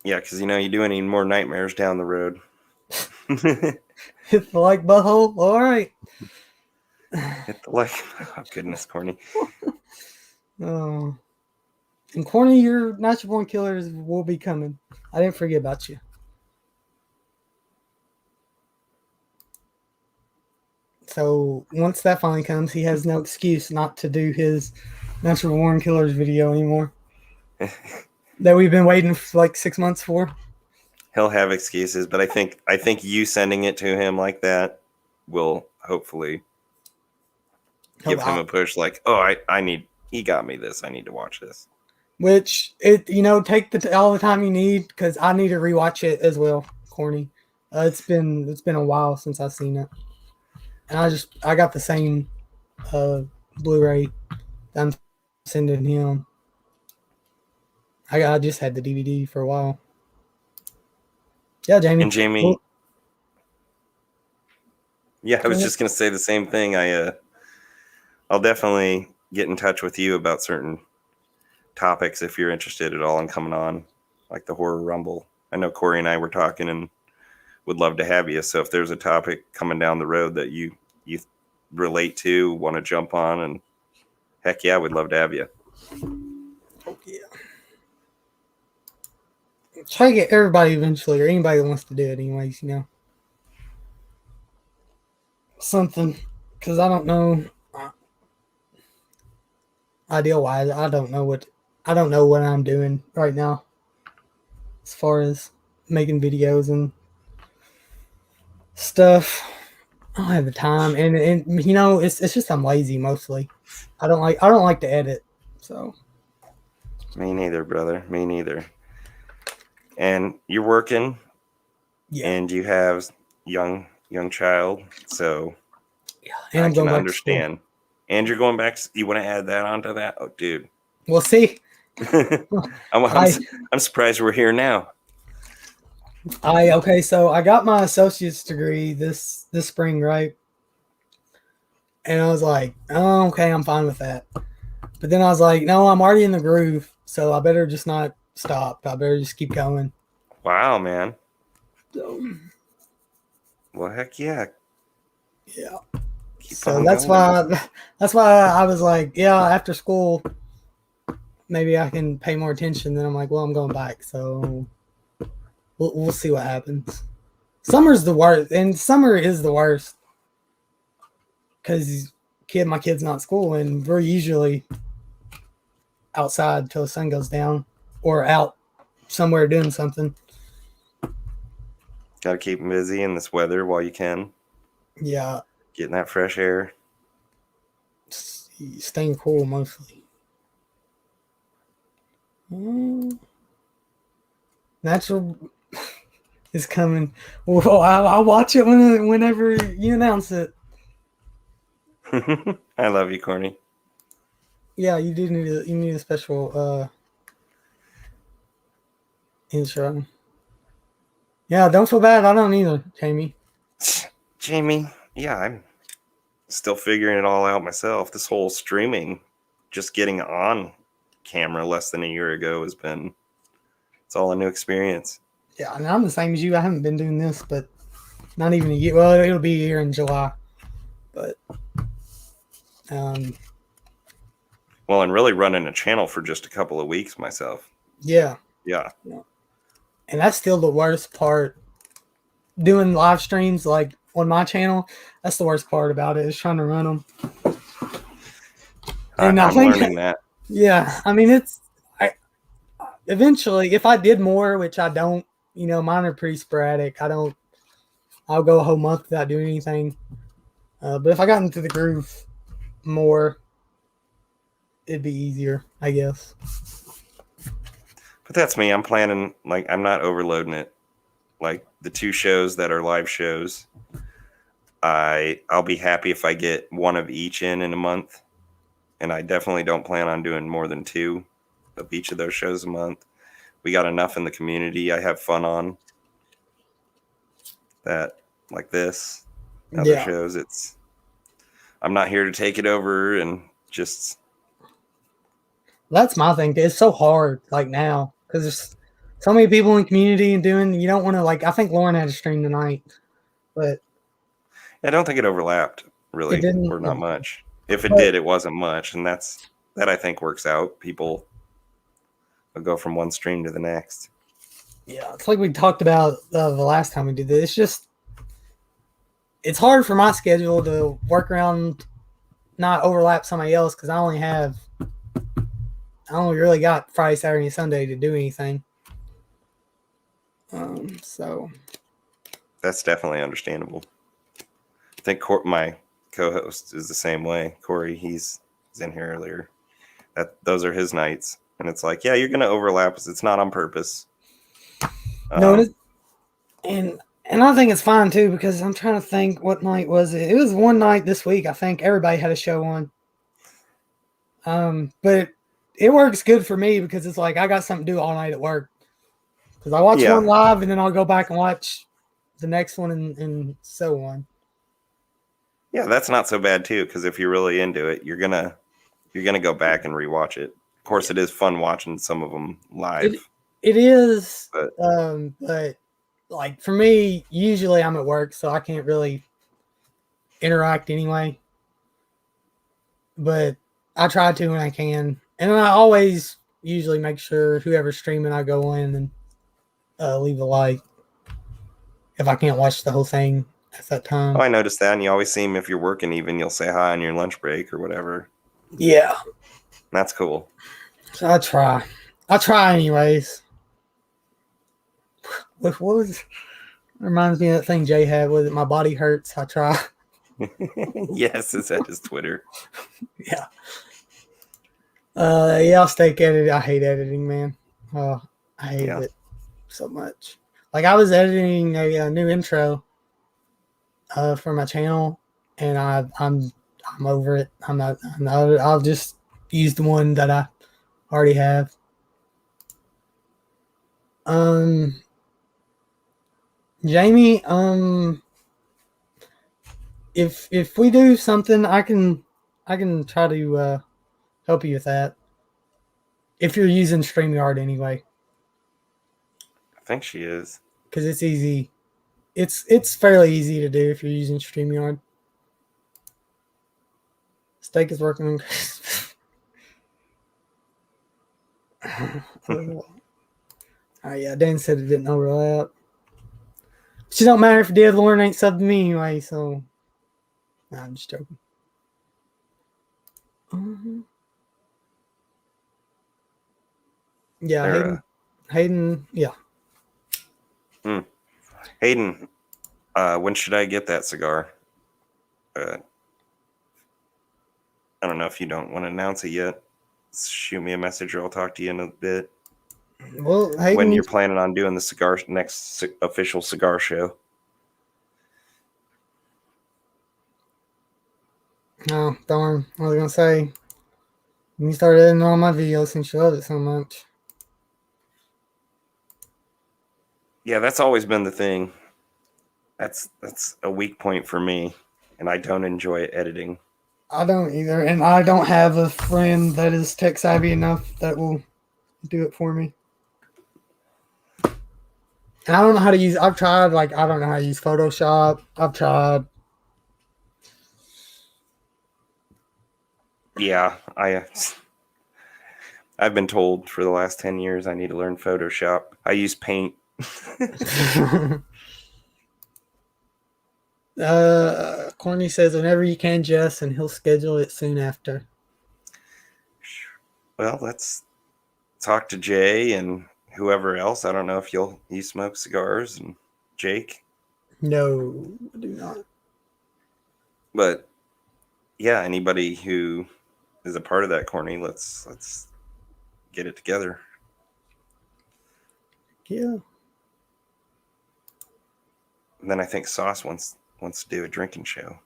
Yeah, because you do any more nightmares down the road. Hit the like butthole. All right. Hit the like. Oh goodness, corny. And Corny, your Natural Born Killers will be coming. I didn't forget about you. So once that finally comes, he has no excuse not to do his Natural Born Killers video anymore. That we've been waiting for like 6 months for. He'll have excuses, but I think you sending it to him like that will hopefully give him a push. Like, oh, he got me this. I need to watch this. Which take all the time you need, because I need to rewatch it as well. Corny, it's been a while since I've seen it, and I got the same Blu-ray that I'm sending him. I just had the DVD for a while. Yeah, Jamie. And Jamie, Cool. Yeah, I was just gonna say the same thing. I'll definitely get in touch with you about certain topics if you're interested at all in coming on, like the Horror Rumble. I know Corey and I were talking and would love to have you. So if there's a topic coming down the road that you relate to, want to jump on, and heck yeah, we'd love to have you. Yeah. Try to get everybody eventually, or anybody that wants to do it anyways, something, because I don't know ideal wise. I don't know what I'm doing right now as far as making videos and stuff. I don't have the time, and it's just I'm lazy mostly. I don't like to edit, so. Me neither, brother. Me neither. And you're working, Yeah, and you have young child, so yeah, and I I'm going can back understand. And you're going back. You want to add that onto that? Oh, dude. We'll see. I'm surprised we're here now. So I got my associate's degree this spring, right? And I was like, oh, okay, I'm fine with that. But then I was like, no, I'm already in the groove, so I better just not stop. I better just keep going. Wow, man. So, well, heck yeah. Yeah. Keep So on that's going. why I was like, yeah, after school, maybe I can pay more attention. Then I'm like, well, I'm going back, so we'll see what happens. Summer's the worst, and summer is the worst because my kid's not in school, and we're usually outside till the sun goes down, or out somewhere doing something. Got to keep them busy in this weather while you can. Yeah, Getting that fresh air. Staying cool mostly. Natural is coming. Well, I'll watch it whenever you announce it. I love you, Corny. Yeah, you do need a special intro. Yeah, don't feel bad. I don't either, Jamie. Jamie, yeah, I'm still figuring it all out myself. This whole streaming, just getting on camera less than a year ago it's all a new experience. Yeah, and I'm the same as you. I haven't been doing this, but not even a year. Well, it'll be here in July. But well, and really running a channel for just a couple of weeks myself. Yeah. And that's still the worst part. Doing live streams like on my channel, that's the worst part about it, is trying to run them. And I'm learning that. Yeah, I mean, eventually, if I did more, which I don't, mine are pretty sporadic. I'll go a whole month without doing anything. But if I got into the groove more, it'd be easier, I guess. But that's me. I'm planning, like, I'm not overloading it. Like the 2 shows that are live shows, I'll be happy if I get one of each in a month. And I definitely don't plan on doing more than 2 of each of those shows a month. We got enough in the community I have fun on that, like this, other shows, I'm not here to take it over and just. That's my thing. It's so hard, like now, because there's so many people in the community and you don't want to, like, I think Lauren had a stream tonight, but I don't think it overlapped really, or not much. If it did, it wasn't much, and that I think works out. People will go from one stream to the next. Yeah, it's like we talked about the last time we did this. It's hard for my schedule to work around, not overlap somebody else, because I only really got Friday, Saturday, and Sunday to do anything. So that's definitely understandable. I think my co-host is the same way. Corey, he's in here earlier. Those are his nights, and it's like, yeah, you're gonna overlap. It's not on purpose. No, and I think it's fine too, because I'm trying to think, what night was it? It was one night this week. I think everybody had a show on. But it works good for me because it's like I got something to do all night at work. Because I watch one live and then I'll go back and watch the next one and so on. Yeah, that's not so bad too, because if you're really into it, you're gonna go back and rewatch it. Of course, it is fun watching some of them live. It is, but like for me, usually I'm at work, so I can't really interact anyway. But I try to when I can, and I always usually make sure whoever's streaming, I go in and leave a like if I can't watch the whole thing at that time. Oh, I noticed that, and you always seem, if you're working, even you'll say hi on your lunch break or whatever. Yeah, that's cool. So I try anyways. What was reminds me of that thing Jay had, was it my body hurts, I try. Yes, it's at his Twitter. Yeah. I'll stay editing. I hate editing, man. I hate it so much. Like I was editing a new intro for my channel, and I'm over it. I'll just use the one that I already have. Jamie, if we do something, I can try to help you with that. If you're using StreamYard anyway. I think she is. Because it's easy. It's fairly easy to do if you're using StreamYard. Steak is working. Yeah, Dan said it didn't overlap. But it don't matter if it did. Lauren ain't subbed to me anyway, so I'm just joking. Yeah, Hayden, yeah. Hayden, when should I get that cigar? I don't know if you don't want to announce it yet. Shoot me a message or I'll talk to you in a bit. Well, When Hayden, you're planning on doing the next official cigar show. oh, darn. I was going to say, you started editing all my videos since you love it so much. Yeah, that's always been the thing. That's a weak point for me, and I don't enjoy editing. I don't either, and I don't have a friend that is tech savvy enough that will do it for me. And I don't know how to use. I've tried. Like I don't know how to use Photoshop. I've tried. Yeah, I've been told for the last 10 years I need to learn Photoshop. I use Paint. Corny says whenever you can, Jess, and he'll schedule it soon after. Well, let's talk to Jay and whoever else. I don't know if you smoke cigars, and Jake. No, I do not. But yeah, anybody who is a part of that, Corny, let's get it together. Yeah. And then I think Sauce wants to do a drinking show.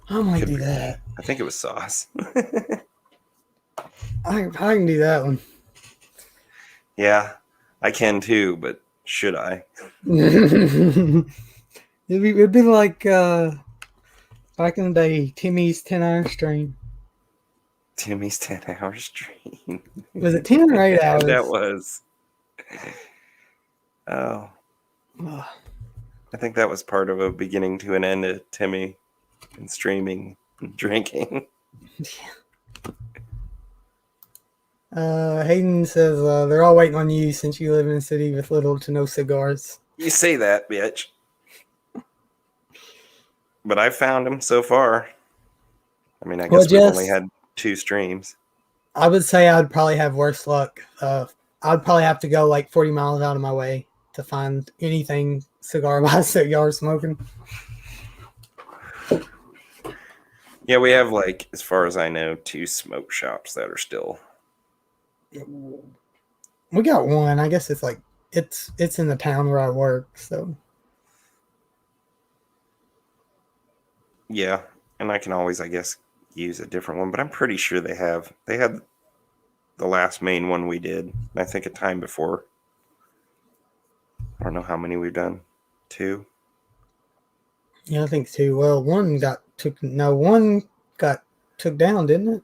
I might Could do be that. me. I think it was Sauce. I can do that one. Yeah, I can too, but should I? It'd be like back in the day, Timmy's 10-hour stream. Timmy's 10-hour stream. Was it 10 or 8 hours? That was. Oh. Ugh. I think that was part of a beginning to an end of Timmy and streaming and drinking. Hayden says they're all waiting on you since you live in a city with little to no cigars. You say that, bitch. But I've found him so far. I mean, I guess we've only had 2 streams. I would say I'd probably have worse luck. I'd probably have to go like 40 miles out of my way to find anything cigar by cigar smoking. Yeah, we have, like, as far as I know, 2 smoke shops that are still. We got one. I guess it's like it's in the town where I work, so. Yeah, and I can always, I guess, use a different one, but I'm pretty sure they had the last main one we did. I think a time before. I don't know how many we've done. 2. Yeah, I think 2. Well, one got took down, didn't it?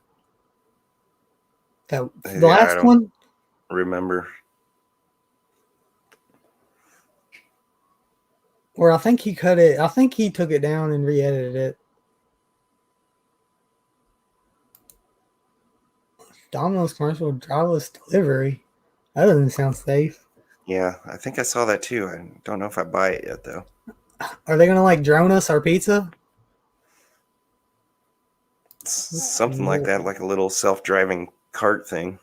The last one. Remember. Or I think he cut it. I think he took it down and re-edited it. Domino's commercial driverless delivery. That doesn't sound safe. Yeah, I think I saw that too. I don't know if I buy it yet, though. Are they gonna like drone us our pizza? Something like that, like a little self-driving cart thing.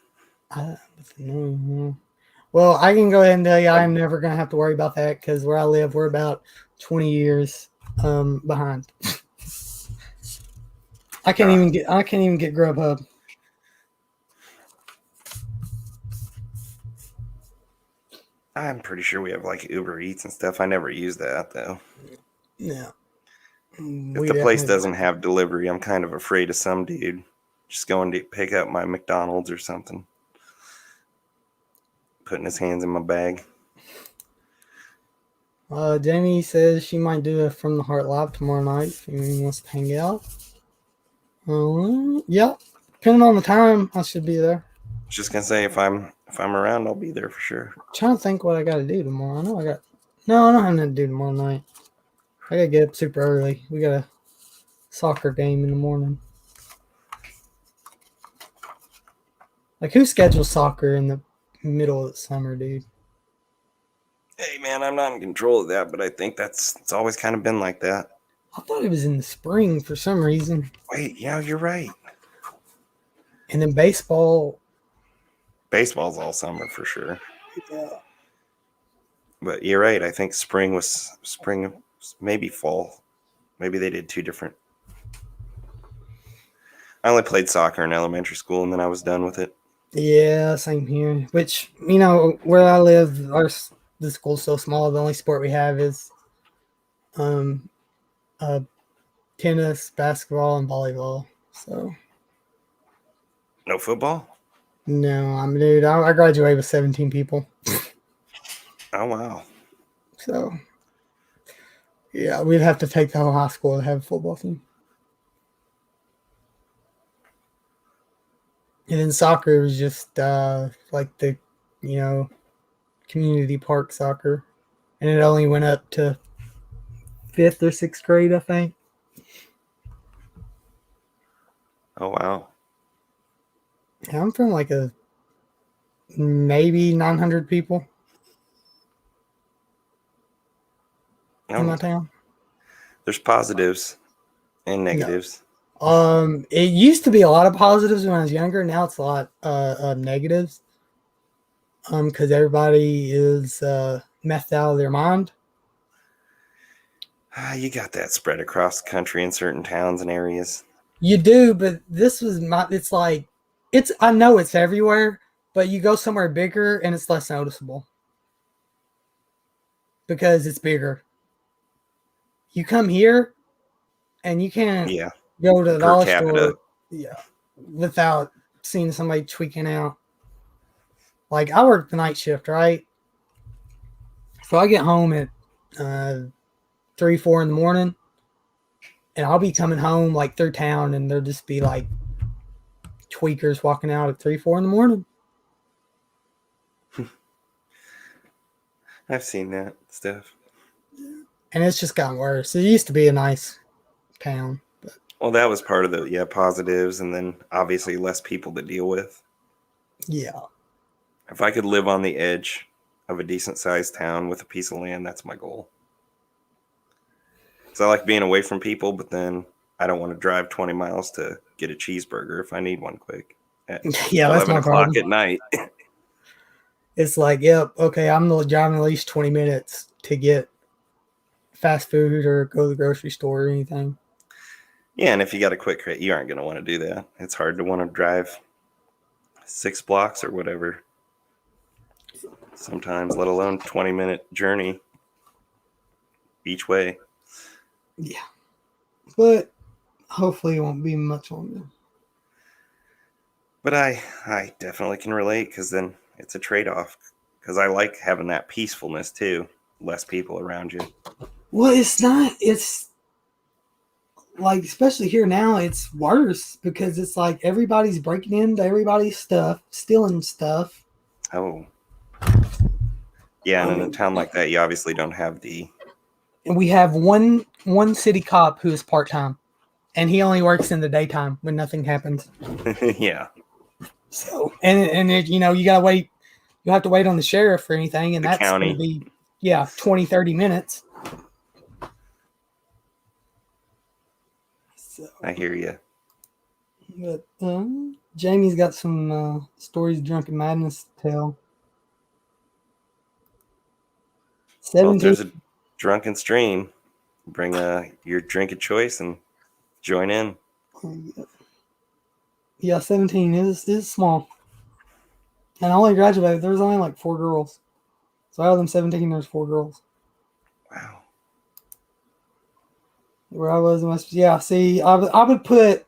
Well, I can go ahead and tell you I'm never gonna have to worry about that because where I live, we're about 20 years behind. I can't even get Grubhub. I'm pretty sure we have like Uber Eats and stuff. I never use that though. Yeah. If the place doesn't have delivery, I'm kind of afraid of some dude just going to pick up my McDonald's or something, putting his hands in my bag. Jamie says she might do a From the Heart live tomorrow night if anyone wants to hang out. Yeah, depending on the time, I should be there. Just gonna say if I'm around, I'll be there for sure. I'm trying to think what I got to do tomorrow. I don't have nothing to do tomorrow night. I gotta get up super early. We got a soccer game in the morning. Like, who schedules soccer in the middle of the summer, dude? Hey man, I'm not in control of that, but I think it's always kind of been like that. I thought it was in the spring for some reason. Wait, yeah, you're right. And then baseball's all summer for sure. Yeah. But you're right. I think spring, maybe fall. Maybe they did two different. I only played soccer in elementary school, and then I was done with it. Yeah, same here. Which, where I live, the school's so small. The only sport we have is um uh tennis, basketball, and volleyball. So No football? no, dude. I graduated with 17 people. Oh, wow. So yeah, we'd have to take the whole high school to have a football team. And then soccer was just like the community park soccer, and it only went up to 5th or 6th grade, I think. Oh, wow. Yeah, I'm from like a maybe 900 people in my town. There's positives and No. negatives. It used to be a lot of positives when I was younger. Now it's a lot of negatives. Because everybody is methed out of their mind. You got that spread across the country in certain towns and areas. You do, but it's like, I know it's everywhere, but you go somewhere bigger and it's less noticeable. Because it's bigger. You come here and you can't go to the dollar store without seeing somebody tweaking out. Like, I work the night shift, right? So I get home at 3, 4 in the morning, and I'll be coming home like through town, and there'll just be like tweakers walking out at 3, 4 in the morning. I've seen that stuff. And it's just gotten worse. It used to be a nice town. But well, that was part of the positives, and then obviously less people to deal with. Yeah. If I could live on the edge of a decent sized town with a piece of land, that's my goal. So I like being away from people, but then I don't want to drive 20 miles to get a cheeseburger if I need one quick at yeah, 11 that's my o'clock problem. at night. It's like, yep, okay, I'm driving at least 20 minutes to get fast food or go to the grocery store or anything. Yeah, and if you got a quick crate, you aren't going to want to do that. It's hard to want to drive 6 blocks or whatever sometimes, let alone 20-minute journey each way. Yeah. But hopefully it won't be much longer. But I definitely can relate, because then it's a trade-off, because I like having that peacefulness too. Less people around you. Well, it's like, especially here now, it's worse because it's like everybody's breaking into everybody's stuff, stealing stuff. Oh. Yeah, and in a town like that, you obviously don't have the... And we have one city cop who is part-time, and he only works in the daytime when nothing happens. Yeah. So, and it, you gotta wait. You have to wait on the sheriff for anything, and that's going to be 20, 30 minutes. So, I hear you. But Jamie's got some stories of drunken madness to tell. Well, if there's a drunken stream, bring your drink of choice and join in. Yeah, 17 is small. And I only graduated. There was only like 4 girls. So out of them 17, there's 4 girls. Wow. Where I was in West Virginia. Yeah, see, I would put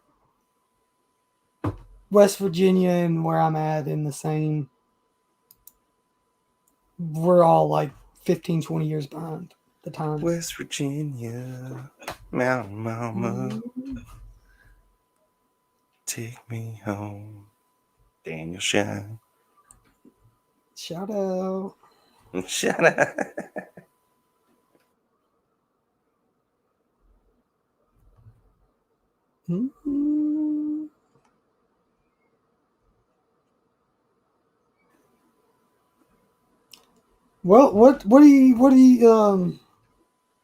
West Virginia and where I'm at in the same. We're all like 15, 20 years behind the time. West Virginia, Mountain Mama, take me home. Daniel Shine. Shout out. Shout out. Mm-hmm. Well, what do you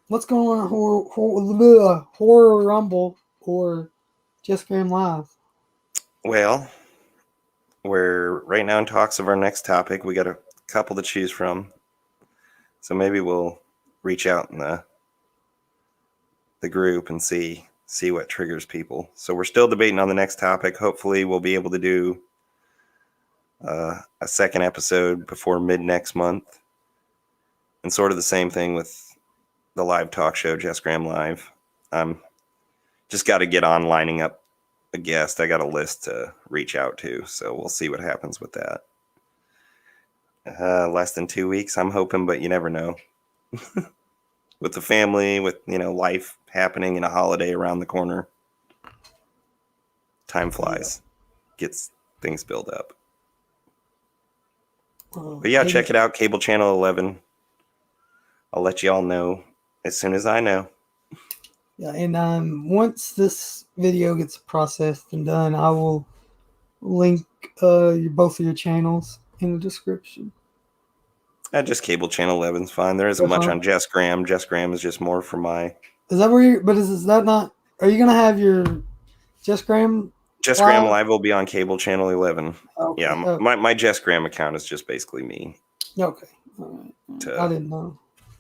what's going on at horror Rumble or Just Graham Live? Well, we're right now in talks of our next topic. We got a couple to choose from, so maybe we'll reach out in the the group and see what triggers people. So we're still debating on the next topic. Hopefully we'll be able to do a second episode before mid next month. And sort of the same thing with the live talk show, Jess Graham Live. Just got to get on lining up a guest. I got a list to reach out to, so we'll see what happens with that. Less than 2 weeks, I'm hoping, but you never know. With the family, with life happening and a holiday around the corner, time flies, gets things built up. But yeah, check it out, Cable Channel 11. I'll let you all know as soon as I know. Yeah, and once this video gets processed and done, I will link both of your channels in the description. Just Cable Channel 11 is fine. There isn't much on Jess Graham. Jess Graham is just more for my... Is that where you... But is that not... Are you going to have your Jess Graham... Jess Graham Live will be on Cable Channel 11. Okay. Yeah, my Jess Graham account is just basically me. Okay. All right. I didn't know.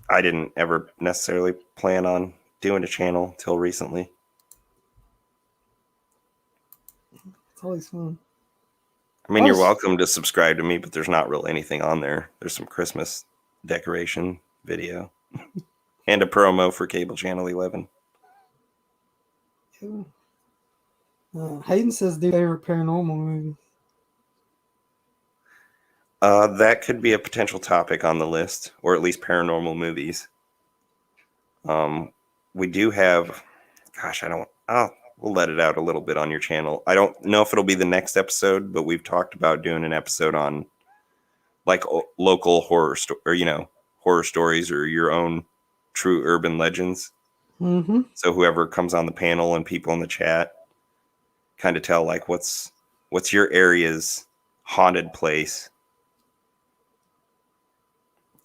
I didn't ever necessarily plan on doing a channel till recently. It's always fun. I mean, you're welcome to subscribe to me, but there's not really anything on there. There's some Christmas decoration video and a promo for Cable Channel 11. Yeah. Hayden says their favorite paranormal movies. That could be a potential topic on the list, or at least paranormal movies. We do have, we'll let it out a little bit on your channel. I don't know if it'll be the next episode, but we've talked about doing an episode on like local horror horror stories or your own true urban legends. Mm-hmm. So whoever comes on the panel and people in the chat kind of tell like what's your area's haunted place.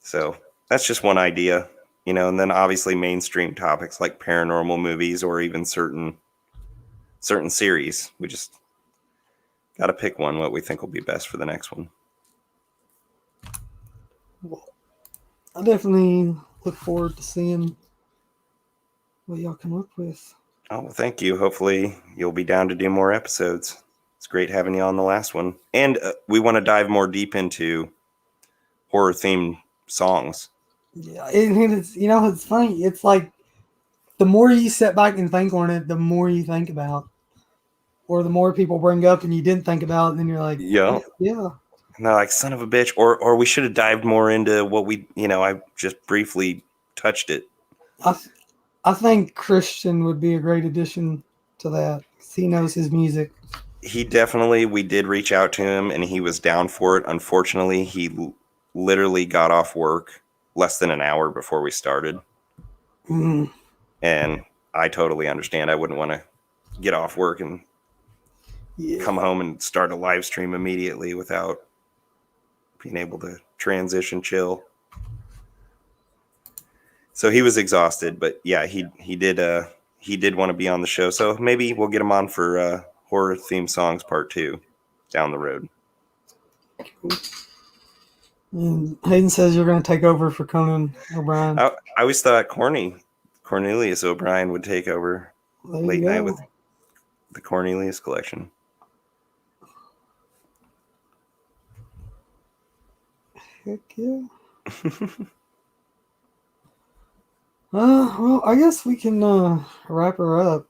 So that's just one idea, and then obviously mainstream topics like paranormal movies or even certain series. We just got to pick one, what we think will be best for the next one. Well, I definitely look forward to seeing what y'all come up with. Oh, well, thank you. Hopefully you'll be down to do more episodes. It's great having you on the last one. And we want to dive more deep into horror themed songs. Yeah, and it's it's funny. It's like the more you sit back and think on it, the more you think about, or the more people bring up and you didn't think about, and then you're like, yeah. And they're like, son of a bitch, or we should have dived more into what we, I just briefly touched it. I think Christian would be a great addition to that because he knows his music. We did reach out to him and he was down for it. Unfortunately, he literally got off work less than an hour before we started. Mm. And I totally understand. I wouldn't want to get off work and come home and start a live stream immediately without being able to transition chill. So he was exhausted, but yeah, he did want to be on the show. So maybe we'll get him on for horror theme songs part 2 down the road. And Hayden says you're going to take over for Conan O'Brien. I always thought Cornelius O'Brien would take over late night with the Cornelius Collection. Heck yeah. Well, I guess we can wrap her up.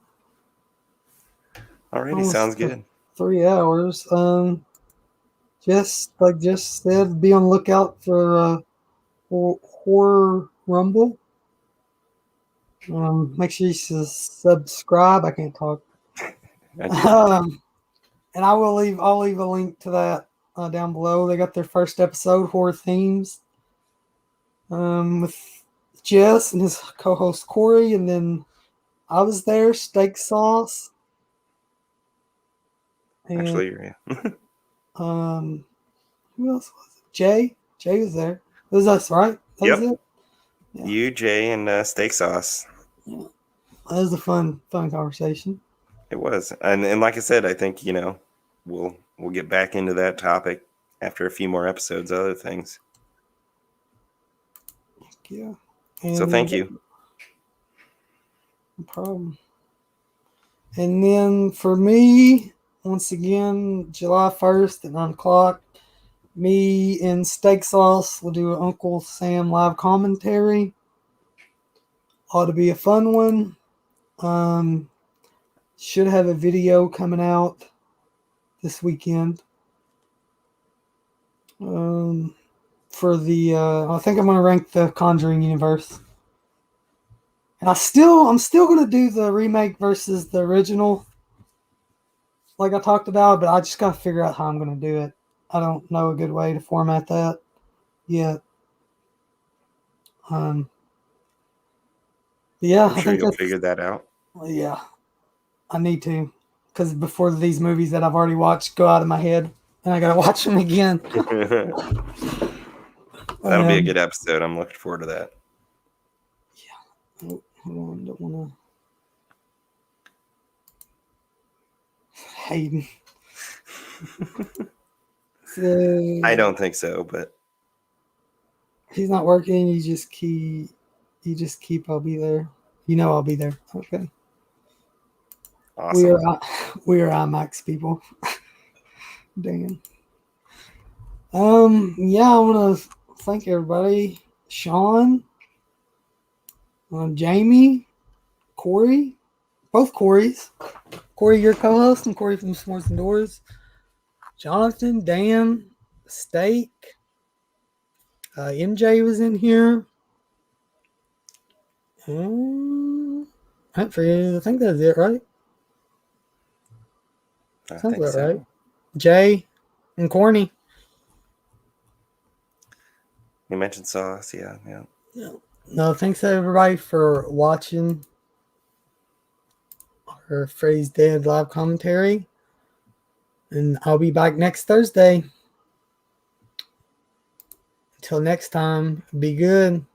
Alrighty, sounds good. 3 hours. Just like Jess said, be on the lookout for Horror Rumble. Make sure you subscribe. I can't talk. And I'll leave a link to that down below. They got their first episode, Horror Themes, with Jess and his co-host Corey, and then I was there, Steak Sauce. And, actually, yeah. Who else was it? Jay was there. It was us, right? That was it? Yeah. You, Jay, and Steak Sauce. Yeah. That was a fun conversation. It was. And like I said, I think, we'll get back into that topic after a few more episodes, other things. Yeah. And so thank you. No problem. And then for me, once again, July 1st at 9 o'clock, me and Steak Sauce will do an Uncle Sam live commentary. Ought to be a fun one. Should have a video coming out this weekend. For the I think I'm gonna rank the Conjuring universe. And I'm still gonna do the remake versus the original, like I talked about, but I just gotta figure out how I'm gonna do it. I don't know a good way to format that yet. Yeah, I'm sure you'll figure that out. Yeah, I need to, because before these movies that I've already watched go out of my head, and I gotta watch them again. That'll be a good episode. I'm looking forward to that. Yeah. Oh, hold on, don't wanna. Hayden. So, I don't think so, but he's not working. You just keep. I'll be there. You know I'll be there. Okay. awesome. We are IMAX people. Damn. Yeah, I want to thank everybody. Sean, Jamie, Corey, both Corys. Corey, your co-host, and Corey from S'mores and Doors. Jonathan, Dan, Steak. MJ was in here. I think that's it, right? I Sounds think about so. right. Jay and Corny. You mentioned Sauce, yeah. No, thanks everybody for watching our Freddy's Dead live commentary. And I'll be back next Thursday. Until next time, be good.